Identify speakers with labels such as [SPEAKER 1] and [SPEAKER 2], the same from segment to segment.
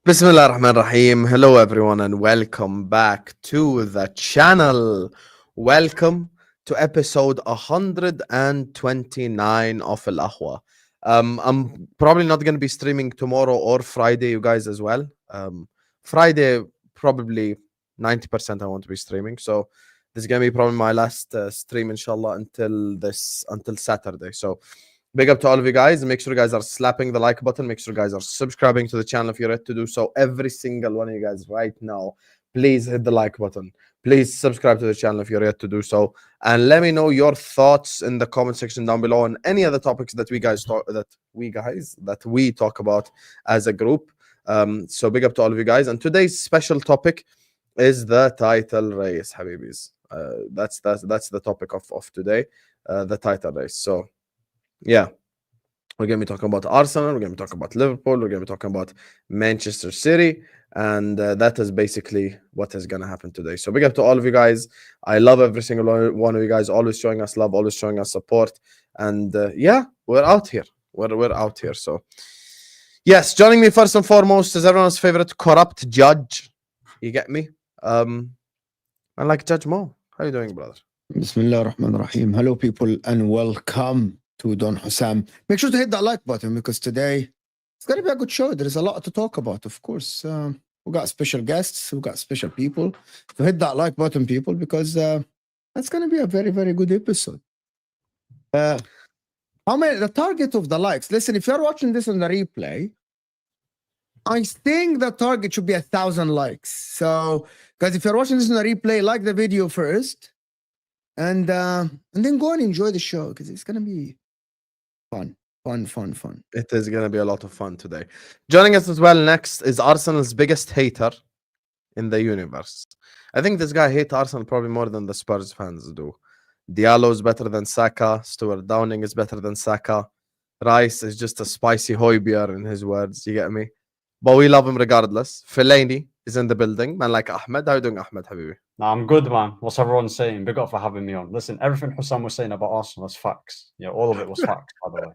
[SPEAKER 1] Bismillah ar-Rahman ar-Rahim. Hello everyone and welcome back to the channel. Welcome to episode 129 of Ahwa. I'm probably not going to be streaming tomorrow or Friday, you guys as well. Friday, probably 90% I want to be streaming. So this is going to be probably my last stream, inshallah, until Saturday. So big up to all of you guys. Make sure you guys are slapping the like button. Make sure you guys are subscribing to the channel if you're ready to do so. Every single one of you guys right now, please hit the like button. Please subscribe to the channel if you're ready to do so. And let me know your thoughts in the comment section down below on any other topics that we talk about as a group. So big up to all of you guys. And today's special topic is the title race, Habibis. That's the topic of today, the title race. So yeah, we're going to be talking about Arsenal, we're going to be talking about Liverpool, we're going to be talking about Manchester City, and that is basically what is going to happen today. So big up to all of you guys. I love every single one of you guys, always showing us love, always showing us support. And yeah, we're out here. We're out here. So yes, joining me first and foremost is everyone's favorite corrupt judge. You get me? I like Judge Mo. How you doing, brother?
[SPEAKER 2] Bismillah ar-Rahman ar-Rahim. Hello, people, and welcome to Don Hussam. Make sure to hit that like button because today it's going to be a good show. There is a lot to talk about, of course. We got special guests, we got special people. So hit that like button, people, because that's going to be a very, very good episode. The target of the likes? Listen, if you're watching this on the replay, I think the target should be 1,000 likes. So, guys, if you're watching this on the replay, like the video first, and then go and enjoy the show because it's going to be fun.
[SPEAKER 1] It is going to be a lot of fun today. Joining us as well next is Arsenal's biggest hater in the universe. I think this guy hates Arsenal probably more than the Spurs fans do. Diallo is better than Saka. Stuart Downing is better than Saka. Rice is just a spicy Hoybier in his words. You get me? But we love him regardless. Fellaini is in the building. Man like Ahmed. How you doing, Ahmed, Habibi?
[SPEAKER 3] Nah, I'm good, man. What's everyone saying? Big up for having me on. Listen, everything Hussam was saying about Arsenal is facts. Yeah, all of it was facts, by the way.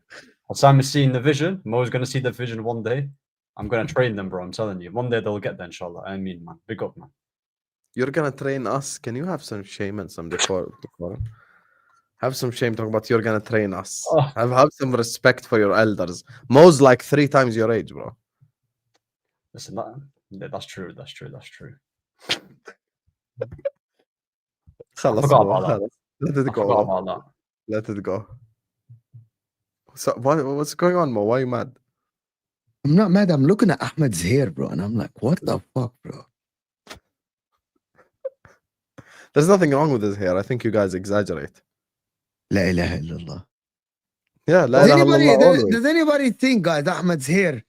[SPEAKER 3] Hussam is seeing the vision. Mo's going to see the vision one day. I'm going to train them, bro. I'm telling you. One day they'll get there, inshallah. I mean, man. Big up, man.
[SPEAKER 1] You're going to train us? Can you have some shame and some decorum? Have some shame talking about you're going to train us.
[SPEAKER 3] Oh.
[SPEAKER 1] Have some respect for your elders. Mo's like 3 times your age, bro.
[SPEAKER 3] Listen, that's true. That's true.
[SPEAKER 1] خلاص let it go. So what's going on, Mo? Why are you mad?
[SPEAKER 2] I'm not mad. I'm looking at Ahmed's hair, bro, and I'm like, what the fuck, bro?
[SPEAKER 1] There's nothing wrong with his hair. I think you guys exaggerate.
[SPEAKER 2] La ilaha illallah.
[SPEAKER 1] Yeah, la ilaha illallah.
[SPEAKER 2] Does anybody think, guys, Ahmed's hair,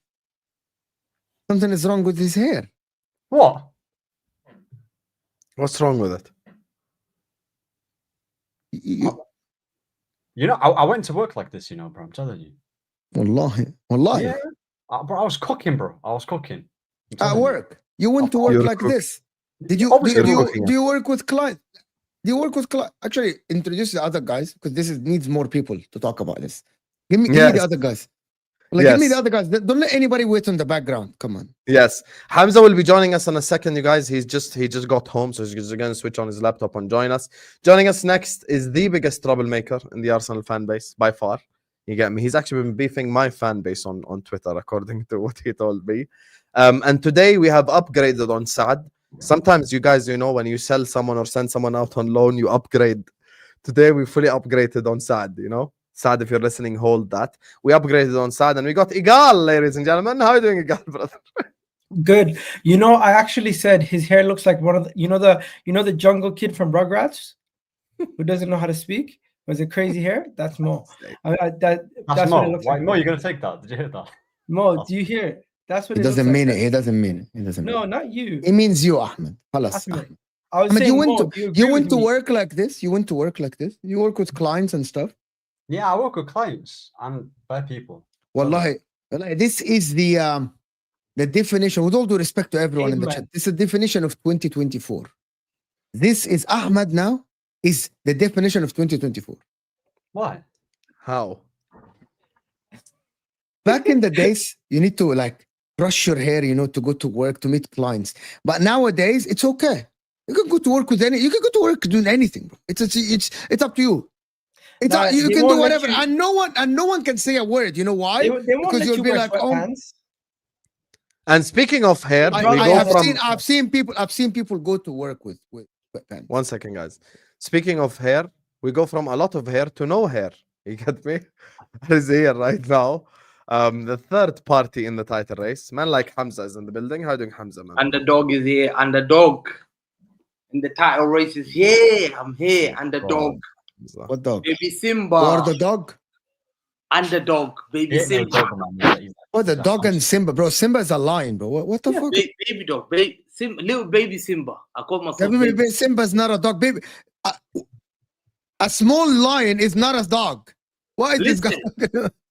[SPEAKER 2] something is wrong with his hair?
[SPEAKER 3] What?
[SPEAKER 1] What's wrong with it?
[SPEAKER 3] You know, I went to work like this, you know, bro. I'm telling you.
[SPEAKER 2] Wallahi.
[SPEAKER 3] Yeah. Bro, I was cooking, bro.
[SPEAKER 2] At work. You went to work like this. Do you work with clients? Do you work with clients? Actually, introduce the other guys because needs more people to talk about this. Give me the other guys. Give me the other guys. Don't let anybody wait on the background. Come on.
[SPEAKER 1] Yes. Hamza will be joining us in a second, you guys. He just got home, so he's going to switch on his laptop and join us. Joining us next is the biggest troublemaker in the Arsenal fan base, by far. You get me? He's actually been beefing my fan base on Twitter, according to what he told me. And today we have upgraded on Saad. Sometimes you guys, you know, when you sell someone or send someone out on loan, you upgrade. Today we fully upgraded on Saad, you know? Saad, if you're listening, hold that. We upgraded on Saad and we got Egal, ladies and gentlemen. How are you doing, Egal, brother?
[SPEAKER 4] Good. You know, I actually said his hair looks like one of the, you know the jungle kid from Rugrats who doesn't know how to speak. Was it crazy hair? That's Mo. That's
[SPEAKER 3] Mo.
[SPEAKER 4] what it looks
[SPEAKER 3] Why,
[SPEAKER 4] like.
[SPEAKER 3] Mo, you're gonna take that? Did you hear that?
[SPEAKER 4] Mo, do you hear it? That's what
[SPEAKER 2] He
[SPEAKER 4] it
[SPEAKER 2] doesn't
[SPEAKER 4] looks
[SPEAKER 2] mean
[SPEAKER 4] like.
[SPEAKER 2] it. He doesn't mean it. He doesn't mean
[SPEAKER 4] No,
[SPEAKER 2] it.
[SPEAKER 4] not you.
[SPEAKER 2] It means you, Ahmed.
[SPEAKER 4] Ahmed.
[SPEAKER 2] Ahmed.
[SPEAKER 4] I was
[SPEAKER 2] Ahmed,
[SPEAKER 4] saying,
[SPEAKER 2] you went to work like this. You went to work like this. You work with clients and stuff.
[SPEAKER 3] Yeah, I work with clients and bad people.
[SPEAKER 2] Wallahi, this is the definition, with all due respect to everyone in the chat, this is the definition of 2024. This is Ahmed now, is the definition of 2024.
[SPEAKER 3] Why?
[SPEAKER 1] How?
[SPEAKER 2] Back in the days, you need to brush your hair, to go to work, to meet clients. But nowadays, it's okay. You can go to work you can go to work doing anything, bro. It's up to you. You can do whatever, and no one can say a word. You know why?
[SPEAKER 4] They won't
[SPEAKER 2] Because
[SPEAKER 4] let
[SPEAKER 2] you'll
[SPEAKER 4] you
[SPEAKER 2] be
[SPEAKER 4] wear
[SPEAKER 2] like,
[SPEAKER 4] sweatpants.
[SPEAKER 1] And speaking of hair,
[SPEAKER 2] I've seen people go to work with sweatpants.
[SPEAKER 1] 1 second, guys. Speaking of hair, we go from a lot of hair to no hair. You get me? Is here right now. The third party in the title race, man like Hamza is in the building. How are you doing, Hamza, man?
[SPEAKER 5] Underdog is here. Underdog in the title race is here. I'm here. Underdog.
[SPEAKER 2] What dog?
[SPEAKER 5] Baby Simba.
[SPEAKER 2] Or the dog?
[SPEAKER 5] Underdog. Baby Simba.
[SPEAKER 2] Oh, the dog and Simba, bro. Simba is a lion, bro. What the fuck?
[SPEAKER 5] Baby dog. Little baby Simba. I call myself.
[SPEAKER 2] Simba's not a dog, baby. A small lion is not a dog. Why is this guy?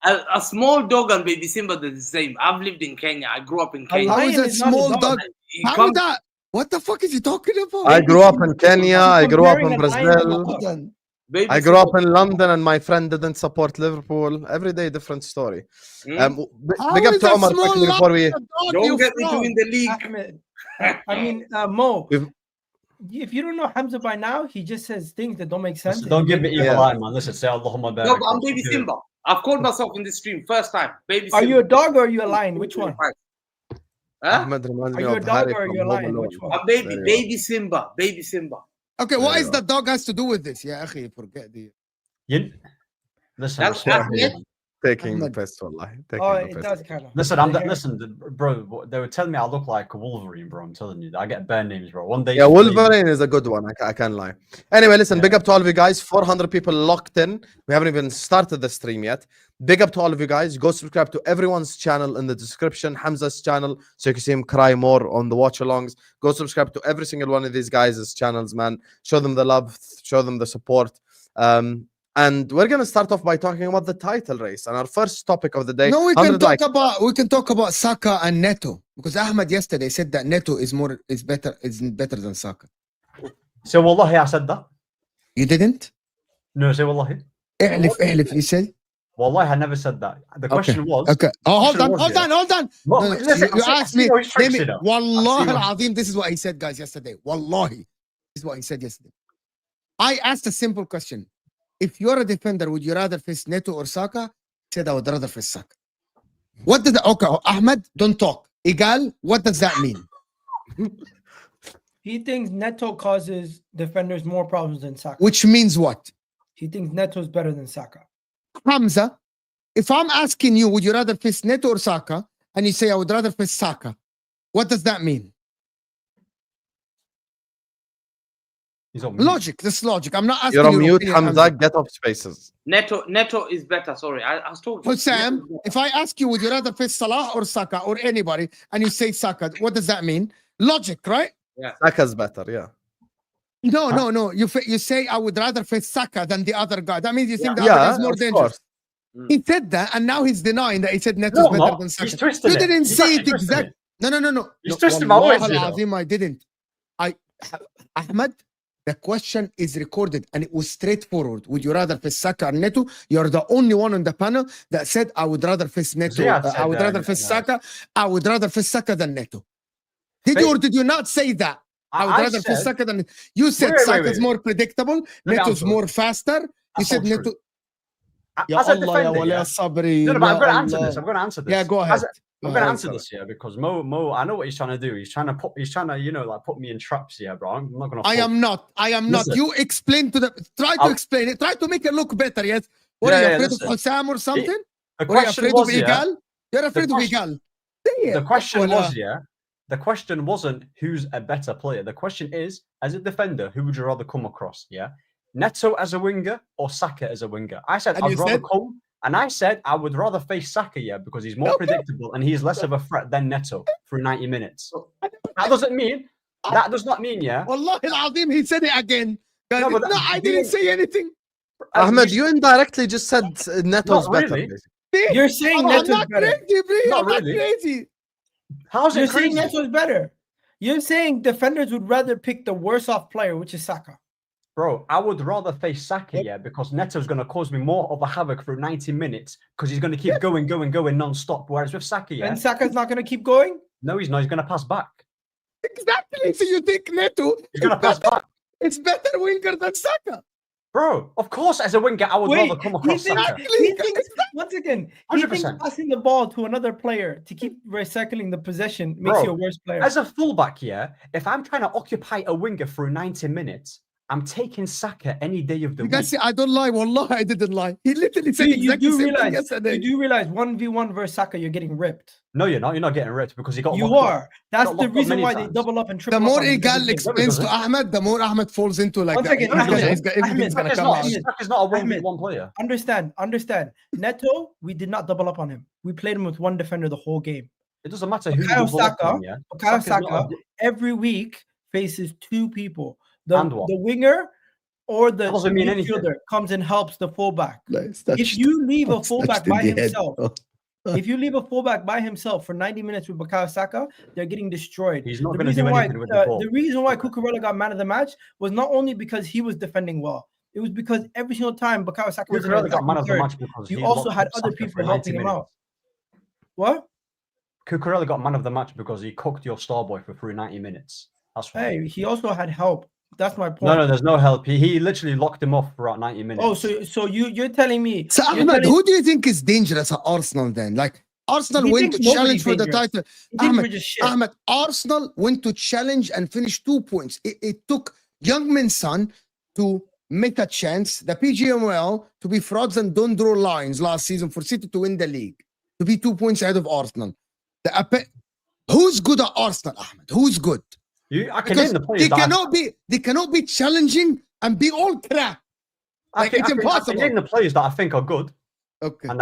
[SPEAKER 5] A small dog and baby Simba are the same. I've lived in Kenya. I grew up in Kenya.
[SPEAKER 2] How is a small dog? How that? What the fuck is he talking about?
[SPEAKER 1] I grew up in Kenya. I grew up in Brazil. I grew up in London, and my friend didn't support Liverpool. Every day, different story. Big up to Omar quickly before we.
[SPEAKER 5] Don't get me doing the league.
[SPEAKER 4] Ahmed. I mean, Mo. If you don't know Hamza by now, he just says things that don't make sense.
[SPEAKER 3] Listen, don't give me evil eye, man. Listen, say Allahumma barik.
[SPEAKER 5] No, but I'm baby Simba. I've called myself in this stream first time. Baby Simba.
[SPEAKER 4] Are you a dog or are you a lion? Which one?
[SPEAKER 1] Ahmed reminds
[SPEAKER 4] Are
[SPEAKER 1] me
[SPEAKER 4] you a
[SPEAKER 1] of
[SPEAKER 4] dog
[SPEAKER 1] Harry
[SPEAKER 4] or are
[SPEAKER 1] from
[SPEAKER 4] you a
[SPEAKER 1] Home
[SPEAKER 4] lion?
[SPEAKER 1] Alone.
[SPEAKER 4] Which one?
[SPEAKER 5] Baby Simba. Baby Simba.
[SPEAKER 2] Okay, what is the dog has to do with this? Yeah, akhi, forget the.
[SPEAKER 3] Listen,
[SPEAKER 5] That's Ahmed.
[SPEAKER 1] Taking the piss, wallahi.
[SPEAKER 4] It does kind of.
[SPEAKER 3] Listen, bro. They were telling me I look like Wolverine, bro. I'm telling you, I get bad names, bro. One day,
[SPEAKER 1] yeah, Wolverine is a good one. I can't lie. Anyway, listen, big up to all of you guys. 400 people locked in. We haven't even started the stream yet. Big up to all of you guys. Go subscribe to everyone's channel in the description. Hamza's channel, so you can see him cry more on the watch-alongs. Go subscribe to every single one of these guys' channels, man. Show them the love. Show them the support. And we're gonna start off by talking about the title race. And our first topic of the day.
[SPEAKER 2] No, we can talk about Saka and Neto, because Ahmed yesterday said that Neto is better than Saka.
[SPEAKER 3] So wallahi, I said that.
[SPEAKER 2] You didn't?
[SPEAKER 3] No, say wallahi.
[SPEAKER 2] Ihlif, you said?
[SPEAKER 3] Wallahi, I never said that. The question was.
[SPEAKER 2] Okay. Oh, hold on.
[SPEAKER 3] No, listen,
[SPEAKER 2] you asked me.
[SPEAKER 3] Wallahi
[SPEAKER 2] al-Azim, this is what he said, guys, yesterday. Wallahi. This is what he said yesterday. I asked a simple question. If you're a defender, would you rather face Neto or Saka? He said, I would rather face Saka. What did okay, Ahmed, don't talk. Egal, what does that mean?
[SPEAKER 4] He thinks Neto causes defenders more problems than Saka.
[SPEAKER 2] Which means what?
[SPEAKER 4] He thinks Neto is better than Saka.
[SPEAKER 2] Hamza, if I'm asking you, would you rather face Neto or Saka? And you say, I would rather face Saka. What does that mean? Logic. This is logic. I'm not asking you.
[SPEAKER 1] You're on mute, Hamza. Get off spaces.
[SPEAKER 5] Neto is better. Sorry, I was talking.
[SPEAKER 2] But Sam, if I ask you, would you rather face Salah or Saka or anybody, and you say Saka, what does that mean? Logic, right?
[SPEAKER 5] Yeah.
[SPEAKER 1] Saka's better, yeah.
[SPEAKER 2] No. You say I would rather face Saka than the other guy. That means you think the other guy is more dangerous. He said that, and now he's denying that he said Neto is better than Saka. You didn't say it exactly. No.
[SPEAKER 3] He's twisting my words.
[SPEAKER 2] I didn't. Ahmed, the question is recorded and it was straightforward. Would you rather face Saka or Neto? You're the only one on the panel that said I would rather face Neto. I would rather face Saka. I would rather face Saka than Neto. Did you or did you not say that? I would rather face Saka than you said. Saka is more predictable. Neto's more faster. You said Neto.
[SPEAKER 3] As a defender, I'm going to answer this.
[SPEAKER 2] Yeah, go ahead.
[SPEAKER 3] I'm going to answer this here because Mo, I know what he's trying to do. He's trying to, put me in traps here, bro. I'm not going to.
[SPEAKER 2] I am not. Listen. You explain to try to explain it. Try to make it look better. Yes. What are you afraid of Hussam or something?
[SPEAKER 3] The question was,
[SPEAKER 2] Egal? You're afraid of Egal.
[SPEAKER 3] The question was, the question wasn't who's a better player. The question is, as a defender, who would you rather come across? Yeah. Neto as a winger or Saka as a winger? I said I'd rather come. And I said I would rather face Saka, because he's more predictable and he's less of a threat than Neto through 90 minutes. That does not mean,
[SPEAKER 2] Wallahi al-Azim, he said it again. No, I didn't say anything.
[SPEAKER 1] Ahmed, you indirectly just said Neto's better.
[SPEAKER 4] You're saying Neto's better.
[SPEAKER 2] Not crazy.
[SPEAKER 3] How's it
[SPEAKER 4] crazy? You're saying Neto's better. You're saying defenders would rather pick the worse off player, which is Saka.
[SPEAKER 3] Bro, I would rather face Saka, yeah, because Neto's going to cause me more of a havoc for 90 minutes because he's going to keep going non-stop. Whereas with Saka, yeah,
[SPEAKER 4] And Saka's not going to keep going?
[SPEAKER 3] no, he's not. He's going to pass back.
[SPEAKER 2] Exactly. So you think Neto
[SPEAKER 3] He's going to pass back.
[SPEAKER 2] it's better winger than Saka?
[SPEAKER 3] Bro, of course, as a winger, I would rather come across Saka.
[SPEAKER 4] He thinks, once again, he thinks
[SPEAKER 3] 100%.
[SPEAKER 4] passing the ball to another player to keep recycling the possession makes
[SPEAKER 3] Bro,
[SPEAKER 4] you a worse player.
[SPEAKER 3] As a fullback, yeah, if I'm trying to occupy a winger for 90 minutes, I'm taking Saka any day of the
[SPEAKER 2] You
[SPEAKER 3] week.
[SPEAKER 2] guys see, I don't lie. Wallah, I didn't lie. He literally said
[SPEAKER 4] you
[SPEAKER 2] exactly
[SPEAKER 4] do
[SPEAKER 2] the same thing
[SPEAKER 4] realize,
[SPEAKER 2] yesterday.
[SPEAKER 4] you do realize 1v1 versus Saka, you're getting ripped.
[SPEAKER 3] No, you're not. You're not getting ripped because he got
[SPEAKER 4] You
[SPEAKER 3] locked up.
[SPEAKER 4] are. That's
[SPEAKER 3] Got
[SPEAKER 4] the
[SPEAKER 3] locked up
[SPEAKER 4] reason
[SPEAKER 3] many
[SPEAKER 4] why they
[SPEAKER 3] times.
[SPEAKER 4] double up and triple
[SPEAKER 2] The
[SPEAKER 4] up.
[SPEAKER 2] more
[SPEAKER 4] on him every
[SPEAKER 2] Egal
[SPEAKER 4] game.
[SPEAKER 2] explains to
[SPEAKER 3] doesn't.
[SPEAKER 2] Ahmed, the more Ahmed falls into like
[SPEAKER 4] One
[SPEAKER 2] that.
[SPEAKER 4] second, Ahmed,
[SPEAKER 2] Everything's going to
[SPEAKER 3] Saka's
[SPEAKER 2] come
[SPEAKER 3] not,
[SPEAKER 2] out.
[SPEAKER 3] Saka's not a
[SPEAKER 4] Ahmed.
[SPEAKER 3] 1v1 player.
[SPEAKER 4] Understand. Neto, we did not double up on him. We played him with one defender the whole game.
[SPEAKER 3] It doesn't matter who
[SPEAKER 4] Bukayo
[SPEAKER 3] double up
[SPEAKER 4] Saka,
[SPEAKER 3] on, yeah.
[SPEAKER 4] Bukayo
[SPEAKER 3] Saka's not
[SPEAKER 4] Saka every week faces two people. The
[SPEAKER 3] And what?
[SPEAKER 4] winger or the
[SPEAKER 3] That doesn't mean anything.
[SPEAKER 4] midfielder comes and helps the fullback.
[SPEAKER 2] Nice.
[SPEAKER 4] If you leave a fullback
[SPEAKER 2] touched in
[SPEAKER 4] by
[SPEAKER 2] the head.
[SPEAKER 4] himself, if you leave a fullback by himself for 90 minutes with Bukayo Saka, they're getting destroyed.
[SPEAKER 3] He's not
[SPEAKER 4] The
[SPEAKER 3] going to do
[SPEAKER 4] reason why
[SPEAKER 3] anything with the ball.
[SPEAKER 4] the reason why Cucurella got man of the match was not only because he was defending well. It was because every single time Bukayo Saka was in
[SPEAKER 3] Cucurella got man of the
[SPEAKER 4] third,
[SPEAKER 3] match because
[SPEAKER 4] you
[SPEAKER 3] he
[SPEAKER 4] also
[SPEAKER 3] locked
[SPEAKER 4] had
[SPEAKER 3] up
[SPEAKER 4] other
[SPEAKER 3] Saka
[SPEAKER 4] people
[SPEAKER 3] for 90
[SPEAKER 4] helping him
[SPEAKER 3] minutes.
[SPEAKER 4] out. What?
[SPEAKER 3] Cucurella got man of the match because he cooked your star boy for through 90 minutes. That's why.
[SPEAKER 4] Hey, he also had help. That's my point.
[SPEAKER 3] No, there's no help. He literally locked him off for about 90 minutes.
[SPEAKER 4] Oh, so you're telling me?
[SPEAKER 2] So
[SPEAKER 4] you're
[SPEAKER 2] Ahmed,
[SPEAKER 4] telling-
[SPEAKER 2] who do you think is dangerous at Arsenal then? Like Arsenal
[SPEAKER 4] He
[SPEAKER 2] went to
[SPEAKER 4] thinks
[SPEAKER 2] challenge for
[SPEAKER 4] nobody's
[SPEAKER 2] the
[SPEAKER 4] dangerous.
[SPEAKER 2] title.
[SPEAKER 4] He thinks
[SPEAKER 2] Ahmed,
[SPEAKER 4] we're just shit.
[SPEAKER 2] Ahmed, Arsenal went to challenge and finished 2 points. It took Youngmin Son to make a chance, the PGMOL to be frauds and don't draw lines last season for City to win the league, to be 2 points ahead of Arsenal. Who's good at Arsenal, Ahmed? Who's good?
[SPEAKER 3] I can
[SPEAKER 2] Because
[SPEAKER 3] name the players.
[SPEAKER 2] they cannot be challenging and be all crap. Like, it's
[SPEAKER 3] I
[SPEAKER 2] impossible.
[SPEAKER 3] can name the players that I think are good.
[SPEAKER 2] Okay.
[SPEAKER 3] And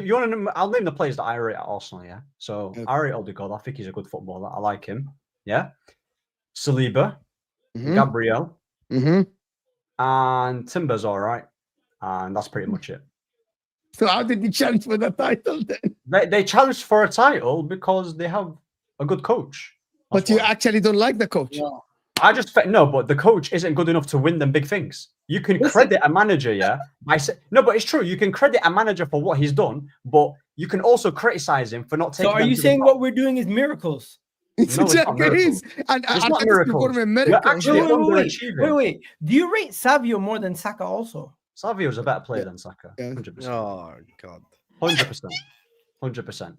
[SPEAKER 3] you want to? I'll name the players that I rate at Arsenal. Yeah. So
[SPEAKER 2] Okay.
[SPEAKER 3] I rate Odegaard. I think he's a good footballer. I like him. Yeah. Saliba,
[SPEAKER 2] Mhm.
[SPEAKER 3] Gabriel,
[SPEAKER 2] Mhm.
[SPEAKER 3] and Timber's all right. And that's pretty much it.
[SPEAKER 2] So how did he challenge for the title then?
[SPEAKER 3] They challenged for a title because they have a good coach.
[SPEAKER 2] But
[SPEAKER 3] That's
[SPEAKER 2] you
[SPEAKER 3] why.
[SPEAKER 2] actually don't like the coach.
[SPEAKER 5] No.
[SPEAKER 3] No, but the coach isn't good enough to win them big things. You can
[SPEAKER 5] Listen.
[SPEAKER 3] credit a manager, yeah. No, but it's true. You can credit a manager for what he's done, but you can also criticize him for not taking.
[SPEAKER 4] So are
[SPEAKER 3] them
[SPEAKER 4] you
[SPEAKER 3] to the
[SPEAKER 4] saying
[SPEAKER 3] top.
[SPEAKER 4] what we're doing is miracles?
[SPEAKER 2] It's
[SPEAKER 3] No, it's not
[SPEAKER 2] exactly it is. And
[SPEAKER 3] It's not
[SPEAKER 2] Arteta's
[SPEAKER 3] miracles.
[SPEAKER 2] performing
[SPEAKER 3] We're
[SPEAKER 2] miracles.
[SPEAKER 3] actually
[SPEAKER 4] Wait.
[SPEAKER 3] underachieving.
[SPEAKER 4] Do you rate Savio more than Saka also?
[SPEAKER 3] Savio's a better player than Saka.
[SPEAKER 2] Yeah.
[SPEAKER 3] 100%.
[SPEAKER 1] Oh god.
[SPEAKER 3] 100%. 100%.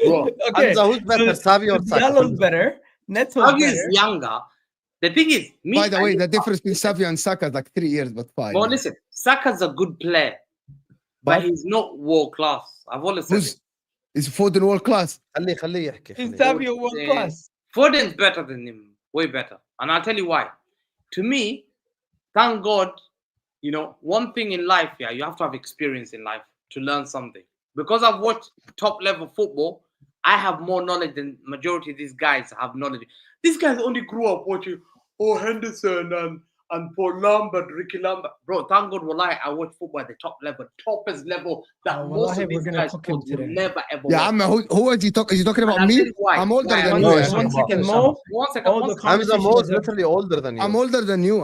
[SPEAKER 5] Bro,
[SPEAKER 4] Okay.
[SPEAKER 1] Hamza, who's better, Savio or
[SPEAKER 4] Diallo's
[SPEAKER 1] Saka?
[SPEAKER 4] better. Neto's
[SPEAKER 5] Saka is
[SPEAKER 4] better.
[SPEAKER 5] younger. The thing is, me.
[SPEAKER 2] By the way, the
[SPEAKER 5] and-
[SPEAKER 2] difference between Savio and Saka is like 3 years, but 5.
[SPEAKER 5] Well, listen, Saka's a good player, but he's not world class. I've always said
[SPEAKER 2] Who's
[SPEAKER 5] it.
[SPEAKER 2] is Foden world class?
[SPEAKER 1] خليه يحكي.
[SPEAKER 4] Is
[SPEAKER 1] خليه.
[SPEAKER 4] Savio world class?
[SPEAKER 5] Foden's better than him, way better. And I'll tell you why. To me, thank God, you know, one thing in life, yeah, you have to have experience in life to learn something. Because I've watched top level football, I have more knowledge than majority of these guys have knowledge. These guys only grew up watching Henderson and Paul Lambert, Ricky Lambert. Bro, thank God, wallahi, I watch football at the top level, toppest level that
[SPEAKER 4] Oh,
[SPEAKER 5] most
[SPEAKER 4] wallahi,
[SPEAKER 5] of these
[SPEAKER 4] we're gonna
[SPEAKER 5] guys
[SPEAKER 4] cook him
[SPEAKER 5] will
[SPEAKER 4] today.
[SPEAKER 5] never ever
[SPEAKER 2] Yeah,
[SPEAKER 5] watch.
[SPEAKER 2] who is he talking? Is he talking about
[SPEAKER 5] And I'll tell
[SPEAKER 2] me?
[SPEAKER 5] you why.
[SPEAKER 2] I'm older
[SPEAKER 5] Why?
[SPEAKER 2] than
[SPEAKER 5] One
[SPEAKER 2] you.
[SPEAKER 5] second,
[SPEAKER 2] yeah.
[SPEAKER 4] One second, Mo.
[SPEAKER 5] One second,
[SPEAKER 4] All
[SPEAKER 5] one
[SPEAKER 4] the
[SPEAKER 5] second.
[SPEAKER 1] Hamza
[SPEAKER 4] conversation
[SPEAKER 1] Mo
[SPEAKER 4] is
[SPEAKER 1] is literally older than you.
[SPEAKER 2] I'm older than you.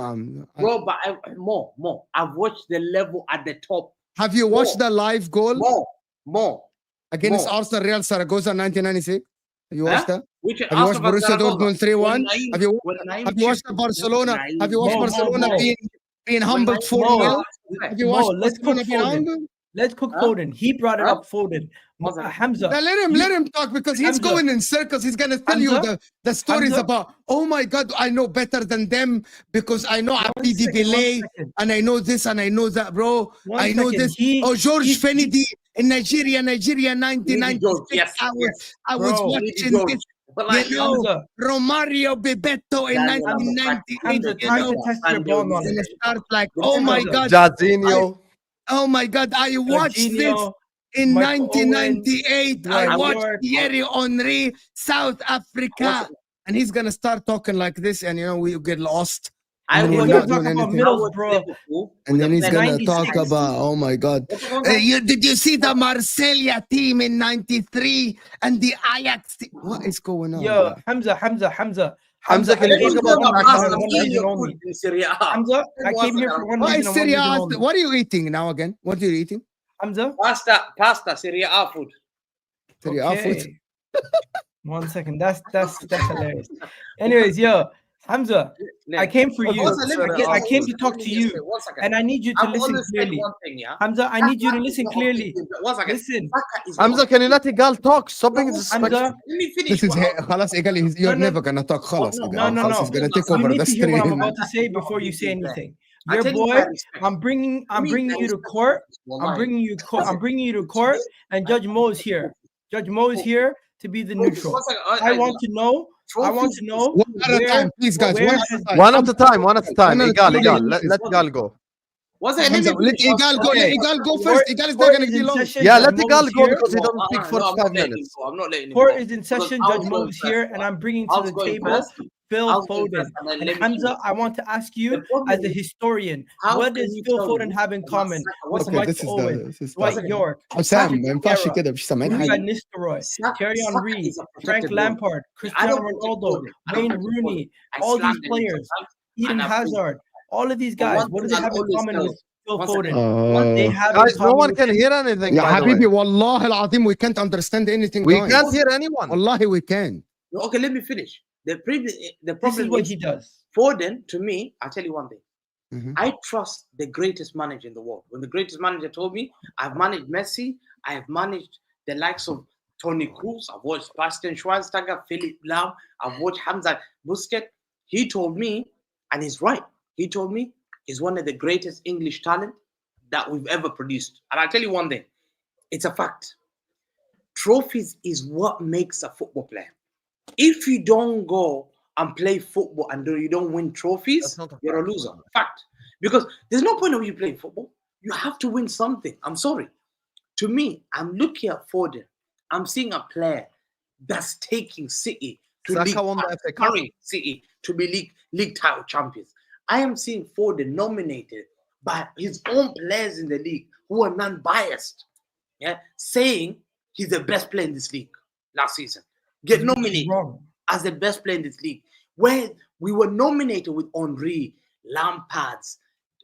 [SPEAKER 5] Bro, but more. I've watched the level at the top.
[SPEAKER 2] Have you watched the live goal
[SPEAKER 5] More.
[SPEAKER 2] against
[SPEAKER 5] more.
[SPEAKER 2] Arsenal Real Zaragoza 1996? Have you watched that?
[SPEAKER 5] Which
[SPEAKER 2] Have you watched Borussia Dortmund 3-1? Have you watched the Barcelona? Have you watched
[SPEAKER 4] Mo,
[SPEAKER 2] Barcelona
[SPEAKER 4] Mo.
[SPEAKER 2] being humbled 4-0? Have you
[SPEAKER 4] Mo,
[SPEAKER 2] watched
[SPEAKER 4] let's
[SPEAKER 2] Barcelona
[SPEAKER 4] cook
[SPEAKER 2] being
[SPEAKER 4] Foden.
[SPEAKER 2] humbled?
[SPEAKER 4] Let's cook
[SPEAKER 5] Huh?
[SPEAKER 4] Foden. He brought it
[SPEAKER 5] Huh?
[SPEAKER 4] up, Foden.
[SPEAKER 5] Hamza.
[SPEAKER 4] Hamza.
[SPEAKER 2] Now let him talk because he's
[SPEAKER 4] Hamza.
[SPEAKER 2] going in circles. He's gonna tell you
[SPEAKER 4] Hamza.
[SPEAKER 2] the stories
[SPEAKER 4] Hamza.
[SPEAKER 2] about, oh my God, I know better than them because I know Abidi
[SPEAKER 4] second,
[SPEAKER 2] Belay
[SPEAKER 4] 1 second.
[SPEAKER 2] and I know this and I know that, bro.
[SPEAKER 4] 1
[SPEAKER 2] I know
[SPEAKER 4] second.
[SPEAKER 2] this.
[SPEAKER 4] He-
[SPEAKER 2] Oh, George
[SPEAKER 4] he-
[SPEAKER 2] Fenedy in Nigeria,
[SPEAKER 5] George,
[SPEAKER 2] 1996.
[SPEAKER 5] yes,
[SPEAKER 2] I was
[SPEAKER 4] Bro,
[SPEAKER 2] watching
[SPEAKER 5] George.
[SPEAKER 2] this.
[SPEAKER 5] But like,
[SPEAKER 2] You know,
[SPEAKER 4] Hamza.
[SPEAKER 2] Romario Bebeto in
[SPEAKER 5] Hamza,
[SPEAKER 2] 1998.
[SPEAKER 4] Hamza,
[SPEAKER 2] You
[SPEAKER 4] time
[SPEAKER 2] know,
[SPEAKER 4] to test your ball
[SPEAKER 2] and
[SPEAKER 4] knowledge.
[SPEAKER 2] it starts like,
[SPEAKER 5] Hamza.
[SPEAKER 2] oh my God,
[SPEAKER 1] Jorginho.
[SPEAKER 2] oh my God, I watched this.
[SPEAKER 4] Jorginho,
[SPEAKER 2] In
[SPEAKER 4] Michael
[SPEAKER 2] 1998, I
[SPEAKER 4] Dwight
[SPEAKER 2] watched
[SPEAKER 4] Howard.
[SPEAKER 2] Thierry Henry, South Africa, and he's gonna start talking like this, and you know we get lost.
[SPEAKER 5] I
[SPEAKER 2] And
[SPEAKER 4] We're
[SPEAKER 2] we're
[SPEAKER 5] was
[SPEAKER 2] not
[SPEAKER 4] gonna talk
[SPEAKER 2] doing
[SPEAKER 4] about
[SPEAKER 2] anything.
[SPEAKER 4] Middlesbrough.
[SPEAKER 2] And then he's
[SPEAKER 4] the
[SPEAKER 2] gonna
[SPEAKER 4] 96.
[SPEAKER 2] talk about, oh my God, did you see the Marseille team in '93 and the Ajax team? What is going on?
[SPEAKER 4] Yo,
[SPEAKER 2] bro?
[SPEAKER 4] Hamza.
[SPEAKER 1] Hamza, can you
[SPEAKER 4] I
[SPEAKER 1] talk
[SPEAKER 4] came
[SPEAKER 1] about
[SPEAKER 4] for one
[SPEAKER 1] Saka?
[SPEAKER 4] reason, one reason only. Hamza, I came here for one
[SPEAKER 2] Why
[SPEAKER 4] reason
[SPEAKER 2] is
[SPEAKER 4] and one
[SPEAKER 2] Serie
[SPEAKER 4] reason
[SPEAKER 2] A?
[SPEAKER 4] only.
[SPEAKER 2] What are you eating now again? What are you eating?
[SPEAKER 4] Hamza,
[SPEAKER 5] Pasta, Serie A food.
[SPEAKER 2] Serie A food.
[SPEAKER 4] okay. 1 second. That's hilarious. Anyways, yo, Hamza, I came for you. I came to talk to you, and I need you to listen clearly. Hamza, I need you to listen clearly. Listen,
[SPEAKER 1] Hamza, can you let Egal talk? Stop being disrespectful.
[SPEAKER 4] Hamza.
[SPEAKER 5] Let me finish.
[SPEAKER 2] This is خلاص Egal. You're
[SPEAKER 4] No.
[SPEAKER 2] never gonna talk. خلاص
[SPEAKER 5] No,
[SPEAKER 2] Egal.
[SPEAKER 4] No.
[SPEAKER 2] خلاص, he's gonna take
[SPEAKER 4] You
[SPEAKER 2] over
[SPEAKER 4] need
[SPEAKER 2] the
[SPEAKER 4] to hear what I'm
[SPEAKER 2] stream.
[SPEAKER 4] about to say before you say anything.
[SPEAKER 5] I
[SPEAKER 4] Your
[SPEAKER 5] tell you
[SPEAKER 4] boy,
[SPEAKER 5] my respect.
[SPEAKER 4] I'm bringing you to court. I'm bringing you to court, and Judge Mo is here. Judge Mo is here to be the neutral. I want to know.
[SPEAKER 2] One at a time, please, guys.
[SPEAKER 4] where
[SPEAKER 2] One at a
[SPEAKER 4] has-
[SPEAKER 2] time.
[SPEAKER 1] One at a time, one at a time.
[SPEAKER 2] One at a
[SPEAKER 1] Egal,
[SPEAKER 2] time.
[SPEAKER 1] let Egal go.
[SPEAKER 2] Hamza, let Egal go. Let
[SPEAKER 4] Okay.
[SPEAKER 2] Egal go first. Egal is not gonna be long.
[SPEAKER 1] Yeah, let Egal go because he don't speak for 5 minutes.
[SPEAKER 5] I'm not letting him
[SPEAKER 4] Court
[SPEAKER 5] go.
[SPEAKER 4] is in session.
[SPEAKER 5] Because I
[SPEAKER 4] Judge
[SPEAKER 5] was
[SPEAKER 4] Mo
[SPEAKER 5] going
[SPEAKER 4] is
[SPEAKER 5] first.
[SPEAKER 4] here, and I'm bringing
[SPEAKER 5] I
[SPEAKER 4] to
[SPEAKER 5] was
[SPEAKER 4] the
[SPEAKER 5] going
[SPEAKER 4] table
[SPEAKER 5] first.
[SPEAKER 4] Phil
[SPEAKER 5] I was going
[SPEAKER 4] Foden.
[SPEAKER 5] first, and then
[SPEAKER 4] And
[SPEAKER 5] let me
[SPEAKER 4] Hamza,
[SPEAKER 5] finish.
[SPEAKER 4] I want to ask you,
[SPEAKER 5] The problem
[SPEAKER 4] as a
[SPEAKER 5] is,
[SPEAKER 4] historian,
[SPEAKER 5] how
[SPEAKER 4] what
[SPEAKER 5] can
[SPEAKER 4] does
[SPEAKER 5] you
[SPEAKER 4] Phil
[SPEAKER 5] tell
[SPEAKER 4] Foden
[SPEAKER 5] me
[SPEAKER 4] have in
[SPEAKER 5] about
[SPEAKER 4] common
[SPEAKER 5] Saka?
[SPEAKER 4] with
[SPEAKER 5] What's
[SPEAKER 2] Okay,
[SPEAKER 4] Michael
[SPEAKER 2] this is
[SPEAKER 4] Owen,
[SPEAKER 2] this is
[SPEAKER 4] Dwight
[SPEAKER 5] second.
[SPEAKER 4] York,
[SPEAKER 2] حسام
[SPEAKER 4] Patrick
[SPEAKER 2] ما ينفعش
[SPEAKER 4] Vieira,
[SPEAKER 2] كده مش سامعين
[SPEAKER 4] Ruben
[SPEAKER 2] حاجة.
[SPEAKER 4] Nistelrooy,
[SPEAKER 5] Saka
[SPEAKER 4] Thierry Henry,
[SPEAKER 5] is a
[SPEAKER 4] Frank
[SPEAKER 5] protected word.
[SPEAKER 4] Lampard,
[SPEAKER 5] I
[SPEAKER 4] Cristiano
[SPEAKER 5] don't protect
[SPEAKER 4] Ronaldo,
[SPEAKER 5] Foden. I
[SPEAKER 4] Wayne
[SPEAKER 5] protect
[SPEAKER 4] Rooney,
[SPEAKER 5] Foden. I
[SPEAKER 4] all these
[SPEAKER 5] slander him
[SPEAKER 4] players,
[SPEAKER 5] sometimes,
[SPEAKER 4] Eden
[SPEAKER 5] and I praise him.
[SPEAKER 4] Hazard, all of these
[SPEAKER 5] But
[SPEAKER 4] guys,
[SPEAKER 5] one
[SPEAKER 4] what do
[SPEAKER 5] thing
[SPEAKER 4] they
[SPEAKER 5] I'll
[SPEAKER 4] have in
[SPEAKER 5] always
[SPEAKER 4] common
[SPEAKER 5] tell
[SPEAKER 4] with Phil
[SPEAKER 5] one
[SPEAKER 4] Foden?
[SPEAKER 5] second.
[SPEAKER 4] They have in
[SPEAKER 1] Guys, no
[SPEAKER 4] common
[SPEAKER 1] one
[SPEAKER 4] with
[SPEAKER 1] can
[SPEAKER 4] him.
[SPEAKER 1] hear anything,
[SPEAKER 2] يا
[SPEAKER 1] by the
[SPEAKER 2] حبيبي
[SPEAKER 1] way.
[SPEAKER 2] والله العظيم we can't understand anything,
[SPEAKER 1] We
[SPEAKER 2] guys.
[SPEAKER 1] can't hear anyone.
[SPEAKER 2] والله we can.
[SPEAKER 5] Okay, let me finish. The
[SPEAKER 4] This
[SPEAKER 5] problem
[SPEAKER 4] is what
[SPEAKER 5] is
[SPEAKER 4] he does.
[SPEAKER 5] Foden, to me, I'll tell you one thing.
[SPEAKER 2] Mhm.
[SPEAKER 5] I trust the greatest manager in the world. When the greatest manager told me, I've managed Messi, I have managed the likes of Toni Kroos, I've watched Bastian Schweinsteiger, Philipp Lahm, I've watched Hamza Busquets. He told me, and he's right, he told me he's one of the greatest English talent that we've ever produced. And I'll tell you one thing, it's a fact. Trophies is what makes a football player. If you don't go and play football and you don't win trophies,
[SPEAKER 1] That's not a
[SPEAKER 5] you're a
[SPEAKER 1] fact.
[SPEAKER 5] loser. Fact. Because there's no point of you playing football. You have to win something. I'm sorry. To me, I'm looking at Foden. I'm seeing a player that's taking City to
[SPEAKER 1] Saka
[SPEAKER 5] league,
[SPEAKER 1] won the FA Cup.
[SPEAKER 5] carrying City to be league title champions. I am seeing Foden nominated by his own players in the league who are non-biased, yeah, saying he's the best player in this league last season. Get nominated
[SPEAKER 4] Wrong.
[SPEAKER 5] as the best player in this league. Where we were nominated with Henry, Lampards,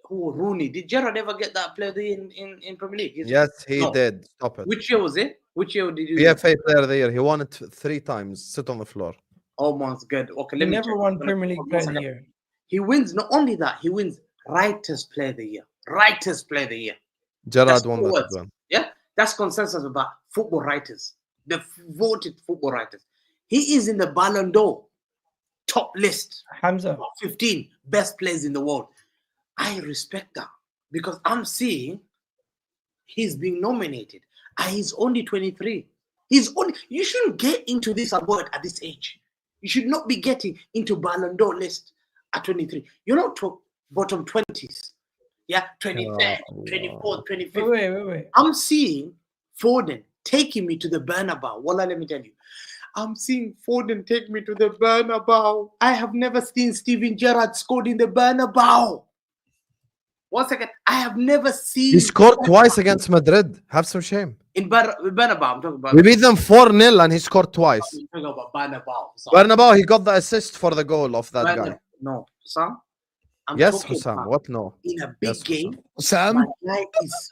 [SPEAKER 5] Rooney. Did Gerrard ever get that player in Premier League?
[SPEAKER 1] Yes, he
[SPEAKER 5] No.
[SPEAKER 1] did. Stop it.
[SPEAKER 5] Which year was it? Which year did you get?
[SPEAKER 1] PFA player of the year. He won it 3 times. Sit on the floor.
[SPEAKER 5] Oh, my God. Okay,
[SPEAKER 4] He
[SPEAKER 5] let me
[SPEAKER 4] never
[SPEAKER 5] check.
[SPEAKER 4] won Premier League Player of the Year.
[SPEAKER 5] He wins, not only that, he wins Writers Player of the Year. Writers Player of the Year.
[SPEAKER 1] Gerrard
[SPEAKER 5] That's
[SPEAKER 1] won
[SPEAKER 5] two
[SPEAKER 1] that as
[SPEAKER 5] words.
[SPEAKER 1] well.
[SPEAKER 5] Yeah, that's consensus about football writers, the voted football writers. He is in the Ballon d'Or top list,
[SPEAKER 4] Hamza.
[SPEAKER 5] top 15 best players in the world. I respect that because I'm seeing he's being nominated and he's only 23. You shouldn't get into this award at this age. You should not be getting into Ballon d'Or list at 23. You're not to bottom 20s. Yeah, 23rd, 24th, 25th.
[SPEAKER 4] Wait.
[SPEAKER 5] I'm seeing Foden taking me to the Bernabeu. Wallah, let me tell you. I'm seeing Foden take me to the Bernabeu. I have never seen Steven Gerrard scored in the Bernabeu. 1 second. I have never seen...
[SPEAKER 1] He scored twice against Madrid. Have some shame.
[SPEAKER 5] In Bernabeu, I'm talking about...
[SPEAKER 1] We beat them 4-0 and he scored twice.
[SPEAKER 5] I'm talking about Bernabeu.
[SPEAKER 1] Bernabeu, he got the assist for the goal of that guy.
[SPEAKER 5] No, Sam. I'm
[SPEAKER 1] Yes,
[SPEAKER 5] talking
[SPEAKER 1] Hussam.
[SPEAKER 5] about
[SPEAKER 1] What no?
[SPEAKER 5] in a big
[SPEAKER 1] Yes,
[SPEAKER 5] game,
[SPEAKER 2] Sam,
[SPEAKER 5] my guy is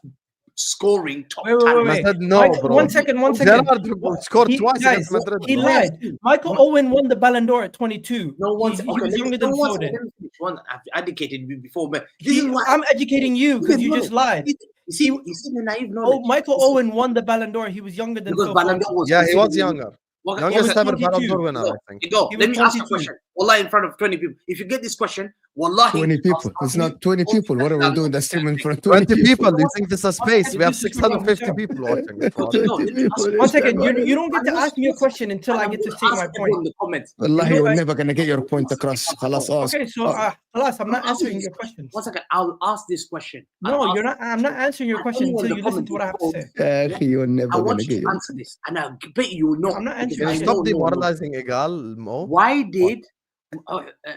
[SPEAKER 5] scoring top
[SPEAKER 4] Wait.
[SPEAKER 5] talent.
[SPEAKER 1] I said no,
[SPEAKER 4] Michael,
[SPEAKER 1] bro.
[SPEAKER 4] 1 second.
[SPEAKER 1] Gerrard scored
[SPEAKER 4] He-
[SPEAKER 1] twice
[SPEAKER 4] guys,
[SPEAKER 1] against Madrid.
[SPEAKER 4] He
[SPEAKER 1] bro.
[SPEAKER 4] lied. Michael Owen won the Ballon d'Or at 22.
[SPEAKER 5] No one.
[SPEAKER 4] He
[SPEAKER 5] Okay,
[SPEAKER 4] was younger than Foden.
[SPEAKER 5] I've educated you before, but this is why
[SPEAKER 4] I'm educating you because you just lied.
[SPEAKER 5] You see the naive knowledge.
[SPEAKER 4] Oh, Michael Owen won the Ballon d'Or. He was younger than
[SPEAKER 5] because
[SPEAKER 4] Phil
[SPEAKER 5] Ballon
[SPEAKER 4] Foden.
[SPEAKER 5] d'Or was
[SPEAKER 1] Yeah, he was younger.
[SPEAKER 5] Well,
[SPEAKER 1] Youngest
[SPEAKER 4] was
[SPEAKER 1] ever Ballon
[SPEAKER 4] 22.
[SPEAKER 1] d'Or winner, I think.
[SPEAKER 5] Go.
[SPEAKER 4] He
[SPEAKER 5] Let
[SPEAKER 4] was
[SPEAKER 5] me ask you a
[SPEAKER 4] 22.
[SPEAKER 5] question. Wallah, in front of 20 people. If you get this question, Wallahi,
[SPEAKER 2] 20 people. It's not 20 people. What are we doing? The stream in front of 20
[SPEAKER 1] 20 people. Do you think this is space? We have
[SPEAKER 4] This is wrong,
[SPEAKER 1] 650
[SPEAKER 4] Hussam.
[SPEAKER 1] people watching this. bro.
[SPEAKER 2] 20 people.
[SPEAKER 4] 1 second. You don't get to ask me a question until I get to say my
[SPEAKER 5] In
[SPEAKER 4] point.
[SPEAKER 5] the comments.
[SPEAKER 2] والله
[SPEAKER 4] You know,
[SPEAKER 2] you're never gonna get your point across. خلاص ask.
[SPEAKER 4] Okay, so خلاص, I'm not answering your questions.
[SPEAKER 5] 1 second. I'll ask this question.
[SPEAKER 4] No, you're not. I'm not answering your question
[SPEAKER 5] anyone
[SPEAKER 4] until
[SPEAKER 5] in
[SPEAKER 4] you
[SPEAKER 5] the
[SPEAKER 4] listen to what I have to say.
[SPEAKER 2] يا أخي you're
[SPEAKER 5] I
[SPEAKER 2] never
[SPEAKER 5] want
[SPEAKER 2] gonna
[SPEAKER 5] you
[SPEAKER 2] get
[SPEAKER 5] to
[SPEAKER 2] your
[SPEAKER 5] answer this, and I bet you will know.
[SPEAKER 4] I'm not answering
[SPEAKER 1] Can
[SPEAKER 5] I
[SPEAKER 1] you
[SPEAKER 4] your
[SPEAKER 1] stop
[SPEAKER 5] know.
[SPEAKER 1] demoralizing Egal, Mo?
[SPEAKER 5] Why did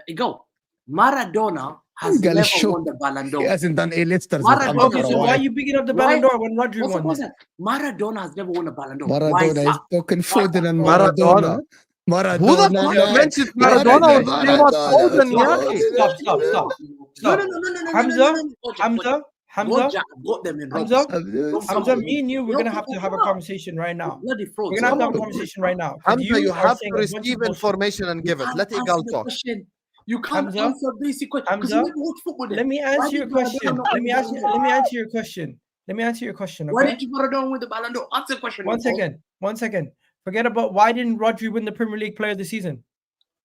[SPEAKER 5] Egal? Maradona has
[SPEAKER 2] Egal is
[SPEAKER 5] never
[SPEAKER 2] shook.
[SPEAKER 5] won the Ballon
[SPEAKER 2] He
[SPEAKER 5] d'Or.
[SPEAKER 2] hasn't done A-listers with
[SPEAKER 5] Maradona-
[SPEAKER 2] Hamza
[SPEAKER 4] Okay,
[SPEAKER 2] for a
[SPEAKER 4] so why are
[SPEAKER 2] while.
[SPEAKER 4] you picking up the
[SPEAKER 5] Why-
[SPEAKER 4] Ballon d'or when Rodri
[SPEAKER 5] What's
[SPEAKER 4] won?
[SPEAKER 5] that? Maradona has never won a Ballon d'Or. Why is
[SPEAKER 2] Maradona is
[SPEAKER 5] that?
[SPEAKER 2] fucking Foden and
[SPEAKER 1] Maradona.
[SPEAKER 2] Maradona.
[SPEAKER 1] Who the fuck mentioned Maradona was talking about Foden?
[SPEAKER 4] Stop. Hamza,
[SPEAKER 5] got them in
[SPEAKER 4] Hamza, me and you, we're gonna have to have a conversation right now. We're gonna have to have a conversation right now.
[SPEAKER 1] Hamza, you have to receive information and give it. Let Egal talk.
[SPEAKER 5] You can't answer basic questions.
[SPEAKER 4] Let me answer your question. Let me answer your question. Okay?
[SPEAKER 5] Why did you Maradona win the Ballon d'Or? Answer the question.
[SPEAKER 4] One second. Forget about why didn't Rodri win the Premier League Player of the Season?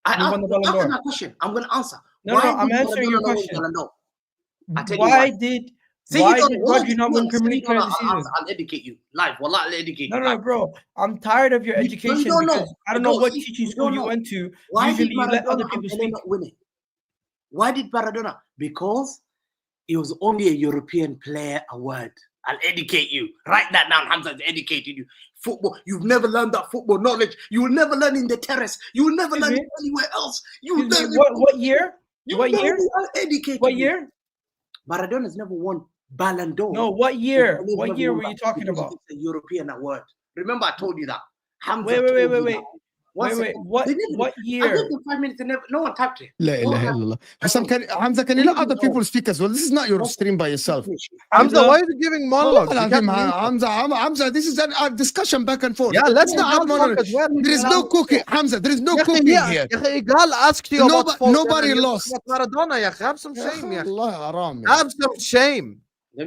[SPEAKER 5] Won the Ballon d'Or. My question. I'm going to answer.
[SPEAKER 4] No, I'm answering your question. Why did Rodri not win Premier League Player of the Season?
[SPEAKER 5] I'll educate you live. Well, I'll educate you.
[SPEAKER 4] No, bro. I'm tired of your education because I don't know what teaching school you went to. Usually you let other people speak.
[SPEAKER 5] Why did Maradona? Because it was only a European player award. I'll educate you. Write that down. Hamza educated you. Football. You've never learned that football knowledge. You will never learn in the terrace. You will never learn anywhere else.
[SPEAKER 4] What year? What year?
[SPEAKER 5] Maradona's never won Ballon d'Or.
[SPEAKER 4] No, what year? What year were you talking about?
[SPEAKER 5] It's a European award. Remember, I told you that.
[SPEAKER 4] Hamza wait. What year?
[SPEAKER 5] I gave them 5 minutes and no one typed it.
[SPEAKER 2] La ilaha illallah. Hamza, can you let other people speak as well? This is not your stream by yourself.
[SPEAKER 1] Hamza, why are you giving monologues?
[SPEAKER 2] Hamza, this is a discussion back and forth.
[SPEAKER 1] Yeah, let's not have
[SPEAKER 2] monologues. There is no cooking. Hamza, there is no cooking here.
[SPEAKER 1] Egal asked you about
[SPEAKER 2] nobody lost.
[SPEAKER 1] Maradona, have some shame.
[SPEAKER 2] Allah,
[SPEAKER 1] have some shame.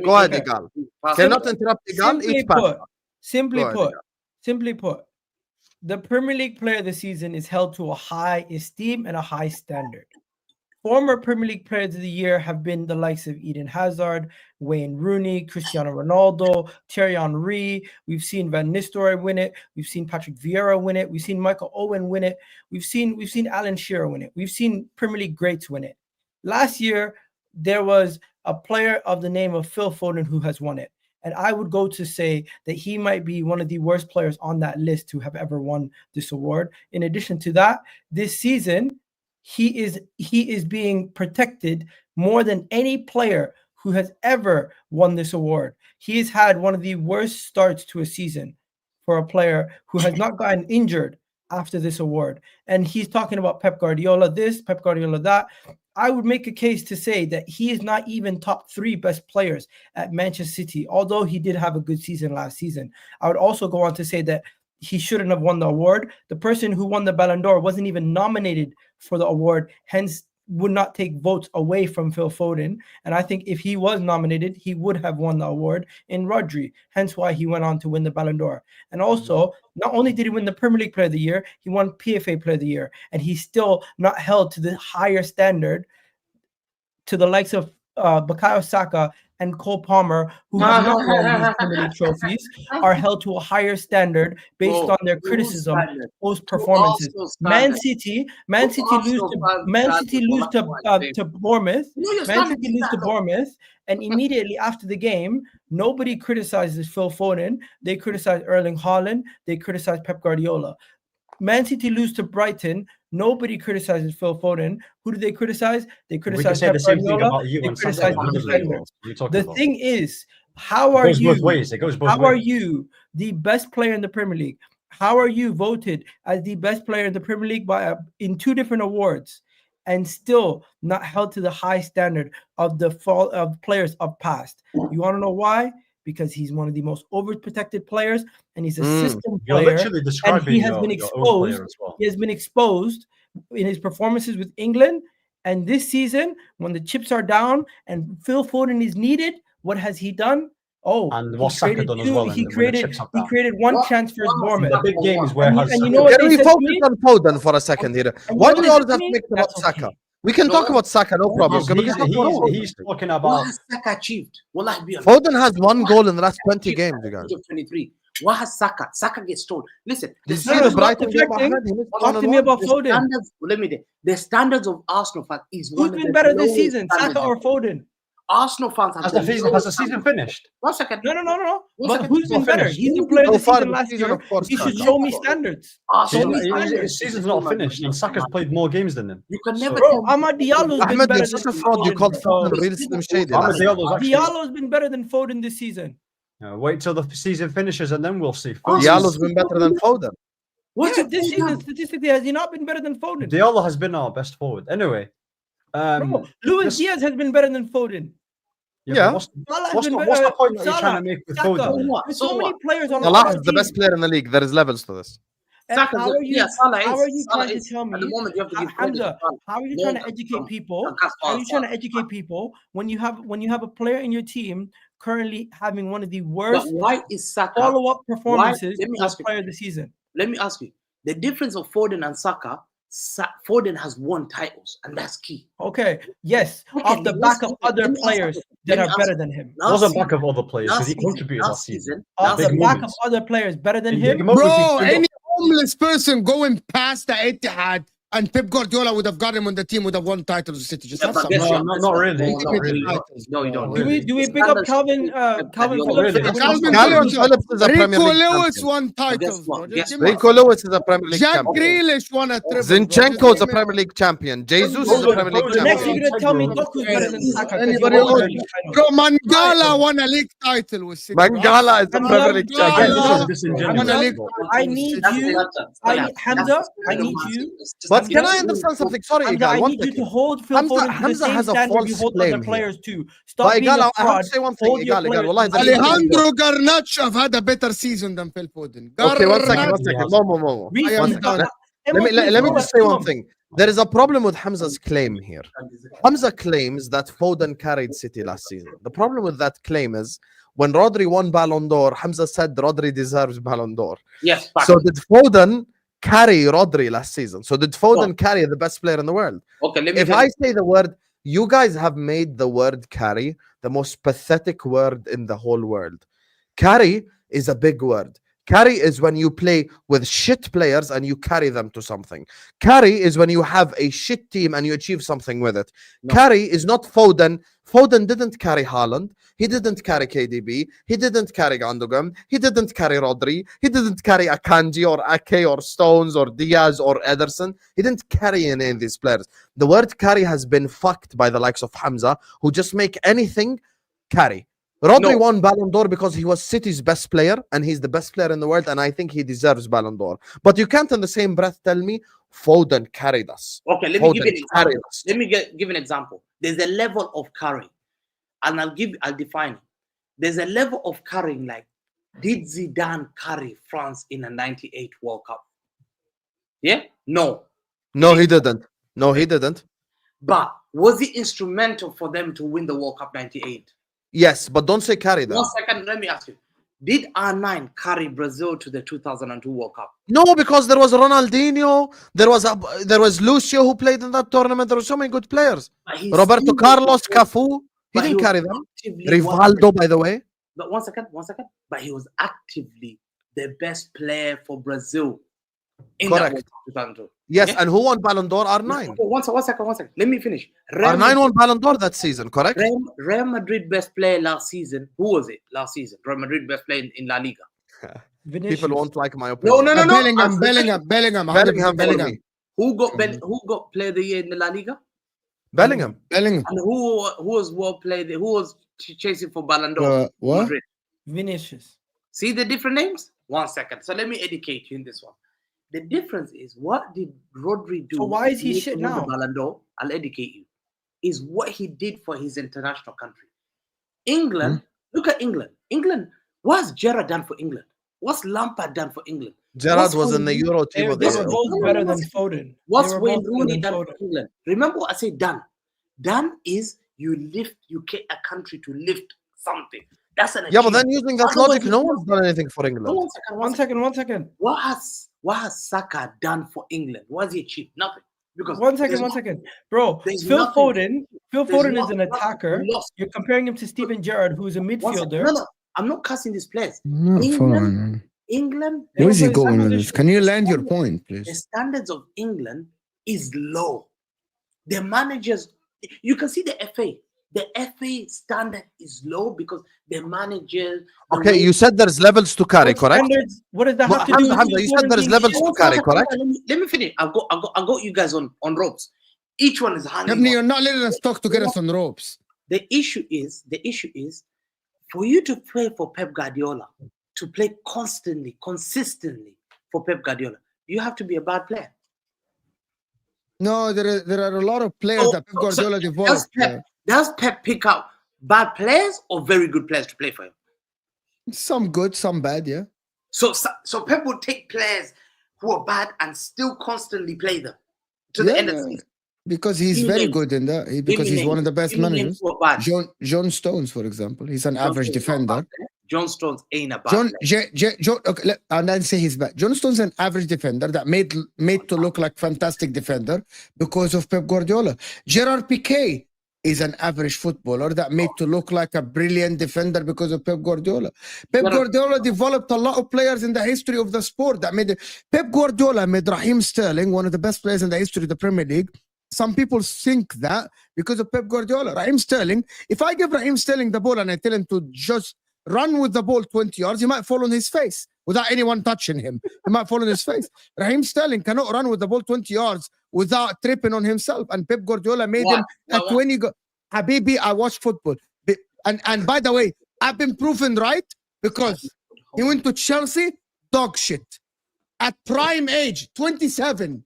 [SPEAKER 1] Go ahead, Egal. Cannot interrupt Egal.
[SPEAKER 4] Simply put, the Premier League Player of the Season is held to a high esteem and a high standard. Former Premier League Players of the Year have been the likes of Eden Hazard, Wayne Rooney, Cristiano Ronaldo, Thierry Henry. We've seen Van Nistelrooy win it. We've seen Patrick Vieira win it. We've seen Michael Owen win it. We've seen Alan Shearer win it. We've seen Premier League greats win it. Last year, there was a player of the name of Phil Foden who has won it. And I would go to say that he might be one of the worst players on that list to have ever won this award. In addition to that, this season, he is being protected more than any player who has ever won this award. He has had one of the worst starts to a season for a player who has not gotten injured after this award. And he's talking about Pep Guardiola this, Pep Guardiola that. I would make a case to say that he is not even top 3 best players at Manchester City, although he did have a good season last season. I would also go on to say that he shouldn't have won the award. The person who won the Ballon d'Or wasn't even nominated for the award, hence would not take votes away from Phil Foden. And I think if he was nominated, he would have won the award in Rodri, hence why he went on to win the Ballon d'Or. And also, not only did he win the Premier League Player of the Year, he won PFA Player of the Year, and he's still not held to the higher standard to the likes of Bukayo Saka and Cole Palmer, who have not won these Premier League trophies, are held to a higher standard based on their criticism post performances. Man City lose to Bournemouth. Man City lose to Bournemouth, and immediately after the game, nobody criticizes Phil Foden. They criticize Erling Haaland. They criticize Pep Guardiola. Man City lose to Brighton. Nobody criticizes Phil Foden. Who do they criticize? They criticize Pep Guardiola. They criticize the defenders. The thing is, how are you? How are you the best player in the Premier League? How are you voted as the best player in the Premier League in 2 different awards, and still not held to the high standard of the players of past? You want to know why? Because he's one of the most overprotected players, and he's a system player, and he has been exposed. He has been exposed in his performances with England, and this season, when the chips are down and Phil Foden is needed, what has he done?
[SPEAKER 3] And what's Saka done as well?
[SPEAKER 4] He created one chance for his Bournemouth.
[SPEAKER 3] The big game is where
[SPEAKER 4] you know what?
[SPEAKER 1] Can we focus on Foden for a second here? Why do you always have to make it about Saka? We can talk about Saka, no problem.
[SPEAKER 3] He's talking about
[SPEAKER 5] what has Saka achieved.
[SPEAKER 1] Foden has 1 goal in the last 20 games, you guys.
[SPEAKER 5] 23. What has Saka? Saka gets told. Listen,
[SPEAKER 4] talk to me about Foden.
[SPEAKER 5] The standards of Arsenal fans is
[SPEAKER 4] who's been better this season, Saka or Foden?
[SPEAKER 5] Arsenal fans
[SPEAKER 3] has the season finished?
[SPEAKER 5] 1 second.
[SPEAKER 4] No. But who's been better? He's the player of the season last year. He should show me standards.
[SPEAKER 3] His season's not finished, and Saka's played more games than him.
[SPEAKER 5] You can never.
[SPEAKER 4] Ahmed Diallo's been better than Foden.
[SPEAKER 1] You called Foden real Slim Shady.
[SPEAKER 4] Diallo's been better than Foden this season.
[SPEAKER 3] Wait till the season finishes, and then we'll see.
[SPEAKER 1] Diallo's been better than Foden.
[SPEAKER 4] This season statistically has he not been better than Foden?
[SPEAKER 3] Diallo has been our best forward. Anyway,
[SPEAKER 4] Bro, Luis Diaz has been better than Foden.
[SPEAKER 1] Yeah.
[SPEAKER 3] What's the point that you're trying to make with
[SPEAKER 4] Saka.
[SPEAKER 3] Foden?
[SPEAKER 4] There's so many players on
[SPEAKER 1] Salah
[SPEAKER 4] our
[SPEAKER 1] is the best player in the league. There is levels to this.
[SPEAKER 4] How are you trying to tell me, Hamza? How are you trying to educate people? How are you trying to educate people when you have a player in your team currently having one of the worst follow-up performances of player of the season?
[SPEAKER 5] Let me ask you. The difference of Foden and Saka, Foden has won titles, and that's key.
[SPEAKER 4] Okay, yes, off the back of other players that are better than him.
[SPEAKER 3] Wasn't back of other players because he contributed last season.
[SPEAKER 4] Off the back of other players better than him.
[SPEAKER 2] Bro, any homeless person going past the Etihad and Pep Guardiola would have got him on the team, would have won titles with City. Just
[SPEAKER 3] not really.
[SPEAKER 5] No, you don't.
[SPEAKER 4] Do we pick up Calvin Phillips?
[SPEAKER 1] Calvin Phillips is a Premier
[SPEAKER 2] Rico
[SPEAKER 1] League
[SPEAKER 2] Lewis
[SPEAKER 1] champion.
[SPEAKER 2] won titles.
[SPEAKER 1] Rico Lewis is a Premier League
[SPEAKER 2] Jack
[SPEAKER 1] champion.
[SPEAKER 2] Grealish won a triple.
[SPEAKER 1] Zinchenko is a Premier League champion. Jesus is a Premier League
[SPEAKER 4] Next, you're
[SPEAKER 1] champion.
[SPEAKER 4] gonna tell me Doku's better than Saka.
[SPEAKER 2] Anybody else? Bro, Mangala won a league title with City.
[SPEAKER 1] Mangala is a Premier League champion.
[SPEAKER 4] I need you, Hamza. I need you.
[SPEAKER 1] But can I understand something? Sorry,
[SPEAKER 4] Hamza,
[SPEAKER 1] Egal.
[SPEAKER 4] I need you to hold Phil Foden to the
[SPEAKER 1] Hamza
[SPEAKER 4] same
[SPEAKER 1] has a
[SPEAKER 4] standard you
[SPEAKER 1] false
[SPEAKER 4] hold other
[SPEAKER 1] claim
[SPEAKER 4] players
[SPEAKER 1] here.
[SPEAKER 4] to. Stop being
[SPEAKER 1] Egal,
[SPEAKER 4] a
[SPEAKER 1] I have
[SPEAKER 4] fraud.
[SPEAKER 1] to say one thing.
[SPEAKER 4] Hold your
[SPEAKER 1] Egal,
[SPEAKER 4] players
[SPEAKER 1] Wallahi,
[SPEAKER 4] to the same
[SPEAKER 2] Alejandro Garnacho have had a better season than Phil Foden.
[SPEAKER 1] Okay, one second. Momo. Let me just say one thing. There is a problem with Hamza's claim here. Hamza claims that Foden carried City last season. The problem with that claim is when Rodri won Ballon d'Or, Hamza said Rodri deserves Ballon d'Or.
[SPEAKER 5] Yes.
[SPEAKER 1] So did Foden carry Rodri last season? So did Foden carry the best player in the world?
[SPEAKER 5] Okay,
[SPEAKER 1] if I say the word, you guys have made the word carry the most pathetic word in the whole world. Carry is a big word. Carry is when you play with shit players and you carry them to something. Carry is when you have a shit team and you achieve something with it. No. Carry is not Foden. Foden didn't carry Haaland. He didn't carry KDB. He didn't carry Gundogan. He didn't carry Rodri. He didn't carry Akanji or Ake or Stones or Diaz or Ederson. He didn't carry any of these players. The word carry has been fucked by the likes of Hamza, who just make anything carry. Rodri won Ballon d'Or because he was City's best player and he's the best player in the world, and I think he deserves Ballon d'Or. But you can't in the same breath tell me Foden carried us.
[SPEAKER 5] Okay, let me give you an example. Let me give an example. There's a level of carrying, and I'll define it. There's a level of carrying like, did Zidane carry France in a 98 World Cup? Yeah? No, he didn't.
[SPEAKER 1] No, he didn't.
[SPEAKER 5] But was he instrumental for them to win the World Cup 98?
[SPEAKER 1] Yes, but don't say carry them.
[SPEAKER 5] 1 second, let me ask you. Did R9 carry Brazil to the 2002 World Cup?
[SPEAKER 1] No, because there was Ronaldinho, there was Lucio who played in that tournament. There were so many good players. Roberto Carlos, Cafu. He didn't carry them. Rivaldo, by the way.
[SPEAKER 5] But 1 second. But he was actively the best player for Brazil in that World Cup 2002.
[SPEAKER 1] Yes, and who won Ballon d'Or? R9.
[SPEAKER 5] Okay, one second. Let me finish.
[SPEAKER 1] R9 won Ballon d'Or that season, correct?
[SPEAKER 5] Real Madrid best player last season. Who was it last season? Real Madrid best player in La Liga.
[SPEAKER 1] People won't like my opinion.
[SPEAKER 5] No.
[SPEAKER 2] Bellingham.
[SPEAKER 5] Who got player of the year in the La Liga?
[SPEAKER 1] Bellingham.
[SPEAKER 5] And who was world player? Who was chasing for Ballon d'Or?
[SPEAKER 2] What?
[SPEAKER 5] Madrid.
[SPEAKER 4] Vinicius.
[SPEAKER 5] See the different names? 1 second. So let me educate you in this one. The difference is, what did Rodri do?
[SPEAKER 4] So why is he shit now?
[SPEAKER 5] Ballon d'Or, I'll educate you. Is what he did for his international country. England, look at England. What's Gerrard done for England? What's Lampard done for England?
[SPEAKER 1] Gerrard was in the Euro team.
[SPEAKER 4] They were both better than Foden.
[SPEAKER 5] What's Wayne Rooney done for England? Remember what I said, done. Done is you get a country to lift something. That's an achievement.
[SPEAKER 1] But then using that logic, no one's done anything for England.
[SPEAKER 5] One second. What has Saka done for England? What has he achieved? Nothing. Because
[SPEAKER 4] one second. Bro, Phil Foden is an attacker. You're comparing him to Steven Gerrard, who's a midfielder.
[SPEAKER 5] No, I'm not cussing this place. England.
[SPEAKER 2] Where is he going with this? Can you land your point, please?
[SPEAKER 5] The standards of England is low. The managers, you can see the FA. The FA standard is low because the managers.
[SPEAKER 1] Okay, you said there's levels to carry, correct?
[SPEAKER 4] What does that have to do with
[SPEAKER 1] Hamza, you said there's levels to carry, correct?
[SPEAKER 5] Let me finish. I got you guys on ropes. Each one is handling.
[SPEAKER 2] You're not letting us talk to get us on ropes.
[SPEAKER 5] The issue is, for you to play for Pep Guardiola, to play consistently for Pep Guardiola, you have to be a bad player.
[SPEAKER 2] No, there are a lot of players that Pep Guardiola developed.
[SPEAKER 5] Does Pep pick out bad players or very good players to play for him?
[SPEAKER 2] Some good, some bad, yeah.
[SPEAKER 5] So Pep would take players who are bad and still constantly play them to the end of the season.
[SPEAKER 2] Because he's very good in that. Because he's one of the best managers. John Stones, for example, he's an average defender.
[SPEAKER 5] John Stones ain't a bad
[SPEAKER 2] player. Okay, and then say he's bad. John Stones an average defender that made to look like fantastic defender because of Pep Guardiola. Gerard Piqué is an average footballer that made to look like a brilliant defender because of Pep Guardiola. Pep Guardiola developed a lot of players in the history of the sport that made it. Pep Guardiola made Raheem Sterling one of the best players in the history of the Premier League. Some people think that because of Pep Guardiola. Raheem Sterling, if I give Raheem Sterling the ball and I tell him to just run with the ball 20 yards, he might fall on his face without anyone touching him. He might fall on his face. Raheem Sterling cannot run with the ball 20 yards without tripping on himself. And Pep Guardiola made him a 20 goal. Habibi, I watch football. And by the way, I've been proven right because he went to Chelsea, dog shit. At prime age, 27.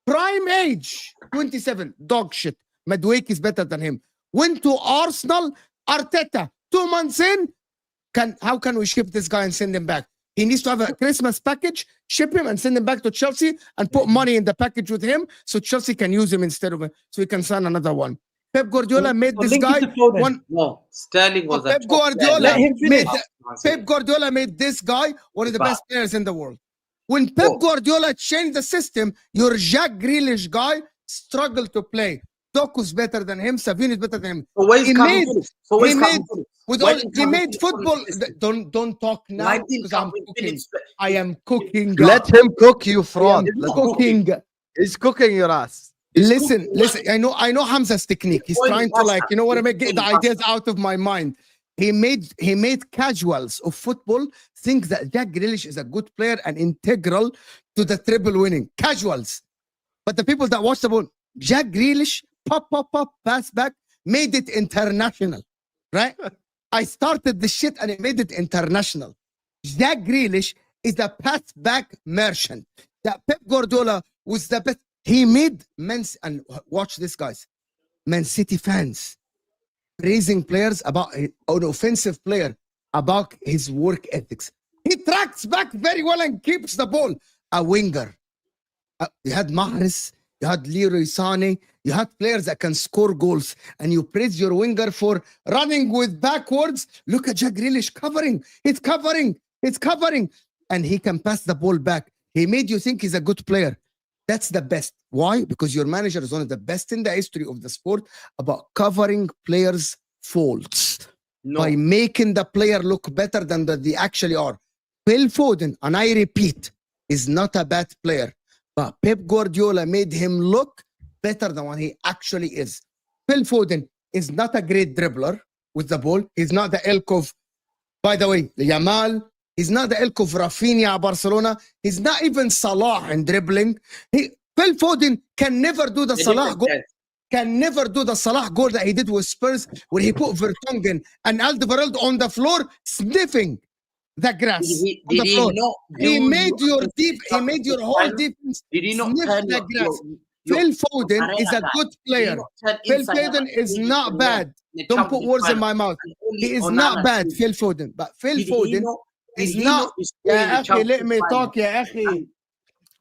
[SPEAKER 2] Prime age, 27, dog shit. Madueke is better than him. Went to Arsenal, Arteta, 2 months in. How can we ship this guy and send him back? He needs to have a Christmas package, ship him and send him back to Chelsea and put money in the package with him so Chelsea can use him instead of him, so he can sign another one. Pep Guardiola made this guy one.
[SPEAKER 5] No, Sterling was
[SPEAKER 2] Pep Guardiola made this guy one of the best players in the world. When Pep Guardiola changed the system, your Jack Grealish guy struggled to play. Doku's better than him. Savini is better than him. He made football. Don't talk now because I'm cooking. I am cooking.
[SPEAKER 1] Let him cook you, fraud.
[SPEAKER 2] Cooking.
[SPEAKER 1] He's cooking your ass.
[SPEAKER 2] Listen. I know Hamza's technique. He's trying to get the ideas out of my mind. He made casuals of football think that Jack Grealish is a good player and integral to the treble winning. Casuals. But the people that watch the ball, Jack Grealish, pop, pass back, made it international. Right? I started the shit and it made it international. Jack Grealish is the pass back merchant. That Pep Guardiola was the best. He made and watch this, guys. Man City fans praising players about an offensive player about his work ethics. He tracks back very well and keeps the ball. A winger. You had Mahrez, you had Leroy Sané, you had players that can score goals, and you praise your winger for running with backwards. Look at Jack Grealish covering. It's covering. And he can pass the ball back. He made you think he's a good player. That's the best. Why? Because your manager is one of the best in the history of the sport about covering players' faults by making the player look better than they actually are. Phil Foden, and I repeat, is not a bad player, but Pep Guardiola made him look better than what he actually is. Phil Foden is not a great dribbler with the ball. He's not the ilk of, by the way, Yamal. He's not the ilk of Rafinha, Barcelona. He's not even Salah in dribbling. Phil Foden can never do the Salah goal. Can never do the Salah goal that he did with Spurs, where he put Vertonghen and Alderweireld on the floor sniffing the grass on the floor. He made your whole defense sniff the grass. Phil Foden is a good player. Phil Foden is not bad. Don't put words in my mouth. He is not bad, Phil Foden. But Phil Foden is not. Ya akhi, let me talk, ya akhi.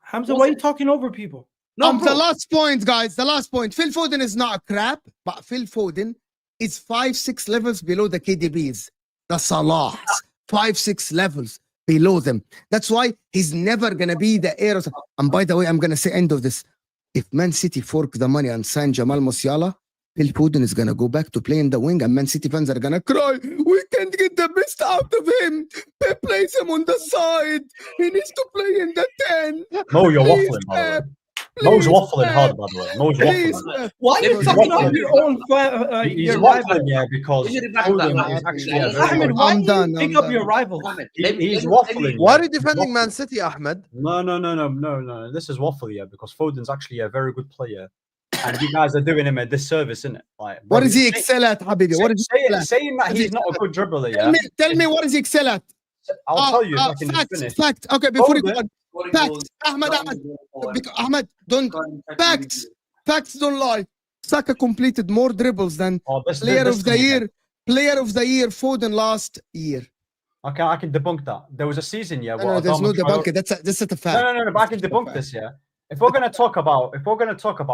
[SPEAKER 4] Hamza, why are you talking over people?
[SPEAKER 2] The last point, guys. The last point. Phil Foden is not a crap, but Phil Foden is 5-6 levels below the KDBs, the Salahs. 5-6 levels below them. That's why he's never gonna be the heir. And by the way, I'm gonna say end of this. If Man City fork the money and sign Jamal Musiala, Phil Foden is gonna go back to play in the wing, and Man City fans are gonna cry. We can't get the best out of him. Pep plays him on the side. He needs to play in the 10.
[SPEAKER 3] Mo, you're waffling, by the way. Mo's waffling hard, by the way. Mo's waffling.
[SPEAKER 4] Why are you talking about your own?
[SPEAKER 3] He's waffling, yeah, because Foden is actually
[SPEAKER 4] Ahmed, why do you pick up your rival?
[SPEAKER 3] He's waffling.
[SPEAKER 1] Why are you defending Man City, Ahmed?
[SPEAKER 3] No. This is waffle, yeah, because Foden's actually a very good player. And you guys are doing him a disservice, innit? Like,
[SPEAKER 2] what does he excel at, Habibi? What is
[SPEAKER 3] saying that he's not a good dribbler, yeah?
[SPEAKER 2] Tell me what does he excel at?
[SPEAKER 3] I'll tell you.
[SPEAKER 2] Fact. Okay, before you go on, Facts. Ahmed, don't. Facts don't lie. Saka completed more dribbles than Player of the Year, Foden last year.
[SPEAKER 3] Okay, I can debunk that. There was a season, yeah.
[SPEAKER 2] No, there's no debunk. That's a fact.
[SPEAKER 3] No. But I can debunk this, yeah. If we're gonna talk about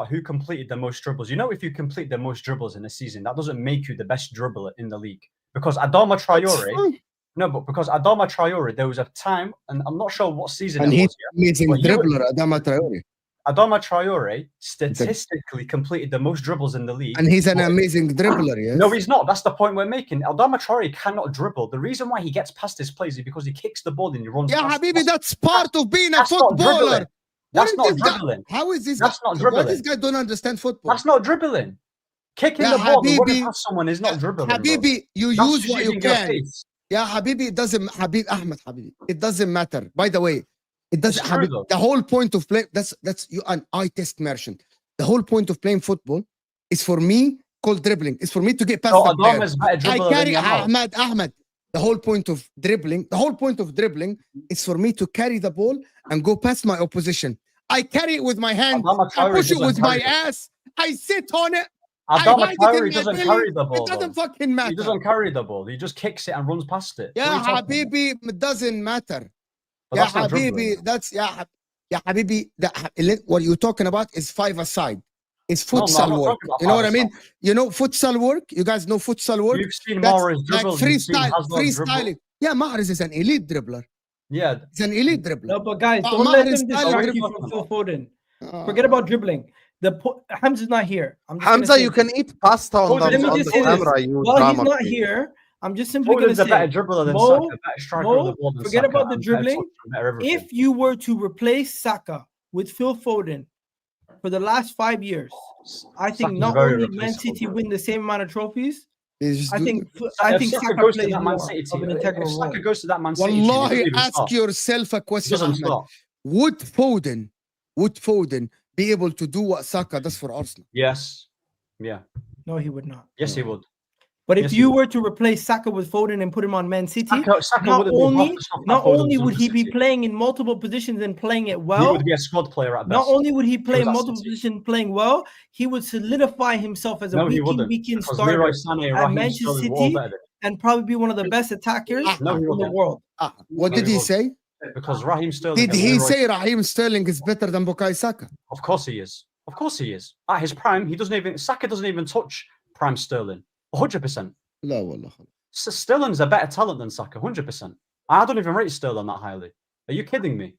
[SPEAKER 3] who completed the most dribbles, if you complete the most dribbles in a season, that doesn't make you the best dribbler in the league. Because Adama Traore, there was a time, and I'm not sure what season
[SPEAKER 2] and
[SPEAKER 3] it was.
[SPEAKER 2] He's amazing dribbler, Adama Traore.
[SPEAKER 3] Adama Traore statistically completed the most dribbles in the league.
[SPEAKER 2] And he's an amazing dribbler, yes.
[SPEAKER 3] No, he's not. That's the point we're making. Adama Traore cannot dribble. The reason why he gets past his plays is because he kicks the ball and he runs past.
[SPEAKER 2] Habibi, that's part of being a footballer.
[SPEAKER 3] That's not dribbling.
[SPEAKER 2] How is this?
[SPEAKER 3] That's not dribbling.
[SPEAKER 2] This guy don't understand football.
[SPEAKER 3] That's not dribbling. Kicking the ball and running past someone is not dribbling.
[SPEAKER 2] Habibi, you use what you can. Yeah, Habibi, it doesn't. Ahmed, it doesn't matter. By the way, it doesn't. The whole point of play. That's you an eye test merchant. The whole point of playing football is for me called dribbling. It's for me to get past the player. I carry Ahmed. The whole point of dribbling is for me to carry the ball and go past my opposition. I carry it with my hand. I push it with my ass. I sit on it.
[SPEAKER 3] Adama Traore doesn't carry the ball.
[SPEAKER 2] It doesn't fucking matter.
[SPEAKER 3] He doesn't carry the ball. He just kicks it and runs past it.
[SPEAKER 2] Yeah, Habibi, it doesn't matter. Yeah, Habibi, Habibi. What you're talking about is 5-a-side. It's futsal work. You know what I mean? You know futsal work? You guys know futsal work?
[SPEAKER 3] You've seen Mahrez dribble.
[SPEAKER 2] Like freestyling. Yeah, Mahrez is an elite dribbler.
[SPEAKER 3] Yeah.
[SPEAKER 2] He's an elite dribbler.
[SPEAKER 4] No, but guys, don't let him distract you from Phil Foden. Forget about dribbling. Hamza's not here.
[SPEAKER 1] Hamza, you can eat pasta on the camera.
[SPEAKER 4] Well, he's not here. I'm just simply going to say,
[SPEAKER 3] better dribbler than Saka,
[SPEAKER 4] forget about the dribbling. If you were to replace Saka with Phil Foden for the last 5 years, I think not only Man City win the same amount of trophies, I think Saka plays more of an integral role.
[SPEAKER 3] Saka goes to that Man City.
[SPEAKER 2] Wallahi, ask yourself a question, Ahmed. Would Foden be able to do what Saka does for Arsenal?
[SPEAKER 3] Yes. Yeah.
[SPEAKER 4] No, he would not.
[SPEAKER 3] Yes, he would.
[SPEAKER 4] But if you were to replace Saka with Foden and put him on Man City, not only would he be playing in multiple positions and playing it well,
[SPEAKER 3] he would be a squad player at best.
[SPEAKER 4] Not only would he play in multiple positions playing well, he would solidify himself as a week-in starter at Manchester City and probably be one of the best attackers in the world.
[SPEAKER 2] What did he say?
[SPEAKER 3] Because Raheem Sterling.
[SPEAKER 2] Did he say Raheem Sterling is better than Bukayo Saka?
[SPEAKER 3] Of course he is. Of course he is. At his prime, Saka doesn't even touch prime Sterling. 100%.
[SPEAKER 2] La wallah.
[SPEAKER 3] Sterling's a better talent than Saka, 100%. I don't even rate Sterling that highly. Are you kidding me?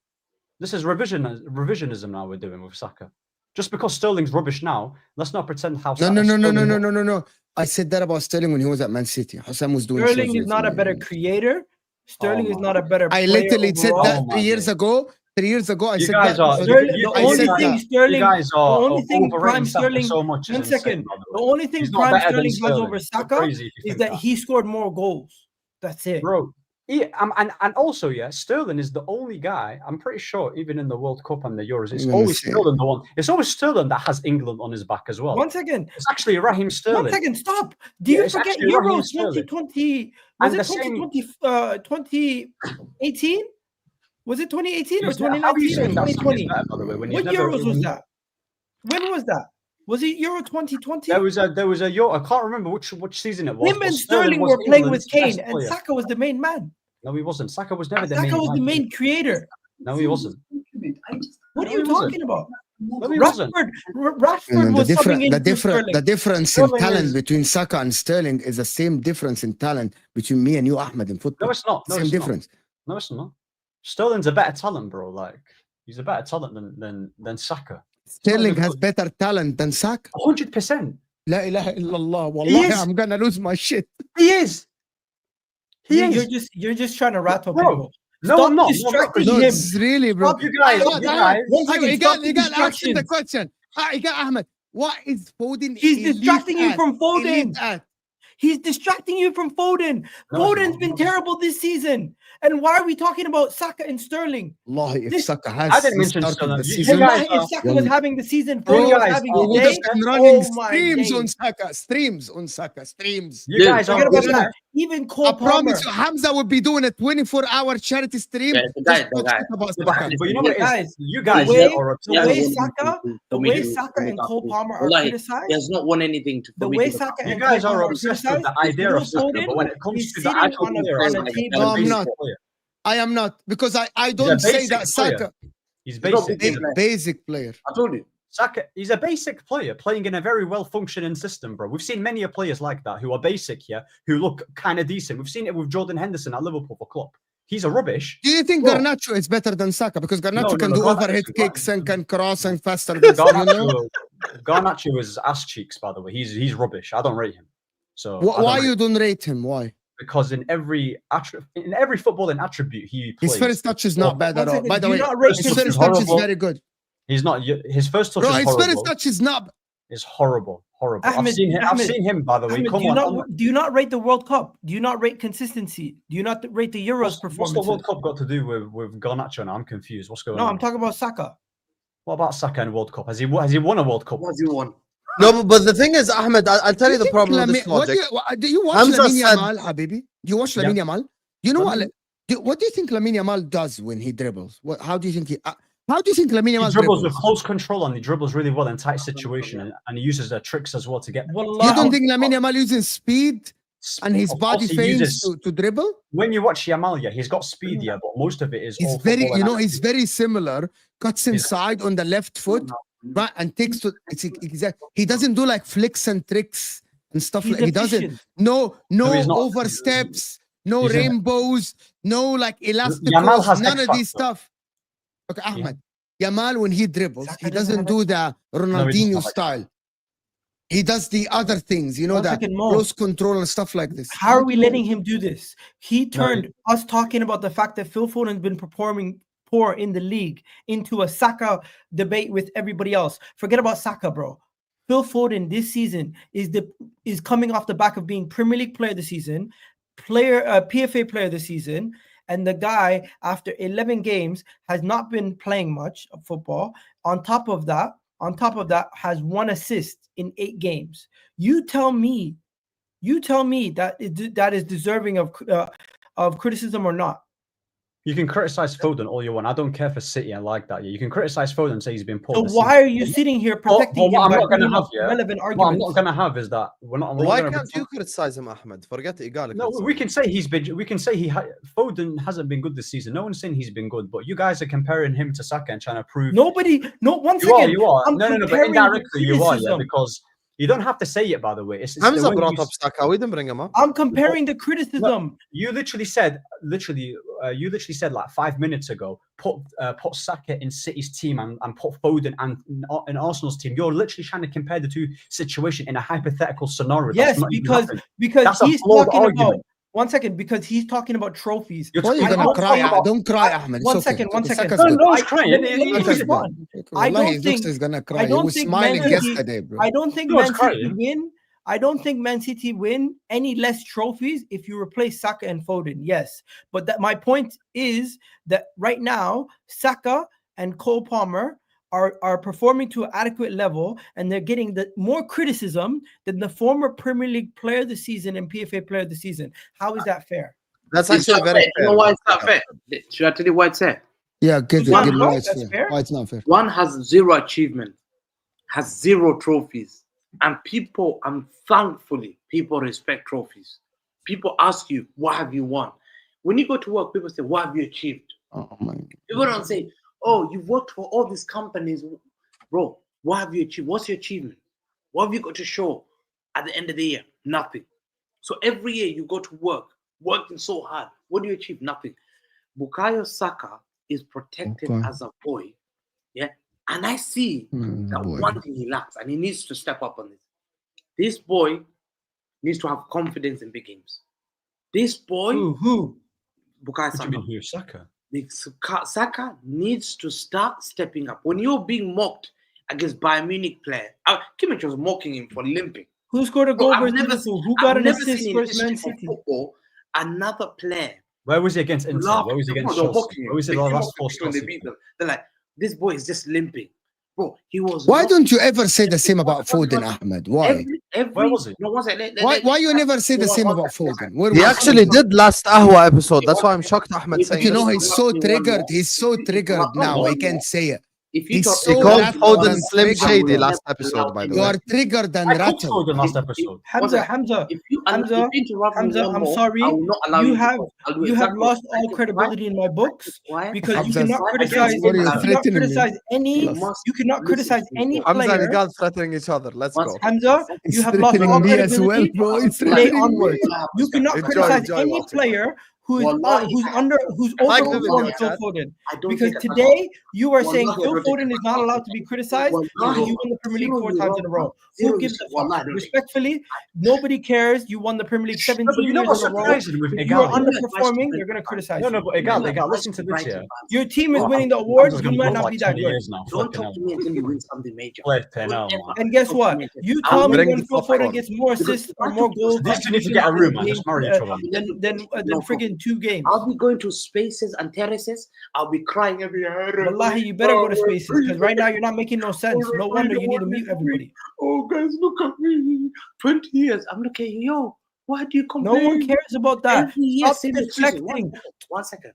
[SPEAKER 3] This is revisionism now we're doing with Saka. Just because Sterling's rubbish now, let's not pretend how.
[SPEAKER 2] No. I said that about Sterling when he was at Man City. Hussam was doing.
[SPEAKER 4] Sterling is not a better creator. Sterling is not a better player.
[SPEAKER 2] I literally said that 3 years ago. 3 years ago, I said that.
[SPEAKER 4] The only thing Prime Sterling. So much 1 second. The only thing Prime Sterling has over Saka is that he scored more goals. That's it,
[SPEAKER 3] bro. And also, Sterling is the only guy. I'm pretty sure, even in the World Cup and the Euros, it's always Sterling the one. It's always Sterling that has England on his back as well.
[SPEAKER 4] 1 second.
[SPEAKER 3] It's actually Raheem Sterling.
[SPEAKER 4] 1 second. Stop. Do you forget Euros 2020? Was it 2018? Was it 2018 or 2019 or 2020? What Euros was that? When was that? Was it Euro 2020?
[SPEAKER 3] There was a Euro. I can't remember which season it was.
[SPEAKER 4] Him and Sterling were playing with Kane, and Saka was the main man.
[SPEAKER 3] No, he wasn't. Saka was never the main.
[SPEAKER 4] Saka was the main creator.
[SPEAKER 3] No, he wasn't.
[SPEAKER 4] What are you talking about?
[SPEAKER 3] No, he wasn't.
[SPEAKER 4] Rashford was
[SPEAKER 2] the difference in talent between Saka and Sterling is the same difference in talent between me and you, Ahmed, in football.
[SPEAKER 3] No, it's not.
[SPEAKER 2] Same difference.
[SPEAKER 3] No, it's not. Sterling's a better talent, bro. Like, he's a better talent than Saka.
[SPEAKER 2] Sterling has better talent than Saka.
[SPEAKER 3] 100%.
[SPEAKER 2] La ilaha illallah. Wallahi, I'm gonna lose my shit.
[SPEAKER 3] He is.
[SPEAKER 4] You're just trying to rattle people.
[SPEAKER 3] No, I'm not.
[SPEAKER 4] Distracting
[SPEAKER 2] him.
[SPEAKER 4] It's
[SPEAKER 2] really, bro.
[SPEAKER 3] You guys.
[SPEAKER 2] Egal, ask him the question. Egal, Ahmed. What is Foden?
[SPEAKER 4] He's distracting you from Foden. He's distracting you from Foden. Foden's been terrible this season. And why are we talking about Saka and Sterling?
[SPEAKER 2] Wallahi, if Saka has
[SPEAKER 3] I didn't mention Sterling.
[SPEAKER 4] If Saka was having the season, Foden was having the day.
[SPEAKER 2] Running streams on Saka. Streams on Saka. Streams.
[SPEAKER 3] You guys
[SPEAKER 4] forget about that. even Cole
[SPEAKER 2] I
[SPEAKER 4] Palmer.
[SPEAKER 2] promise you, Hamza would be doing a 24-hour charity stream.
[SPEAKER 5] Yeah, the guy.
[SPEAKER 3] But you know what it is? You guys
[SPEAKER 4] The way Saka and Cole Palmer are criticized.
[SPEAKER 5] He has not won anything to.
[SPEAKER 4] The way Saka and
[SPEAKER 3] you guys
[SPEAKER 4] Cole
[SPEAKER 3] are
[SPEAKER 4] Palmer
[SPEAKER 3] obsessed
[SPEAKER 4] criticized.
[SPEAKER 3] with the idea of Saka,
[SPEAKER 4] Foden,
[SPEAKER 3] but when it comes
[SPEAKER 4] he's
[SPEAKER 3] to the
[SPEAKER 4] sitting
[SPEAKER 3] actual
[SPEAKER 4] on a
[SPEAKER 3] player,
[SPEAKER 4] table.
[SPEAKER 2] No, I'm not. I am not, because I don't say that Saka.
[SPEAKER 3] He's basic.
[SPEAKER 2] Basic player.
[SPEAKER 5] I told you.
[SPEAKER 3] Saka, he's a basic player playing in a very well-functioning system, bro. We've seen many players like that who are basic here, who look kind of decent. We've seen it with Jordan Henderson at Liverpool for Klopp. He's a rubbish.
[SPEAKER 2] Do you think Garnacho is better than Saka? Because Garnacho can do overhead kicks and can cross and faster than
[SPEAKER 3] Garnacho is ass cheeks, by the way. He's rubbish. I don't rate him. So
[SPEAKER 2] why you don't rate him? Why?
[SPEAKER 3] Because in every footballing attribute he plays,
[SPEAKER 2] his first touch is not bad at all. By the way,
[SPEAKER 3] his
[SPEAKER 2] first touch is very good.
[SPEAKER 3] He's not. His first touch.
[SPEAKER 2] Bro,
[SPEAKER 3] is
[SPEAKER 2] his
[SPEAKER 3] horrible.
[SPEAKER 2] first touch is not.
[SPEAKER 3] It's horrible.
[SPEAKER 4] Ahmed,
[SPEAKER 3] I've seen him, by the way.
[SPEAKER 4] Ahmed, do you not rate the World Cup? Do you not rate consistency? Do you not rate the Euros performance?
[SPEAKER 3] What's the World Cup got to do with Garnacho now? I'm confused. What's going on?
[SPEAKER 4] No, I'm talking about Saka.
[SPEAKER 3] What about Saka in World Cup? Has he won a World Cup?
[SPEAKER 5] What has he won?
[SPEAKER 1] No, but the thing is, Ahmed, I'll tell you the problem with this logic.
[SPEAKER 2] Do you watch Lamine Yamal, Habibi? Do you watch Lamine Yamal? You know what? What do you think Lamine Yamal does when he dribbles? How do you think Lamine Yamal
[SPEAKER 3] dribbles with close control, and he dribbles really well in tight situation, and he uses the tricks as well to get.
[SPEAKER 2] You don't think Lamine Yamal uses speed and his body feints to dribble?
[SPEAKER 3] When you watch Yamal, yeah, he's got speed, yeah, but most of it is.
[SPEAKER 2] He's very, he's very similar. Cuts inside on the left foot, right, and takes to. He doesn't do like flicks and tricks and stuff like. He doesn't. No oversteps. No rainbows, no like elastic, none of these stuff. Okay, Ahmed. Yamal, when he dribbles, he doesn't do the Ronaldinho style. He does the other things, that close control and stuff like this.
[SPEAKER 4] How are we letting him do this? He turned us talking about the fact that Phil Foden has been performing poor in the league into a Saka debate with everybody else. Forget about Saka, bro. Phil Foden this season is coming off the back of being Premier League Player of the Season, PFA Player of the Season, and the guy after 11 games has not been playing much of football. On top of that, has 1 assist in 8 games. You tell me that is deserving of criticism or not.
[SPEAKER 3] You can criticize Foden all you want. I don't care for City and like that. Yeah, you can criticize Foden and say he's been poor.
[SPEAKER 4] So why are you sitting here protecting him?
[SPEAKER 3] What I'm not going to have,
[SPEAKER 4] relevant arguments.
[SPEAKER 3] What I'm not going to have is that we're not.
[SPEAKER 1] Why can't you criticize him, Ahmed? Forget Egal.
[SPEAKER 3] No, we can say he's been. We can say Foden hasn't been good this season. No one's saying he's been good, but you guys are comparing him to Saka and trying to prove.
[SPEAKER 4] One second.
[SPEAKER 3] You are. No, but indirectly you are, yeah, because. You don't have to say it, by the way.
[SPEAKER 1] Hamza brought up Saka. We didn't bring him up.
[SPEAKER 4] I'm comparing the criticism.
[SPEAKER 3] No, you literally said like 5 minutes ago, put Saka in City's team and put Foden in Arsenal's team. You're literally trying to compare the two situations in a hypothetical scenario.
[SPEAKER 4] Yes, because he's talking about. 1 second, because he's talking about trophies.
[SPEAKER 2] Why are you gonna cry? Don't cry, Ahmed.
[SPEAKER 4] One second.
[SPEAKER 3] No, he's crying.
[SPEAKER 4] I don't think
[SPEAKER 2] he's gonna cry. He was smiling yesterday, bro.
[SPEAKER 4] I don't think Man City win. I don't think Man City win any less trophies if you replace Saka and Foden. Yes, but my point is that right now Saka and Cole Palmer are performing to an adequate level, and they're getting more criticism than the former Premier League Player of the Season and PFA Player of the Season. How is that fair?
[SPEAKER 1] That's actually very fair.
[SPEAKER 5] You know why it's not fair? Should I tell you why it's fair?
[SPEAKER 2] Yeah, give it. Why it's not fair?
[SPEAKER 5] One has 0 achievement, has 0 trophies, and thankfully, people respect trophies. People ask you, what have you won? When you go to work, people say, what have you achieved?
[SPEAKER 2] Oh my God.
[SPEAKER 5] People don't say, oh, you've worked for all these companies. Bro, what have you achieved? What's your achievement? What have you got to show at the end of the year? Nothing. So every year you go to work, working so hard. What do you achieve? Nothing. Bukayo Saka is protected as a boy. Yeah. And I see that one thing he lacks, and he needs to step up on this. This boy needs to have confidence in big games. This boy,
[SPEAKER 4] who?
[SPEAKER 3] What
[SPEAKER 5] Bukayo
[SPEAKER 3] do
[SPEAKER 5] Saka.
[SPEAKER 3] you mean who? Saka?
[SPEAKER 5] Saka needs to start stepping up. When you're being mocked against Bayern Munich player, Kimmich was mocking him for limping.
[SPEAKER 4] Who scored a goal versus Liverpool? Who got an assist versus Man City?
[SPEAKER 5] Another player.
[SPEAKER 3] Where was he against Inter? Where was he against Chelsea? Where was he the last 4
[SPEAKER 5] They're like, this boy is just limping. Bro, he was.
[SPEAKER 2] Why don't you ever say the same about Foden, Ahmed? Why?
[SPEAKER 3] Where was he?
[SPEAKER 5] No,
[SPEAKER 2] Why you never say the same about Foden? Where
[SPEAKER 1] He
[SPEAKER 2] was
[SPEAKER 1] actually did last Ahwa episode. That's why I'm shocked Ahmed
[SPEAKER 5] If
[SPEAKER 1] saying
[SPEAKER 2] You know,
[SPEAKER 1] this.
[SPEAKER 2] he's so triggered. He's so triggered now. He can't say it.
[SPEAKER 5] If you
[SPEAKER 2] He's
[SPEAKER 5] talk,
[SPEAKER 2] so
[SPEAKER 1] He called
[SPEAKER 2] rattled
[SPEAKER 1] Foden
[SPEAKER 2] and
[SPEAKER 1] Slim
[SPEAKER 2] triggered.
[SPEAKER 1] Shady last episode, by the
[SPEAKER 2] You
[SPEAKER 1] way.
[SPEAKER 2] are triggered and
[SPEAKER 3] I called
[SPEAKER 2] rattled.
[SPEAKER 3] Foden last episode.
[SPEAKER 4] Hamza,
[SPEAKER 5] if you interrupt me
[SPEAKER 4] Hamza,
[SPEAKER 5] one
[SPEAKER 4] I'm
[SPEAKER 5] more,
[SPEAKER 4] sorry.
[SPEAKER 5] I will not allow
[SPEAKER 4] You
[SPEAKER 5] to
[SPEAKER 4] have
[SPEAKER 5] talk. I'll do
[SPEAKER 4] you have
[SPEAKER 5] exactly
[SPEAKER 4] lost
[SPEAKER 5] what-
[SPEAKER 4] all credibility in my books
[SPEAKER 5] Why?
[SPEAKER 4] because you
[SPEAKER 2] Hamza's-
[SPEAKER 4] cannot criticize.
[SPEAKER 2] What are you
[SPEAKER 4] You cannot
[SPEAKER 2] threatening me?
[SPEAKER 4] criticize any.
[SPEAKER 2] Yes.
[SPEAKER 4] You cannot criticize any
[SPEAKER 1] Hamza and
[SPEAKER 4] player.
[SPEAKER 1] Egal threatening each other. Let's
[SPEAKER 5] Once-
[SPEAKER 1] go.
[SPEAKER 4] Hamza,
[SPEAKER 2] He's
[SPEAKER 4] you have lost
[SPEAKER 2] threatening
[SPEAKER 4] all
[SPEAKER 2] me as well,
[SPEAKER 4] credibility.
[SPEAKER 2] bro. He's
[SPEAKER 4] Play
[SPEAKER 2] threatening me.
[SPEAKER 4] onwards. You cannot
[SPEAKER 1] Enjoy,
[SPEAKER 4] criticize
[SPEAKER 1] enjoy
[SPEAKER 4] any
[SPEAKER 1] watching.
[SPEAKER 4] player who's
[SPEAKER 5] Wallahi,
[SPEAKER 4] who's
[SPEAKER 1] Like the
[SPEAKER 4] overperformed
[SPEAKER 1] video,
[SPEAKER 4] Phil
[SPEAKER 1] Chad.
[SPEAKER 4] Foden.
[SPEAKER 5] I don't
[SPEAKER 4] Because
[SPEAKER 5] take it
[SPEAKER 4] today you are saying
[SPEAKER 5] Wallahi, I
[SPEAKER 4] Phil
[SPEAKER 5] don't take
[SPEAKER 4] Foden
[SPEAKER 5] it
[SPEAKER 4] is not allowed to be criticized because
[SPEAKER 5] Wallahi,
[SPEAKER 4] you won the Premier League 4
[SPEAKER 5] zero
[SPEAKER 4] times in a row.
[SPEAKER 5] zero
[SPEAKER 4] Who gives a
[SPEAKER 5] Wallahi, I
[SPEAKER 4] fuck?
[SPEAKER 5] don't take it.
[SPEAKER 4] Respectfully, nobody cares. You won the Premier League 17
[SPEAKER 3] No, but you know
[SPEAKER 4] years
[SPEAKER 3] what's
[SPEAKER 4] in a row.
[SPEAKER 3] surprising with
[SPEAKER 4] If
[SPEAKER 3] Egal?
[SPEAKER 4] you are underperforming, they're going to criticize
[SPEAKER 3] No,
[SPEAKER 4] you.
[SPEAKER 3] but Egal, listen to this here.
[SPEAKER 4] Your team is
[SPEAKER 3] Oh,
[SPEAKER 4] winning the
[SPEAKER 3] Hamza's
[SPEAKER 4] awards.
[SPEAKER 3] gonna
[SPEAKER 4] You
[SPEAKER 3] go
[SPEAKER 4] might
[SPEAKER 3] for
[SPEAKER 4] not
[SPEAKER 3] like
[SPEAKER 4] be that
[SPEAKER 3] 20
[SPEAKER 4] good.
[SPEAKER 3] years now.
[SPEAKER 5] Don't
[SPEAKER 3] Flipping
[SPEAKER 5] talk to
[SPEAKER 3] hell.
[SPEAKER 5] me until you win something major.
[SPEAKER 3] Flipping hell, man.
[SPEAKER 4] And guess what? You tell me
[SPEAKER 1] bring
[SPEAKER 4] when
[SPEAKER 1] the
[SPEAKER 4] Phil
[SPEAKER 1] popcorn.
[SPEAKER 4] Foden gets more assists or more goals
[SPEAKER 3] These two need to get a room, man. Just marry each other.
[SPEAKER 4] than friggin' 2 games.
[SPEAKER 5] I'll be going to spaces and terraces. I'll be crying every year.
[SPEAKER 4] Wallahi, you better go to spaces because right now you're not making no sense. No wonder you need to mute everybody.
[SPEAKER 5] Oh, guys, look at me. 20 years. I'm looking at you. Yo, why do you
[SPEAKER 4] No
[SPEAKER 5] complain?
[SPEAKER 4] one cares about that.
[SPEAKER 5] Every year,
[SPEAKER 4] Stop
[SPEAKER 5] same excuse.
[SPEAKER 4] deflecting.
[SPEAKER 5] One second.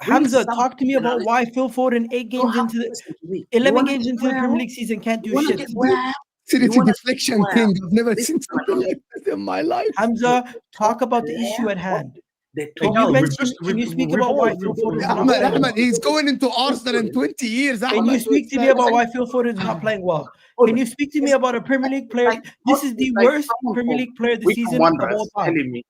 [SPEAKER 4] Hamza,
[SPEAKER 5] Bring
[SPEAKER 4] talk to me
[SPEAKER 5] something
[SPEAKER 4] about
[SPEAKER 5] now.
[SPEAKER 4] why Phil Foden 8
[SPEAKER 5] You don't
[SPEAKER 4] games
[SPEAKER 5] have
[SPEAKER 4] into
[SPEAKER 5] to
[SPEAKER 4] the
[SPEAKER 5] listen to me. You
[SPEAKER 4] 11
[SPEAKER 5] wanna
[SPEAKER 4] games
[SPEAKER 5] get
[SPEAKER 4] into the
[SPEAKER 5] where I
[SPEAKER 4] Premier
[SPEAKER 5] am?
[SPEAKER 4] League season can't do
[SPEAKER 5] You wanna
[SPEAKER 4] shit.
[SPEAKER 5] get where I am?
[SPEAKER 2] Seriously,
[SPEAKER 5] You wanna
[SPEAKER 2] deflection
[SPEAKER 5] get where I am?
[SPEAKER 2] king. I've never
[SPEAKER 5] Listen,
[SPEAKER 2] seen something like this in my life.
[SPEAKER 4] Hamza, talk about the issue at hand.
[SPEAKER 5] They
[SPEAKER 4] Can
[SPEAKER 5] talk-
[SPEAKER 4] you speak about why Phil Foden is not playing well?
[SPEAKER 2] Ahmed, he's going into Arsenal in 20 years.
[SPEAKER 4] Can you
[SPEAKER 2] Ahmed,
[SPEAKER 4] speak to me about why Phil Foden is not playing well? Can you speak to me about a Premier League player? This is the worst Premier League player this
[SPEAKER 5] Wickham
[SPEAKER 4] season of
[SPEAKER 5] Wanderers
[SPEAKER 4] all time.
[SPEAKER 5] telling me.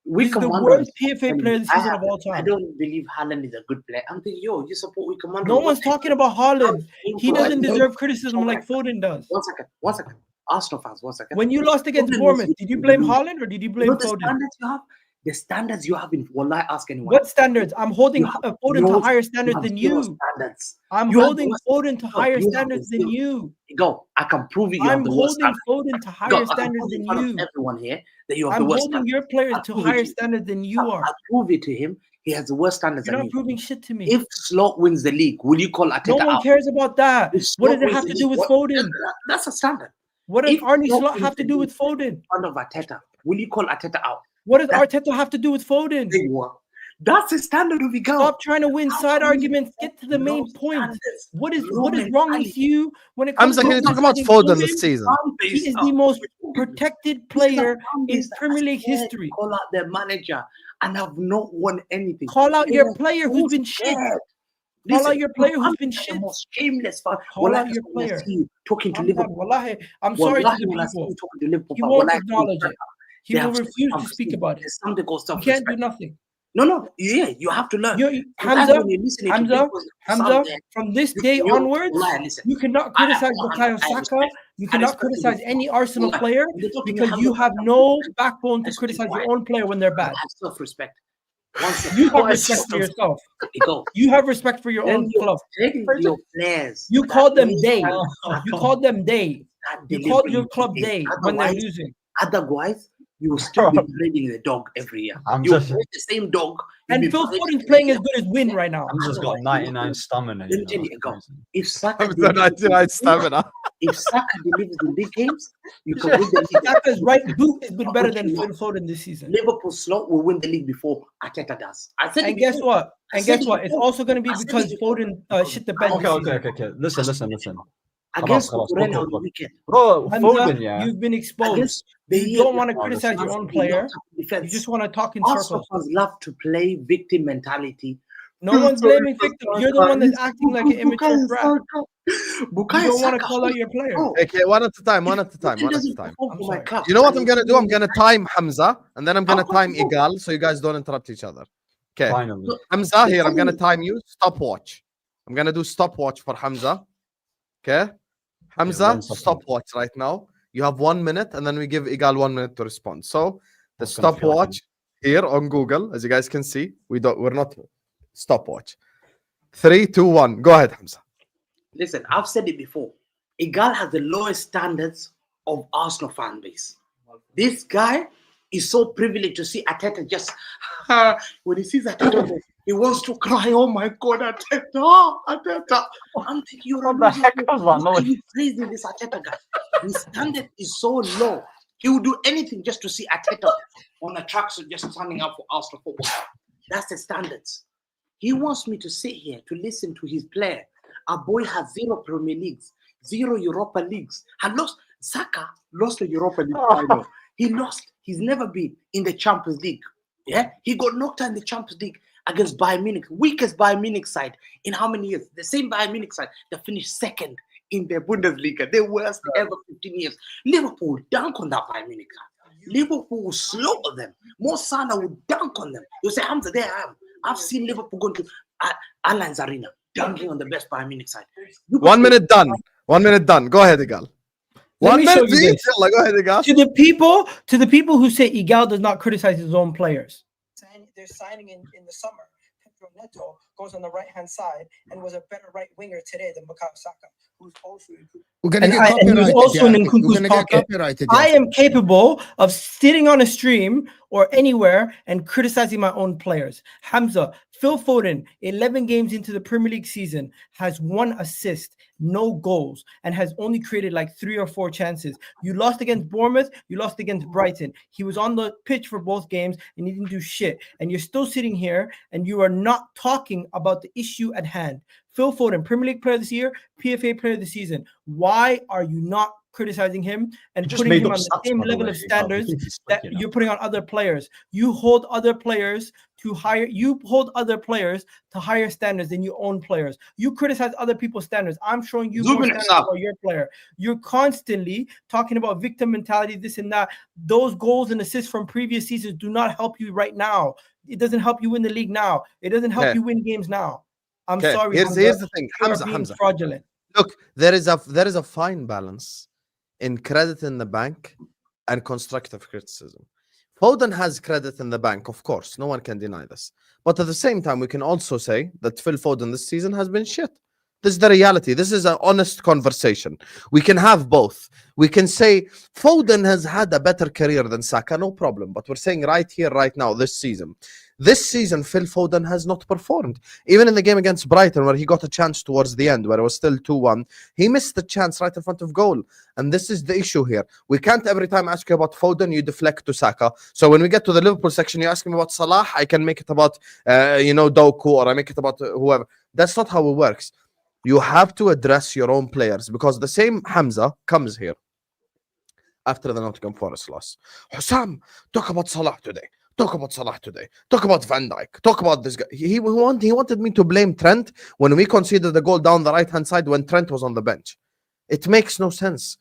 [SPEAKER 4] This is
[SPEAKER 5] Wickham
[SPEAKER 4] the
[SPEAKER 5] Wanderers
[SPEAKER 4] worst PFA
[SPEAKER 5] telling
[SPEAKER 4] player
[SPEAKER 5] me,
[SPEAKER 4] this season of all
[SPEAKER 5] I
[SPEAKER 4] time.
[SPEAKER 5] don't believe Haaland is a good player. I'm thinking, yo, you support Wickham Wanderers.
[SPEAKER 4] No one's talking about Haaland. He doesn't
[SPEAKER 2] What?
[SPEAKER 4] deserve criticism like Foden does.
[SPEAKER 5] One second. Arsenal fans, 1 second.
[SPEAKER 4] When you lost against
[SPEAKER 5] Foden
[SPEAKER 4] Bournemouth,
[SPEAKER 5] was-
[SPEAKER 4] did you blame Haaland or did you
[SPEAKER 5] You
[SPEAKER 4] blame
[SPEAKER 5] know the
[SPEAKER 4] Foden?
[SPEAKER 5] standards you have? The standards you have in Wallahi, ask anyone.
[SPEAKER 4] What standards? I'm holding
[SPEAKER 5] You have
[SPEAKER 4] Foden
[SPEAKER 5] no-
[SPEAKER 4] to higher
[SPEAKER 5] you
[SPEAKER 4] standards
[SPEAKER 5] have
[SPEAKER 4] than
[SPEAKER 5] zero
[SPEAKER 4] you.
[SPEAKER 5] Standards.
[SPEAKER 4] I'm
[SPEAKER 5] You have
[SPEAKER 4] holding
[SPEAKER 5] worse-
[SPEAKER 4] Foden to higher
[SPEAKER 5] you have
[SPEAKER 4] standards than
[SPEAKER 5] zero.
[SPEAKER 4] you.
[SPEAKER 5] Go. I can prove it. You have
[SPEAKER 4] I'm
[SPEAKER 5] the worst
[SPEAKER 4] holding
[SPEAKER 5] standards.
[SPEAKER 4] Foden to
[SPEAKER 5] Go,
[SPEAKER 4] higher
[SPEAKER 5] I can
[SPEAKER 4] standards
[SPEAKER 5] prove
[SPEAKER 4] than
[SPEAKER 5] in front
[SPEAKER 4] you.
[SPEAKER 5] of everyone here that you have
[SPEAKER 4] I'm
[SPEAKER 5] the worst
[SPEAKER 4] holding
[SPEAKER 5] standards.
[SPEAKER 4] your players
[SPEAKER 5] I'll
[SPEAKER 4] to
[SPEAKER 5] prove it
[SPEAKER 4] higher
[SPEAKER 5] to you.
[SPEAKER 4] standards than you are.
[SPEAKER 5] I'll prove it to him. He has the worst standards
[SPEAKER 4] You're
[SPEAKER 5] than
[SPEAKER 4] not
[SPEAKER 5] me.
[SPEAKER 4] proving shit to me.
[SPEAKER 5] If Slot wins the league, will you call Arteta
[SPEAKER 4] No one
[SPEAKER 5] out?
[SPEAKER 4] cares about that.
[SPEAKER 5] If
[SPEAKER 4] What
[SPEAKER 5] Slot
[SPEAKER 4] does it
[SPEAKER 5] wins
[SPEAKER 4] have
[SPEAKER 5] the
[SPEAKER 4] to do
[SPEAKER 5] league,
[SPEAKER 4] with
[SPEAKER 5] what-
[SPEAKER 4] Foden?
[SPEAKER 5] That's a standard.
[SPEAKER 4] What does
[SPEAKER 5] If
[SPEAKER 4] Arne
[SPEAKER 5] Slot
[SPEAKER 4] Slot
[SPEAKER 5] wins
[SPEAKER 4] have to
[SPEAKER 5] the
[SPEAKER 4] do
[SPEAKER 5] league
[SPEAKER 4] with Foden?
[SPEAKER 5] in front of Arteta, will you call Arteta out?
[SPEAKER 4] What does
[SPEAKER 5] That-
[SPEAKER 4] Arteta have to do with Foden?
[SPEAKER 5] Big one. That's the standard of Egal.
[SPEAKER 4] Stop trying to win side arguments. Get to the main point. What is wrong with you when it comes
[SPEAKER 1] Hamza,
[SPEAKER 4] to
[SPEAKER 1] can you talk about
[SPEAKER 4] criticizing
[SPEAKER 1] Foden this season?
[SPEAKER 4] He is the most protected player in Premier League history.
[SPEAKER 5] Call out their manager and have not won anything.
[SPEAKER 4] Call out
[SPEAKER 5] They
[SPEAKER 4] your
[SPEAKER 5] were
[SPEAKER 4] player who's
[SPEAKER 5] so
[SPEAKER 4] been shit.
[SPEAKER 5] scared.
[SPEAKER 4] Call
[SPEAKER 5] Listen,
[SPEAKER 4] out your player who's
[SPEAKER 5] I'm
[SPEAKER 4] been
[SPEAKER 5] the
[SPEAKER 4] shit.
[SPEAKER 5] most shameless fan.
[SPEAKER 4] Call
[SPEAKER 5] When I
[SPEAKER 4] out your
[SPEAKER 5] just wanna
[SPEAKER 4] player.
[SPEAKER 5] see you talking to
[SPEAKER 4] I'm not,
[SPEAKER 5] Liverpool.
[SPEAKER 4] wallahi, I'm sorry to
[SPEAKER 5] Wallahi,
[SPEAKER 4] the
[SPEAKER 5] when I see
[SPEAKER 4] people.
[SPEAKER 5] you talking to Liverpool,
[SPEAKER 4] He
[SPEAKER 5] but
[SPEAKER 4] won't
[SPEAKER 5] when I
[SPEAKER 4] acknowledge it. He
[SPEAKER 5] they
[SPEAKER 4] will
[SPEAKER 5] have
[SPEAKER 4] refuse to
[SPEAKER 5] self-respect.
[SPEAKER 4] speak about it.
[SPEAKER 5] There's something called
[SPEAKER 4] You can't do
[SPEAKER 5] self-respect.
[SPEAKER 4] nothing.
[SPEAKER 5] No, yeah, you have to learn.
[SPEAKER 4] You,
[SPEAKER 5] Sometimes
[SPEAKER 4] Hamza,
[SPEAKER 5] when you're listening to
[SPEAKER 4] Hamza,
[SPEAKER 5] people
[SPEAKER 4] Hamza,
[SPEAKER 5] sound there,
[SPEAKER 4] from this
[SPEAKER 5] you-
[SPEAKER 4] day
[SPEAKER 5] you-
[SPEAKER 4] onwards,
[SPEAKER 5] wallahi, listen.
[SPEAKER 4] you cannot
[SPEAKER 5] I-
[SPEAKER 4] criticize
[SPEAKER 5] I-
[SPEAKER 4] Bukayo
[SPEAKER 5] I
[SPEAKER 4] Saka.
[SPEAKER 5] respect-
[SPEAKER 4] You
[SPEAKER 5] I
[SPEAKER 4] cannot
[SPEAKER 5] respect
[SPEAKER 4] criticize
[SPEAKER 5] you.
[SPEAKER 4] any Arsenal
[SPEAKER 5] Wallahi,
[SPEAKER 4] player
[SPEAKER 5] when they talk to me,
[SPEAKER 4] because
[SPEAKER 5] Hamza,
[SPEAKER 4] you have
[SPEAKER 5] Hamza,
[SPEAKER 4] no backbone to
[SPEAKER 5] Let's
[SPEAKER 4] criticize
[SPEAKER 5] keep
[SPEAKER 4] your
[SPEAKER 5] quiet.
[SPEAKER 4] own player when they're bad.
[SPEAKER 5] I have self-respect. One second.
[SPEAKER 4] You have respect for yourself.
[SPEAKER 5] Go.
[SPEAKER 4] You have respect for your
[SPEAKER 5] Then
[SPEAKER 4] own
[SPEAKER 5] you
[SPEAKER 4] club.
[SPEAKER 5] take your players.
[SPEAKER 4] You
[SPEAKER 5] that
[SPEAKER 4] called them
[SPEAKER 5] play
[SPEAKER 4] they.
[SPEAKER 5] and
[SPEAKER 4] You called them they.
[SPEAKER 5] start
[SPEAKER 4] You called
[SPEAKER 5] delivering
[SPEAKER 4] your club
[SPEAKER 5] things.
[SPEAKER 4] they when they're
[SPEAKER 5] Otherwise-
[SPEAKER 4] losing.
[SPEAKER 5] Otherwise, you will still be breeding the dog every year.
[SPEAKER 3] I'm
[SPEAKER 5] You
[SPEAKER 3] just-
[SPEAKER 5] breed the same dog. you'll
[SPEAKER 4] And
[SPEAKER 5] be
[SPEAKER 4] Phil
[SPEAKER 5] breeding
[SPEAKER 4] Foden's
[SPEAKER 5] every
[SPEAKER 4] playing
[SPEAKER 5] year.
[SPEAKER 4] as good as Win right now.
[SPEAKER 3] Hamza's got 99 stamina.
[SPEAKER 5] Let me tell you,
[SPEAKER 3] that's
[SPEAKER 5] go.
[SPEAKER 3] crazy.
[SPEAKER 5] If Saka
[SPEAKER 1] Hamza 99 stamina.
[SPEAKER 5] delivers the big games, you can win the league.
[SPEAKER 4] Saka's right boot has been better than Phil Foden this season.
[SPEAKER 5] Liverpool slot will win the league before Arteta does. I said it
[SPEAKER 4] And guess
[SPEAKER 5] before.
[SPEAKER 4] what?
[SPEAKER 5] I
[SPEAKER 4] And
[SPEAKER 5] said
[SPEAKER 4] guess
[SPEAKER 5] it
[SPEAKER 4] what? It's
[SPEAKER 5] before.
[SPEAKER 4] also going to be
[SPEAKER 5] I said
[SPEAKER 4] because
[SPEAKER 5] it before.
[SPEAKER 4] Foden shit the bed. this season.
[SPEAKER 3] Okay. Listen.
[SPEAKER 5] Against
[SPEAKER 3] Khalas,
[SPEAKER 5] Cucurella
[SPEAKER 3] go.
[SPEAKER 5] on the weekend.
[SPEAKER 3] Bro,
[SPEAKER 4] Hamza,
[SPEAKER 3] Foden, yeah.
[SPEAKER 4] you've been exposed.
[SPEAKER 5] Against
[SPEAKER 4] You don't want to
[SPEAKER 3] Oh,
[SPEAKER 4] criticize
[SPEAKER 3] listen,
[SPEAKER 4] your own
[SPEAKER 5] Arsenal
[SPEAKER 4] player.
[SPEAKER 5] defense.
[SPEAKER 4] You just want to talk in
[SPEAKER 5] Arsenal
[SPEAKER 4] circles.
[SPEAKER 5] fans love to play victim mentality.
[SPEAKER 4] No one's blaming victim. You're the one that's acting like an immature brat. You don't want to call out your player.
[SPEAKER 1] Okay, one at a time.
[SPEAKER 4] I'm sorry.
[SPEAKER 1] You know what I'm gonna do? I'm gonna time Hamza, and then I'm gonna time Egal, so you guys don't interrupt each other. Okay,
[SPEAKER 3] Finally.
[SPEAKER 1] Hamza, here I'm gonna time you. Stopwatch. I'm gonna do stopwatch for Hamza. Okay, Hamza,
[SPEAKER 3] 1 second.
[SPEAKER 1] stopwatch right now. You have 1 minute, and then we give Egal 1 minute to respond. So the
[SPEAKER 3] That's gonna feel like
[SPEAKER 1] stopwatch here on Google, as you guys can see, we're not stopwatch. 3, 2, 1. Go ahead, Hamza.
[SPEAKER 5] Listen, I've said it before. Egal has the lowest standards of Arsenal fan base. This guy is so privileged to see Arteta just when he sees Arteta, He wants to cry. Oh my God, Arteta. I'm thinking, you're
[SPEAKER 3] What the heck was that
[SPEAKER 5] Why are
[SPEAKER 3] noise?
[SPEAKER 5] you praising this Arteta guy? His standard is so low. He would do anything just to see Arteta on a tracksuit just standing up for Arsenal football. That's the standards. He wants me to sit here to listen to his player. Our boy has 0 Premier Leagues, 0 Europa Leagues. Saka lost the Europa League final. He lost. He's never been in the Champions League. Yeah, he got knocked out in the Champions League against Bayern Munich, weakest Bayern Munich side in how many years? The same Bayern Munich side that finished second in the Bundesliga, the worst ever 15 years. Liverpool dunk on that Bayern Munich side. Liverpool will slaughter them. Mo Salah will dunk on them. You say, Hamza, there I am. I've seen Liverpool going to Allianz Arena, dunking on the best Bayern Munich side.
[SPEAKER 1] 1 minute done. 1 minute done. Go ahead, Egal.
[SPEAKER 4] Let
[SPEAKER 1] 1
[SPEAKER 4] me show
[SPEAKER 1] minute.
[SPEAKER 4] you this.
[SPEAKER 1] Go ahead, Egal.
[SPEAKER 4] To the people who say Egal does not criticize his own players.
[SPEAKER 6] They're signing in the summer. Pedro Neto goes on the right-hand side and was a better right winger today than Bukayo Saka, who's also improved.
[SPEAKER 2] We're gonna get
[SPEAKER 4] And he was
[SPEAKER 2] copyrighted.
[SPEAKER 4] also in
[SPEAKER 2] yeah.
[SPEAKER 4] Nkunku's
[SPEAKER 2] We're gonna get
[SPEAKER 4] pocket.
[SPEAKER 2] copyrighted.
[SPEAKER 4] I
[SPEAKER 2] yeah.
[SPEAKER 4] am capable of sitting on a stream or anywhere and criticizing my own players. Hamza, Phil Foden, 11 games into the Premier League season, has 1 assist, no goals, and has only created like 3 or 4 chances. You lost against Bournemouth, you lost against Brighton. He was on the pitch for both games and he didn't do shit. And you're still sitting here and you are not talking about the issue at hand. Phil Foden, Premier League Player of the Year, PFA Player of the Season. Why are you not criticizing him and putting him on the same level of standards that you're putting on other players? You hold other players to higher standards than your own players. You criticize other people's standards. I'm showing you more standards for your player. You're constantly talking about victim mentality, this and that. Those goals and assists from previous seasons do not help you right now. It doesn't help you win the league now. It doesn't help you win games now. I'm sorry.
[SPEAKER 1] Here's the thing. Hamza.
[SPEAKER 4] Fraudulent.
[SPEAKER 1] Look, there is a fine balance in credit in the bank and constructive criticism. Foden has credit in the bank, of course. No one can deny this. But at the same time, we can also say that Phil Foden this season has been shit. This is the reality. This is an honest conversation. We can have both. We can say Foden has had a better career than Saka, no problem. But we're saying right here, right now, this season, Phil Foden has not performed. Even in the game against Brighton, where he got a chance towards the end, where it was still 2-1, he missed the chance right in front of goal. And this is the issue here. We can't every time ask you about Foden, you deflect to Saka. So when we get to the Liverpool section, you ask me about Salah, I can make it about, Doku, or I make it about whoever. That's not how it works. You have to address your own players, because the same Hamza comes here after the Nottingham Forest loss. Hussam, talk about Salah today. Talk about Van Dijk. Talk about this guy. He wanted me to blame Trent when we conceded the goal down the right-hand side when Trent was on the bench. It makes no sense.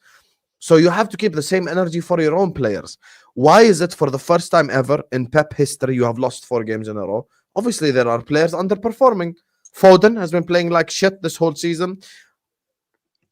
[SPEAKER 1] So you have to keep the same energy for your own players. Why is it for the first time ever in Pep history you have lost 4 games in a row? Obviously, there are players underperforming. Foden has been playing like shit this whole season.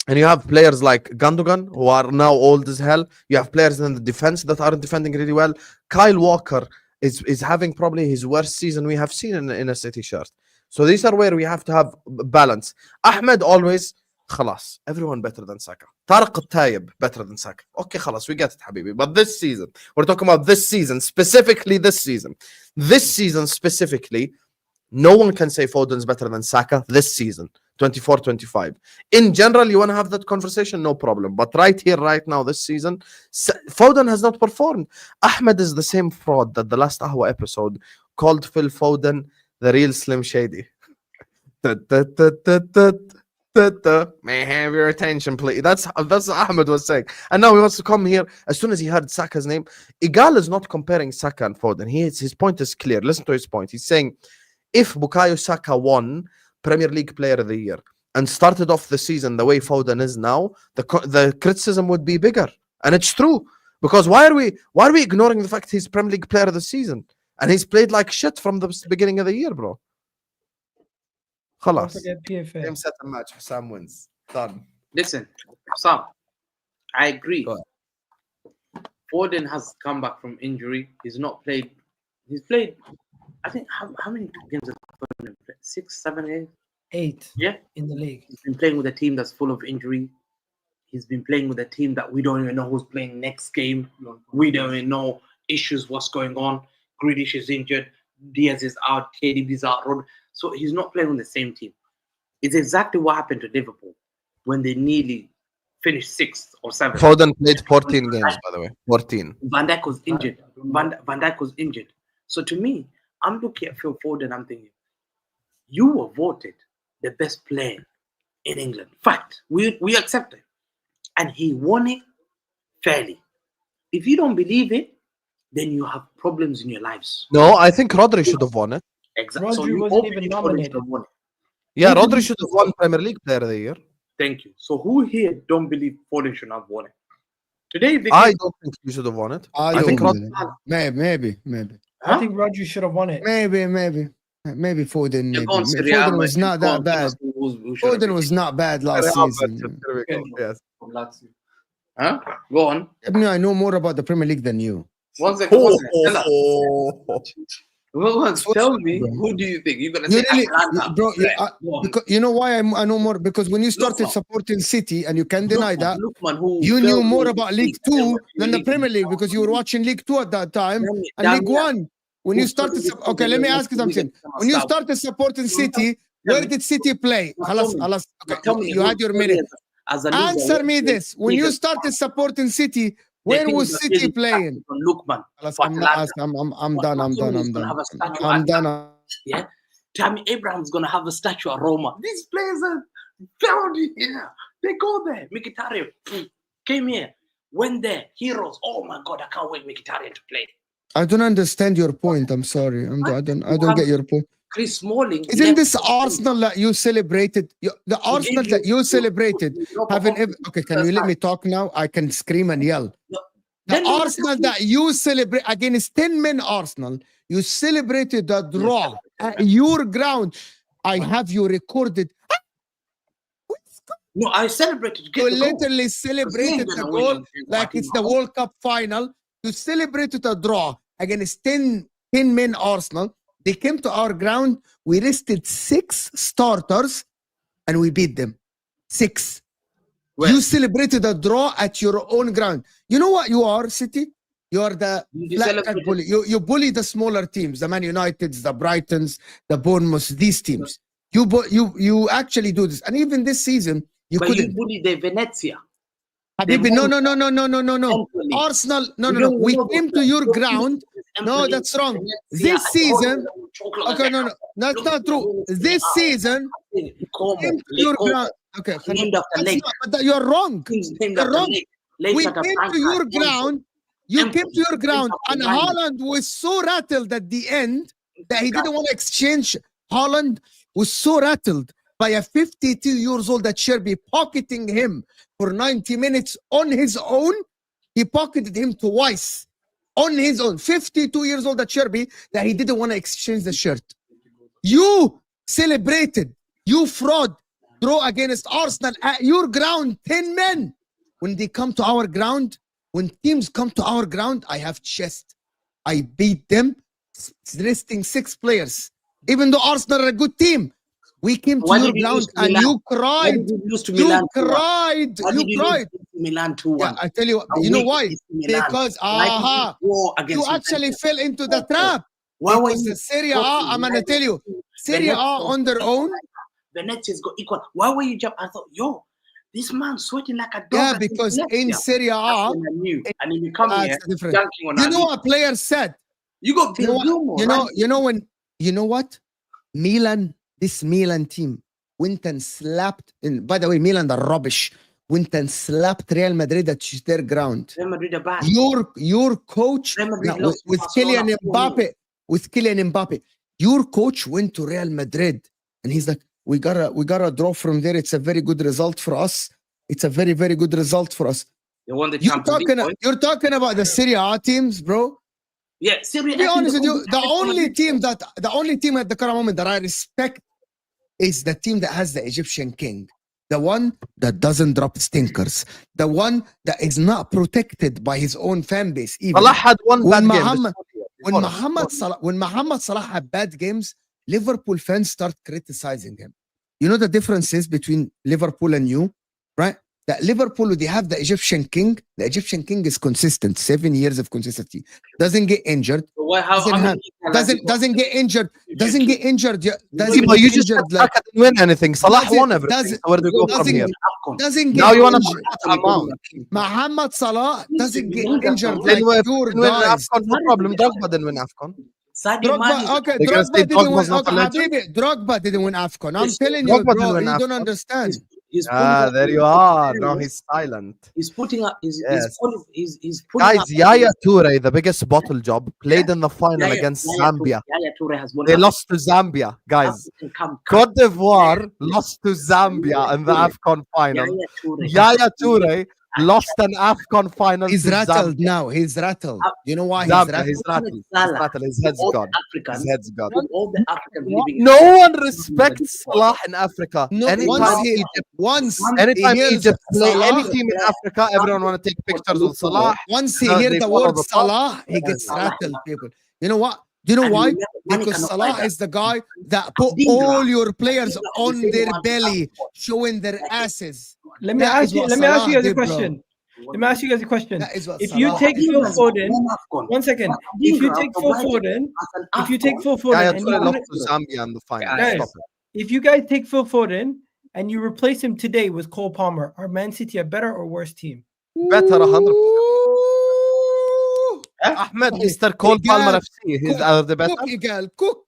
[SPEAKER 1] And you have players like Gundogan, who are now old as hell. You have players in the defense that aren't defending really well. Kyle Walker is having probably his worst season we have seen in a City shirt. So these are where we have to have balance. Ahmed always, خلاص, everyone better than Saka. Tariq Tayyib better than Saka. Okay, خلاص, we get it, Habibi. But this season, we're talking about this season, specifically this season. This season specifically, no one can say Foden's better than Saka this season, 24-25. In general, you want to have that conversation, no problem. But right here, right now, this season, Foden has not performed. Ahmed is the same fraud that the last Ahwa episode called Phil Foden the real Slim Shady. May I have your attention, please? That's what Ahmed was saying. And now he wants to come here as soon as he heard Saka's name. Egal is not comparing Saka and Foden. His point is clear. Listen to his point. He's saying, if Bukayo Saka won Premier League Player of the Year and started off the season the way Foden is now, the criticism would be bigger. And it's true. Because why are we ignoring the fact he's Premier League Player of the Season? And he's played like shit from the beginning of the year, bro.
[SPEAKER 4] Don't
[SPEAKER 1] خلاص.
[SPEAKER 4] forget PFA.
[SPEAKER 1] Game, set, and match. Sam wins. Done.
[SPEAKER 5] Listen, Sam, I agree.
[SPEAKER 1] Go ahead.
[SPEAKER 5] Foden has come back from injury. He's not played. He's played, I think, how many games has Foden played? 6, 7, 8?
[SPEAKER 4] 8
[SPEAKER 5] Yeah.
[SPEAKER 4] in the league.
[SPEAKER 5] He's been playing with a team that's full of injury. He's been playing with a team that we don't even know who's playing next game. We don't even know what's going on. Grealish is injured. Diaz is out, KDB's out, so he's not playing on the same team. It's exactly what happened to Liverpool when they nearly finished 6th or 7th.
[SPEAKER 1] Foden played 14 games, by the way. 14.
[SPEAKER 5] Van Dijk was injured. Van Dijk was injured. So to me, I'm looking at Phil Foden, I'm thinking, you were voted the best player in England. Fact, we accept it. And he won it fairly. If you don't believe it, then you have problems in your lives.
[SPEAKER 1] No, I think Rodri should have won it.
[SPEAKER 5] Exactly.
[SPEAKER 4] Rodri
[SPEAKER 5] So you
[SPEAKER 4] wasn't
[SPEAKER 5] hope
[SPEAKER 4] even
[SPEAKER 5] Foden
[SPEAKER 4] nominated.
[SPEAKER 5] should have won it.
[SPEAKER 1] Yeah, Rodri should have won Premier League Player of the Year.
[SPEAKER 5] Thank you. So who here don't believe Foden should have won it? Today,
[SPEAKER 1] I don't think you should have won it.
[SPEAKER 2] I
[SPEAKER 1] think
[SPEAKER 2] don't
[SPEAKER 1] Rodri.
[SPEAKER 2] believe it. Maybe.
[SPEAKER 4] I think Rodri should have won it.
[SPEAKER 2] Maybe Foden.
[SPEAKER 5] Yeah,
[SPEAKER 2] Maybe.
[SPEAKER 5] go on, Serie A,
[SPEAKER 2] Foden was
[SPEAKER 5] mate.
[SPEAKER 2] not
[SPEAKER 5] Go
[SPEAKER 2] that
[SPEAKER 5] on,
[SPEAKER 2] bad.
[SPEAKER 5] who should have
[SPEAKER 2] Foden
[SPEAKER 5] been.
[SPEAKER 2] was not bad last season.
[SPEAKER 1] Yes.
[SPEAKER 5] Huh? Go on.
[SPEAKER 2] I know more about the Premier League than you.
[SPEAKER 5] One second.
[SPEAKER 1] Oh,
[SPEAKER 5] Tell us. Well, tell me,
[SPEAKER 2] bro.
[SPEAKER 5] who do you think? You're gonna
[SPEAKER 2] You
[SPEAKER 5] say
[SPEAKER 2] really,
[SPEAKER 5] Atlanta.
[SPEAKER 2] bro.
[SPEAKER 5] Go on.
[SPEAKER 2] Because you know why I know more? Because when you started
[SPEAKER 5] man.
[SPEAKER 2] supporting City, and you can deny that,
[SPEAKER 5] Look, man, who
[SPEAKER 2] you knew
[SPEAKER 5] failed
[SPEAKER 2] more
[SPEAKER 5] to
[SPEAKER 2] about
[SPEAKER 5] league
[SPEAKER 2] League Two than the
[SPEAKER 5] League.
[SPEAKER 2] Premier League because you were watching League Two at that time and
[SPEAKER 5] Damn
[SPEAKER 2] League
[SPEAKER 5] yeah.
[SPEAKER 2] One. When you started, okay, let me ask you something. When you started supporting City, where did City play? Okay, you had your minute. Answer me this: when you started supporting City, where was City playing?
[SPEAKER 5] Look, man.
[SPEAKER 2] I'm done. I'm done.
[SPEAKER 5] Yeah. Tammy Abraham's gonna have a statue at Roma. These players are found here. They go there. Mkhitaryan came here, went there. Heroes. Oh my God, I can't wait Mkhitaryan to play.
[SPEAKER 2] I don't understand your point. I'm sorry. I don't get your point.
[SPEAKER 5] Chris Smalling.
[SPEAKER 2] Isn't this Arsenal that you celebrated? The Arsenal that you celebrated having okay, can you let me talk now? I can scream and yell. The Arsenal that you celebrate against 10 men Arsenal, you celebrated the draw at your ground. I have you recorded.
[SPEAKER 5] No, I celebrated.
[SPEAKER 2] You literally celebrated the goal like it's the World Cup final. You celebrated a draw against 10 men Arsenal. They came to our ground. We rested 6 starters and we beat them. 6.
[SPEAKER 5] Well,
[SPEAKER 2] you celebrated a draw at your own ground. You know what you are, City? You are the black cat bully. You bully the smaller teams, the Man Uniteds, the Brightons, the Bournemouths, these teams. You actually do this. And even this season, you couldn't.
[SPEAKER 5] You bully the Venezia.
[SPEAKER 2] Habibi, no. Arsenal, no. We came to your ground. No, that's wrong. This season, okay, no, that's not true. This season, we came to your ground. Okay, but you're wrong. You're wrong. We came to your ground. You came to your ground, and Haaland was so rattled at the end that he didn't want to exchange. Haaland was so rattled by a 52 years old that Sherby pocketing him for 90 minutes on his own. He pocketed him twice on his own. 52 years old that Sherby that he didn't want to exchange the shirt. You celebrated. You fraud. Draw against Arsenal at your ground. 10 men. When they come to our ground, when teams come to our ground, I have chest. I beat them, resting 6 players. Even though Arsenal are a good team, we came to your ground and you cried. You cried. You cried.
[SPEAKER 5] Milan 2-1.
[SPEAKER 2] Yeah, I tell you, you know why? Because you actually fell into the trap.
[SPEAKER 5] Why were
[SPEAKER 2] you? Serie A, I'm gonna tell you, Serie A on their own.
[SPEAKER 5] Venezia's got equal. Why were you jump? I thought, yo, this man's sweating like a dog.
[SPEAKER 2] Yeah, because in Serie A,
[SPEAKER 5] and then you come here, dunking on
[SPEAKER 2] you know what player said?
[SPEAKER 5] You got
[SPEAKER 2] you know what? Milan, this Milan team went and slapped. And by the way, Milan are rubbish. Went and slapped Real Madrid at their ground.
[SPEAKER 5] Real Madrid are bad.
[SPEAKER 2] Your coach with Kylian Mbappe. Your coach went to Real Madrid and he's like, we got a draw from there. It's a very good result for us. It's a very, very good result for us.
[SPEAKER 5] They won the
[SPEAKER 2] You're talking about the Serie A teams, bro.
[SPEAKER 5] Yeah, Serie A.
[SPEAKER 2] To be honest with you, the only team at the current moment that I respect is the team that has the Egyptian king. The one that doesn't drop stinkers. The one that is not protected by his own fan base. Even
[SPEAKER 1] Salah had one bad game.
[SPEAKER 2] When Mohamed Salah had bad games, Liverpool fans start criticizing him. You know the difference is between Liverpool and you, right? that Liverpool, they have the Egyptian king. The Egyptian king is consistent, 7 years of consistency. Doesn't get injured. Doesn't get injured. Doesn't get injured. Doesn't
[SPEAKER 1] But
[SPEAKER 2] get
[SPEAKER 1] you just
[SPEAKER 2] injured.
[SPEAKER 1] Saka didn't win anything. Salah won everything. Where do you go from here?
[SPEAKER 2] Doesn't get
[SPEAKER 1] Now you want to
[SPEAKER 2] injured.
[SPEAKER 1] talk about amount.
[SPEAKER 2] Muhammad Salah doesn't get injured
[SPEAKER 1] Then
[SPEAKER 2] like your
[SPEAKER 1] didn't win
[SPEAKER 2] guys.
[SPEAKER 1] AFCON, no problem. Drogba didn't win AFCON.
[SPEAKER 6] Drogba,
[SPEAKER 2] Okay,
[SPEAKER 1] They're gonna
[SPEAKER 2] Drogba
[SPEAKER 1] say
[SPEAKER 2] didn't win.
[SPEAKER 1] Drogba's not a
[SPEAKER 2] Okay,
[SPEAKER 1] legend?
[SPEAKER 2] Habibi, Drogba didn't win AFCON. I'm
[SPEAKER 6] Yes,
[SPEAKER 2] telling
[SPEAKER 1] Drogba
[SPEAKER 2] you,
[SPEAKER 1] didn't
[SPEAKER 2] bro,
[SPEAKER 1] win
[SPEAKER 2] you don't
[SPEAKER 1] AFCON.
[SPEAKER 2] understand.
[SPEAKER 1] There you are. Now he's silent.
[SPEAKER 6] He's putting up. He's
[SPEAKER 1] Yes.
[SPEAKER 6] putting
[SPEAKER 1] Guys,
[SPEAKER 6] up.
[SPEAKER 1] Yaya Toure, the biggest bottle job, played in the final against Zambia.
[SPEAKER 6] Yaya Toure has won.
[SPEAKER 1] They lost to Zambia, guys. Cote d'Ivoire lost to Zambia in the AFCON final. Yaya Toure lost an AFCON final
[SPEAKER 2] He's
[SPEAKER 1] to
[SPEAKER 2] rattled
[SPEAKER 1] Zambia.
[SPEAKER 2] now. He's rattled. You know why he's
[SPEAKER 1] Zambia,
[SPEAKER 2] rattled?
[SPEAKER 1] he's rattled. He's rattled. His head's gone. His head's gone.
[SPEAKER 6] All the Africans living.
[SPEAKER 1] No one respects Salah in Africa.
[SPEAKER 2] No,
[SPEAKER 1] Anytime
[SPEAKER 2] he hears
[SPEAKER 1] Egypt play
[SPEAKER 2] Salah,
[SPEAKER 1] any team in Africa, everyone want to take pictures with Salah.
[SPEAKER 2] once he
[SPEAKER 1] No,
[SPEAKER 2] hears
[SPEAKER 1] they
[SPEAKER 2] the
[SPEAKER 1] follow
[SPEAKER 2] word
[SPEAKER 1] the
[SPEAKER 2] Salah, he gets
[SPEAKER 6] Salah.
[SPEAKER 2] rattled, people. You know what? Do you know
[SPEAKER 6] And
[SPEAKER 2] why?
[SPEAKER 6] remember, money
[SPEAKER 2] Because
[SPEAKER 6] cannot buy
[SPEAKER 2] Salah
[SPEAKER 6] that.
[SPEAKER 2] is the guy that put
[SPEAKER 6] Dingra.
[SPEAKER 2] all your players
[SPEAKER 6] Dingra
[SPEAKER 2] on
[SPEAKER 6] is the
[SPEAKER 2] their
[SPEAKER 6] one
[SPEAKER 2] belly, showing their asses.
[SPEAKER 4] Let me
[SPEAKER 2] That
[SPEAKER 4] ask
[SPEAKER 2] is
[SPEAKER 4] you.
[SPEAKER 2] what
[SPEAKER 4] Let me ask
[SPEAKER 2] Salah
[SPEAKER 4] you guys a
[SPEAKER 2] did, bro.
[SPEAKER 4] question. Let me ask you guys a question.
[SPEAKER 2] That is what
[SPEAKER 4] If
[SPEAKER 2] Salah
[SPEAKER 4] you take
[SPEAKER 2] did.
[SPEAKER 4] Phil Foden, one second. If you take Phil Foden, if you take Phil
[SPEAKER 1] Yaya
[SPEAKER 4] Foden, and
[SPEAKER 1] Toure
[SPEAKER 4] you
[SPEAKER 1] lost
[SPEAKER 4] put
[SPEAKER 1] to Zambia in the final.
[SPEAKER 4] Guys,
[SPEAKER 1] Stop it.
[SPEAKER 4] if you guys take Phil Foden and you replace him today with Cole Palmer, are Man City a better or worse team?
[SPEAKER 1] Better 100%.
[SPEAKER 2] Ooh.
[SPEAKER 1] Ahmed, Mr. Cole
[SPEAKER 2] Egal.
[SPEAKER 1] Palmer FC. He's the better.
[SPEAKER 2] Cook, Egal. Cook.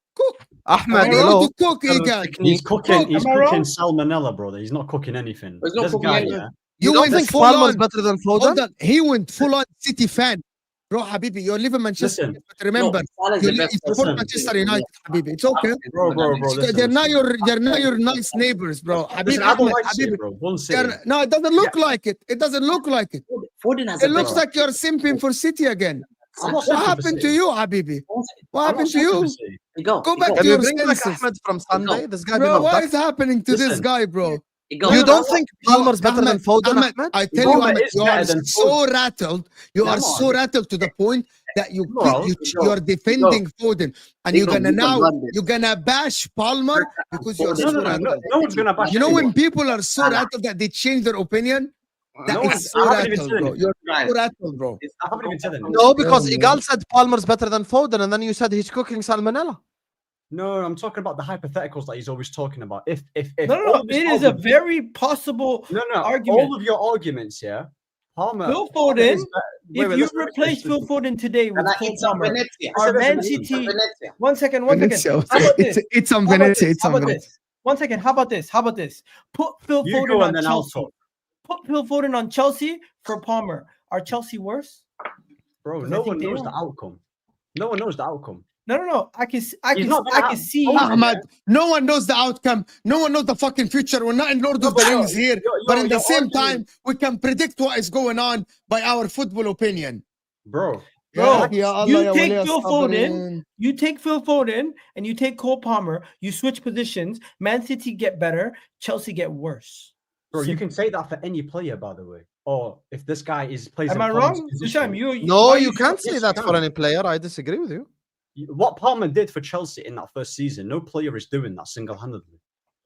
[SPEAKER 1] Ahmed,
[SPEAKER 2] I
[SPEAKER 1] hello.
[SPEAKER 2] need to cook, Egal.
[SPEAKER 3] He's cooking. He's
[SPEAKER 4] Am I wrong?
[SPEAKER 3] cooking salmonella, brother. He's not cooking anything.
[SPEAKER 5] He's not
[SPEAKER 3] This
[SPEAKER 5] cooking
[SPEAKER 3] guy,
[SPEAKER 5] anything.
[SPEAKER 3] yeah.
[SPEAKER 1] You don't
[SPEAKER 2] went
[SPEAKER 1] think
[SPEAKER 2] full
[SPEAKER 1] Palmer's
[SPEAKER 2] on.
[SPEAKER 1] better than
[SPEAKER 2] Hold
[SPEAKER 1] Foden?
[SPEAKER 2] on. He went full on City fan. Bro, Habibi, you're living Manchester.
[SPEAKER 3] Listen.
[SPEAKER 2] But remember, you support
[SPEAKER 3] Listen.
[SPEAKER 2] Manchester United, Habibi. It's okay.
[SPEAKER 3] Bro. Listen,
[SPEAKER 2] They're not
[SPEAKER 3] listen.
[SPEAKER 2] your nice neighbors, bro.
[SPEAKER 3] Listen,
[SPEAKER 2] Habibi,
[SPEAKER 3] I don't
[SPEAKER 2] Ahmed,
[SPEAKER 3] like City,
[SPEAKER 2] Habibi.
[SPEAKER 3] bro. One City.
[SPEAKER 2] No, it doesn't look like it. It doesn't look like it.
[SPEAKER 6] Foden has
[SPEAKER 2] It
[SPEAKER 6] a
[SPEAKER 2] looks
[SPEAKER 6] better.
[SPEAKER 2] like you're simping for City again.
[SPEAKER 3] I'm not
[SPEAKER 2] What
[SPEAKER 3] simping for
[SPEAKER 2] happened to
[SPEAKER 3] City.
[SPEAKER 2] you, Habibi? What
[SPEAKER 3] I'm
[SPEAKER 2] happened
[SPEAKER 3] not
[SPEAKER 2] to
[SPEAKER 3] simping for
[SPEAKER 2] you?
[SPEAKER 3] City.
[SPEAKER 6] Go.
[SPEAKER 2] Go back
[SPEAKER 1] Can
[SPEAKER 2] to
[SPEAKER 1] we
[SPEAKER 2] your
[SPEAKER 1] bring back
[SPEAKER 2] senses.
[SPEAKER 1] Ahmed from Sunday? This guy
[SPEAKER 2] Bro,
[SPEAKER 1] did
[SPEAKER 2] what
[SPEAKER 1] not
[SPEAKER 2] is happening to this
[SPEAKER 3] Listen.
[SPEAKER 2] guy, bro?
[SPEAKER 1] You don't think Palmer's better than Foden,
[SPEAKER 2] Ahmed,
[SPEAKER 1] Ahmed?
[SPEAKER 2] I tell you,
[SPEAKER 3] Palmer
[SPEAKER 2] Ahmed,
[SPEAKER 3] is
[SPEAKER 2] you
[SPEAKER 3] better
[SPEAKER 2] are
[SPEAKER 3] than
[SPEAKER 2] so rattled. You
[SPEAKER 3] No,
[SPEAKER 2] are
[SPEAKER 3] I'm
[SPEAKER 2] so
[SPEAKER 3] not.
[SPEAKER 2] rattled to the point that you
[SPEAKER 3] No,
[SPEAKER 2] you're defending Foden, and you're gonna now
[SPEAKER 6] run this.
[SPEAKER 2] you're gonna bash Palmer because you're
[SPEAKER 6] No,
[SPEAKER 2] so
[SPEAKER 3] No
[SPEAKER 2] rattled.
[SPEAKER 3] one's gonna bash
[SPEAKER 2] You know when
[SPEAKER 3] anyone.
[SPEAKER 2] people are so rattled that they change their opinion? That
[SPEAKER 3] No
[SPEAKER 2] is
[SPEAKER 3] one's-
[SPEAKER 2] so
[SPEAKER 3] I haven't even
[SPEAKER 2] rattled,
[SPEAKER 3] said
[SPEAKER 2] bro.
[SPEAKER 3] anything.
[SPEAKER 2] You're so rattled, bro.
[SPEAKER 3] I haven't even said anything.
[SPEAKER 1] No, because
[SPEAKER 2] Yeah,
[SPEAKER 1] Egal said Palmer's better than Foden, and then you said he's cooking salmonella.
[SPEAKER 3] No, I'm talking about the hypotheticals that he's always talking about. If
[SPEAKER 4] No,
[SPEAKER 3] all of
[SPEAKER 4] it
[SPEAKER 3] his
[SPEAKER 4] is a
[SPEAKER 3] arguments-
[SPEAKER 4] very possible
[SPEAKER 3] no,
[SPEAKER 4] argument.
[SPEAKER 3] all of your arguments, yeah. Palmer.
[SPEAKER 4] Phil
[SPEAKER 3] Palmer
[SPEAKER 4] Foden,
[SPEAKER 3] is better.
[SPEAKER 4] If you replace Phil Foden today with Cole Palmer, our Man City. One second.
[SPEAKER 2] Venezia.
[SPEAKER 4] How about this?
[SPEAKER 2] It's on
[SPEAKER 4] How about
[SPEAKER 2] Venezia.
[SPEAKER 4] this?
[SPEAKER 2] It's
[SPEAKER 4] How
[SPEAKER 2] on
[SPEAKER 4] about
[SPEAKER 2] Venezia.
[SPEAKER 4] this? 1 second. How about this? Put Phil
[SPEAKER 3] You
[SPEAKER 4] Foden
[SPEAKER 3] go
[SPEAKER 4] on
[SPEAKER 3] and then I'll
[SPEAKER 4] Chelsea.
[SPEAKER 3] talk.
[SPEAKER 4] Put Phil Foden on Chelsea for Palmer. Are Chelsea worse?
[SPEAKER 3] Bro,
[SPEAKER 4] Because
[SPEAKER 3] no
[SPEAKER 4] I think
[SPEAKER 3] one
[SPEAKER 4] they
[SPEAKER 3] knows
[SPEAKER 4] are.
[SPEAKER 3] the outcome. No one knows the outcome.
[SPEAKER 4] No. I can
[SPEAKER 3] not gonna
[SPEAKER 4] see.
[SPEAKER 2] Ahmed, no one knows the outcome. No one knows the fucking future. We're not in Lord of the Rings here. But in the same time, we can predict what is going on by our football opinion.
[SPEAKER 3] Bro.
[SPEAKER 4] Bro,
[SPEAKER 2] Ya Allah,
[SPEAKER 4] you
[SPEAKER 2] ya
[SPEAKER 4] take
[SPEAKER 2] wali
[SPEAKER 4] Phil
[SPEAKER 2] as-sabrin.
[SPEAKER 4] Foden, you take Phil Foden, and you take Cole Palmer. You switch positions. Man City get better. Chelsea get worse.
[SPEAKER 3] Bro, you can say that for any player, by the way. Or if this guy plays.
[SPEAKER 4] Am
[SPEAKER 3] in
[SPEAKER 4] I
[SPEAKER 3] Palmer's
[SPEAKER 4] wrong?
[SPEAKER 3] position.
[SPEAKER 4] Susham,
[SPEAKER 1] No,
[SPEAKER 4] why
[SPEAKER 1] you can't say
[SPEAKER 3] yes,
[SPEAKER 1] that
[SPEAKER 3] you
[SPEAKER 1] for
[SPEAKER 3] can.
[SPEAKER 1] any player. I disagree with you.
[SPEAKER 3] What Palmer did for Chelsea in that first season, no player is doing that single-handedly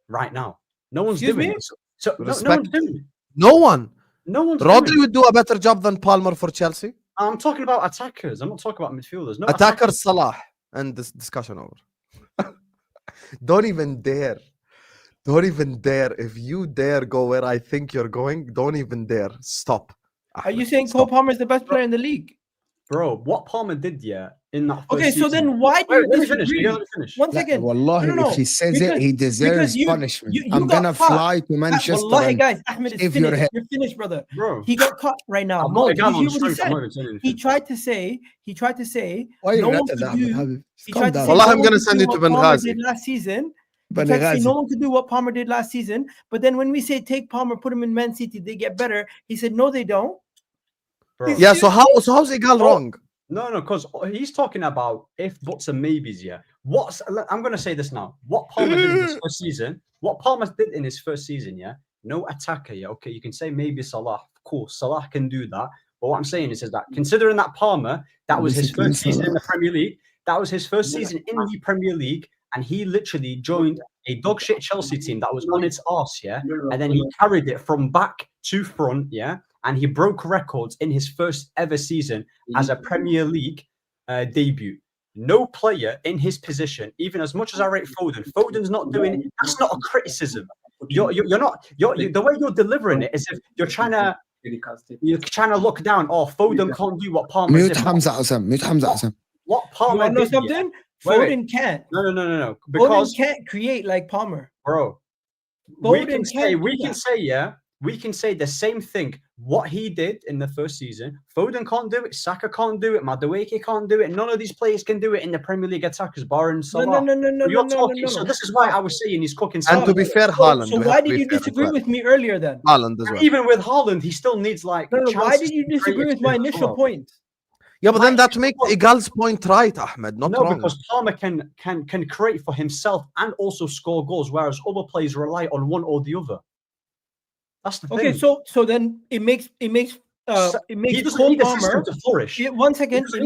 [SPEAKER 3] right now. No one's
[SPEAKER 4] Excuse
[SPEAKER 3] doing
[SPEAKER 4] me?
[SPEAKER 3] it. So no
[SPEAKER 1] Respect.
[SPEAKER 3] one's doing it.
[SPEAKER 1] No one.
[SPEAKER 3] No one's
[SPEAKER 1] Rodri
[SPEAKER 3] doing it.
[SPEAKER 1] would do a better job than Palmer for Chelsea.
[SPEAKER 3] I'm talking about attackers. I'm not talking about midfielders. No
[SPEAKER 1] Attacker Salah. And this discussion over. Don't even dare. Don't even dare. If you dare go where I think you're going, don't even dare. Stop.
[SPEAKER 4] Are you
[SPEAKER 1] Ahmed,
[SPEAKER 4] saying
[SPEAKER 1] stop.
[SPEAKER 4] Cole Palmer is the best player in the league?
[SPEAKER 3] Bro, what Palmer did, in that first
[SPEAKER 4] Okay, so
[SPEAKER 3] season.
[SPEAKER 4] then why do
[SPEAKER 3] Wait,
[SPEAKER 4] you
[SPEAKER 3] let me finish.
[SPEAKER 4] disagree?
[SPEAKER 3] Let me finish.
[SPEAKER 4] 1
[SPEAKER 2] La-
[SPEAKER 4] second.
[SPEAKER 2] Wallahi,
[SPEAKER 4] No,
[SPEAKER 2] if he says it, he deserves
[SPEAKER 4] you-
[SPEAKER 2] punishment.
[SPEAKER 4] you
[SPEAKER 2] I'm
[SPEAKER 4] got
[SPEAKER 2] gonna
[SPEAKER 4] caught.
[SPEAKER 2] fly to Manchester.
[SPEAKER 4] Wallahi,
[SPEAKER 2] and
[SPEAKER 4] guys, Ahmed is
[SPEAKER 2] shave your
[SPEAKER 4] finished.
[SPEAKER 2] head.
[SPEAKER 4] You're finished, brother.
[SPEAKER 3] Bro,
[SPEAKER 4] He got caught right now.
[SPEAKER 3] I'm
[SPEAKER 4] Mo,
[SPEAKER 3] not
[SPEAKER 4] did
[SPEAKER 3] again
[SPEAKER 4] you
[SPEAKER 3] on
[SPEAKER 4] hear what he
[SPEAKER 3] strength. I'm not
[SPEAKER 4] said?
[SPEAKER 3] even saying anything.
[SPEAKER 4] He tried to say,
[SPEAKER 2] Why you
[SPEAKER 4] no one
[SPEAKER 2] rattled
[SPEAKER 4] could
[SPEAKER 2] that,
[SPEAKER 4] do.
[SPEAKER 2] Habib?
[SPEAKER 4] He
[SPEAKER 2] Calm
[SPEAKER 4] tried to
[SPEAKER 2] down.
[SPEAKER 4] say
[SPEAKER 1] Wallah,
[SPEAKER 4] no
[SPEAKER 1] I'm
[SPEAKER 4] one
[SPEAKER 1] gonna
[SPEAKER 4] could
[SPEAKER 1] send
[SPEAKER 4] do
[SPEAKER 1] you to
[SPEAKER 4] what Palmer
[SPEAKER 1] Benghazi.
[SPEAKER 4] did last season. He
[SPEAKER 2] Benghazi.
[SPEAKER 4] tried to say no one could do what Palmer did last season. But then when we say take Palmer, put him in Man City, they get better. He said no, they don't.
[SPEAKER 3] Bro.
[SPEAKER 1] Yeah, so how's Egal wrong?
[SPEAKER 3] No, because he's talking about if buts and maybes. Yeah, I'm gonna say this now. What Palmer did in his first season? What Palmer did in his first season? Yeah, no attacker. Yeah, okay, you can say maybe Salah. Of course, Salah can do that. But what I'm saying is that considering that Palmer, that was his first season in the Premier League. That was his first season in the Premier League, and he literally joined a dog shit Chelsea team that was on its arse, yeah, and then he carried it from back to front, yeah, and he broke records in his first ever season as a Premier League debut. No player in his position, even as much as I rate Foden, Foden's not doing. That's not a criticism. You're not. The way you're delivering it is if you're trying to look down. Oh, Foden can't do what Palmer did.
[SPEAKER 2] Mute Hamza.
[SPEAKER 3] What Palmer
[SPEAKER 4] you know
[SPEAKER 3] did?
[SPEAKER 4] something?
[SPEAKER 3] Wait.
[SPEAKER 4] Foden can't.
[SPEAKER 3] No. Because
[SPEAKER 4] Foden can't create like Palmer.
[SPEAKER 3] bro, we can say the same thing. What he did in the first season, Foden can't do it. Saka can't do it. Madueke can't do it. None of these players can do it in the Premier League attackers, barring Salah.
[SPEAKER 4] No.
[SPEAKER 3] So this is why I was saying he's cooking.
[SPEAKER 1] And to be fair, Haaland.
[SPEAKER 4] So why did you disagree with me earlier then?
[SPEAKER 1] Haaland as well.
[SPEAKER 3] Even with Haaland, he still needs like.
[SPEAKER 4] No. Why did you disagree with my initial point?
[SPEAKER 1] Yeah, but then that makes Egal's point right, Ahmed. Not wrong.
[SPEAKER 3] Because Palmer can create for himself and also score goals, whereas other players rely on one or the other. That's the thing.
[SPEAKER 4] Okay, so then it makes
[SPEAKER 3] he doesn't
[SPEAKER 4] Cole
[SPEAKER 3] need the
[SPEAKER 4] Palmer
[SPEAKER 3] system to flourish.
[SPEAKER 4] One second, it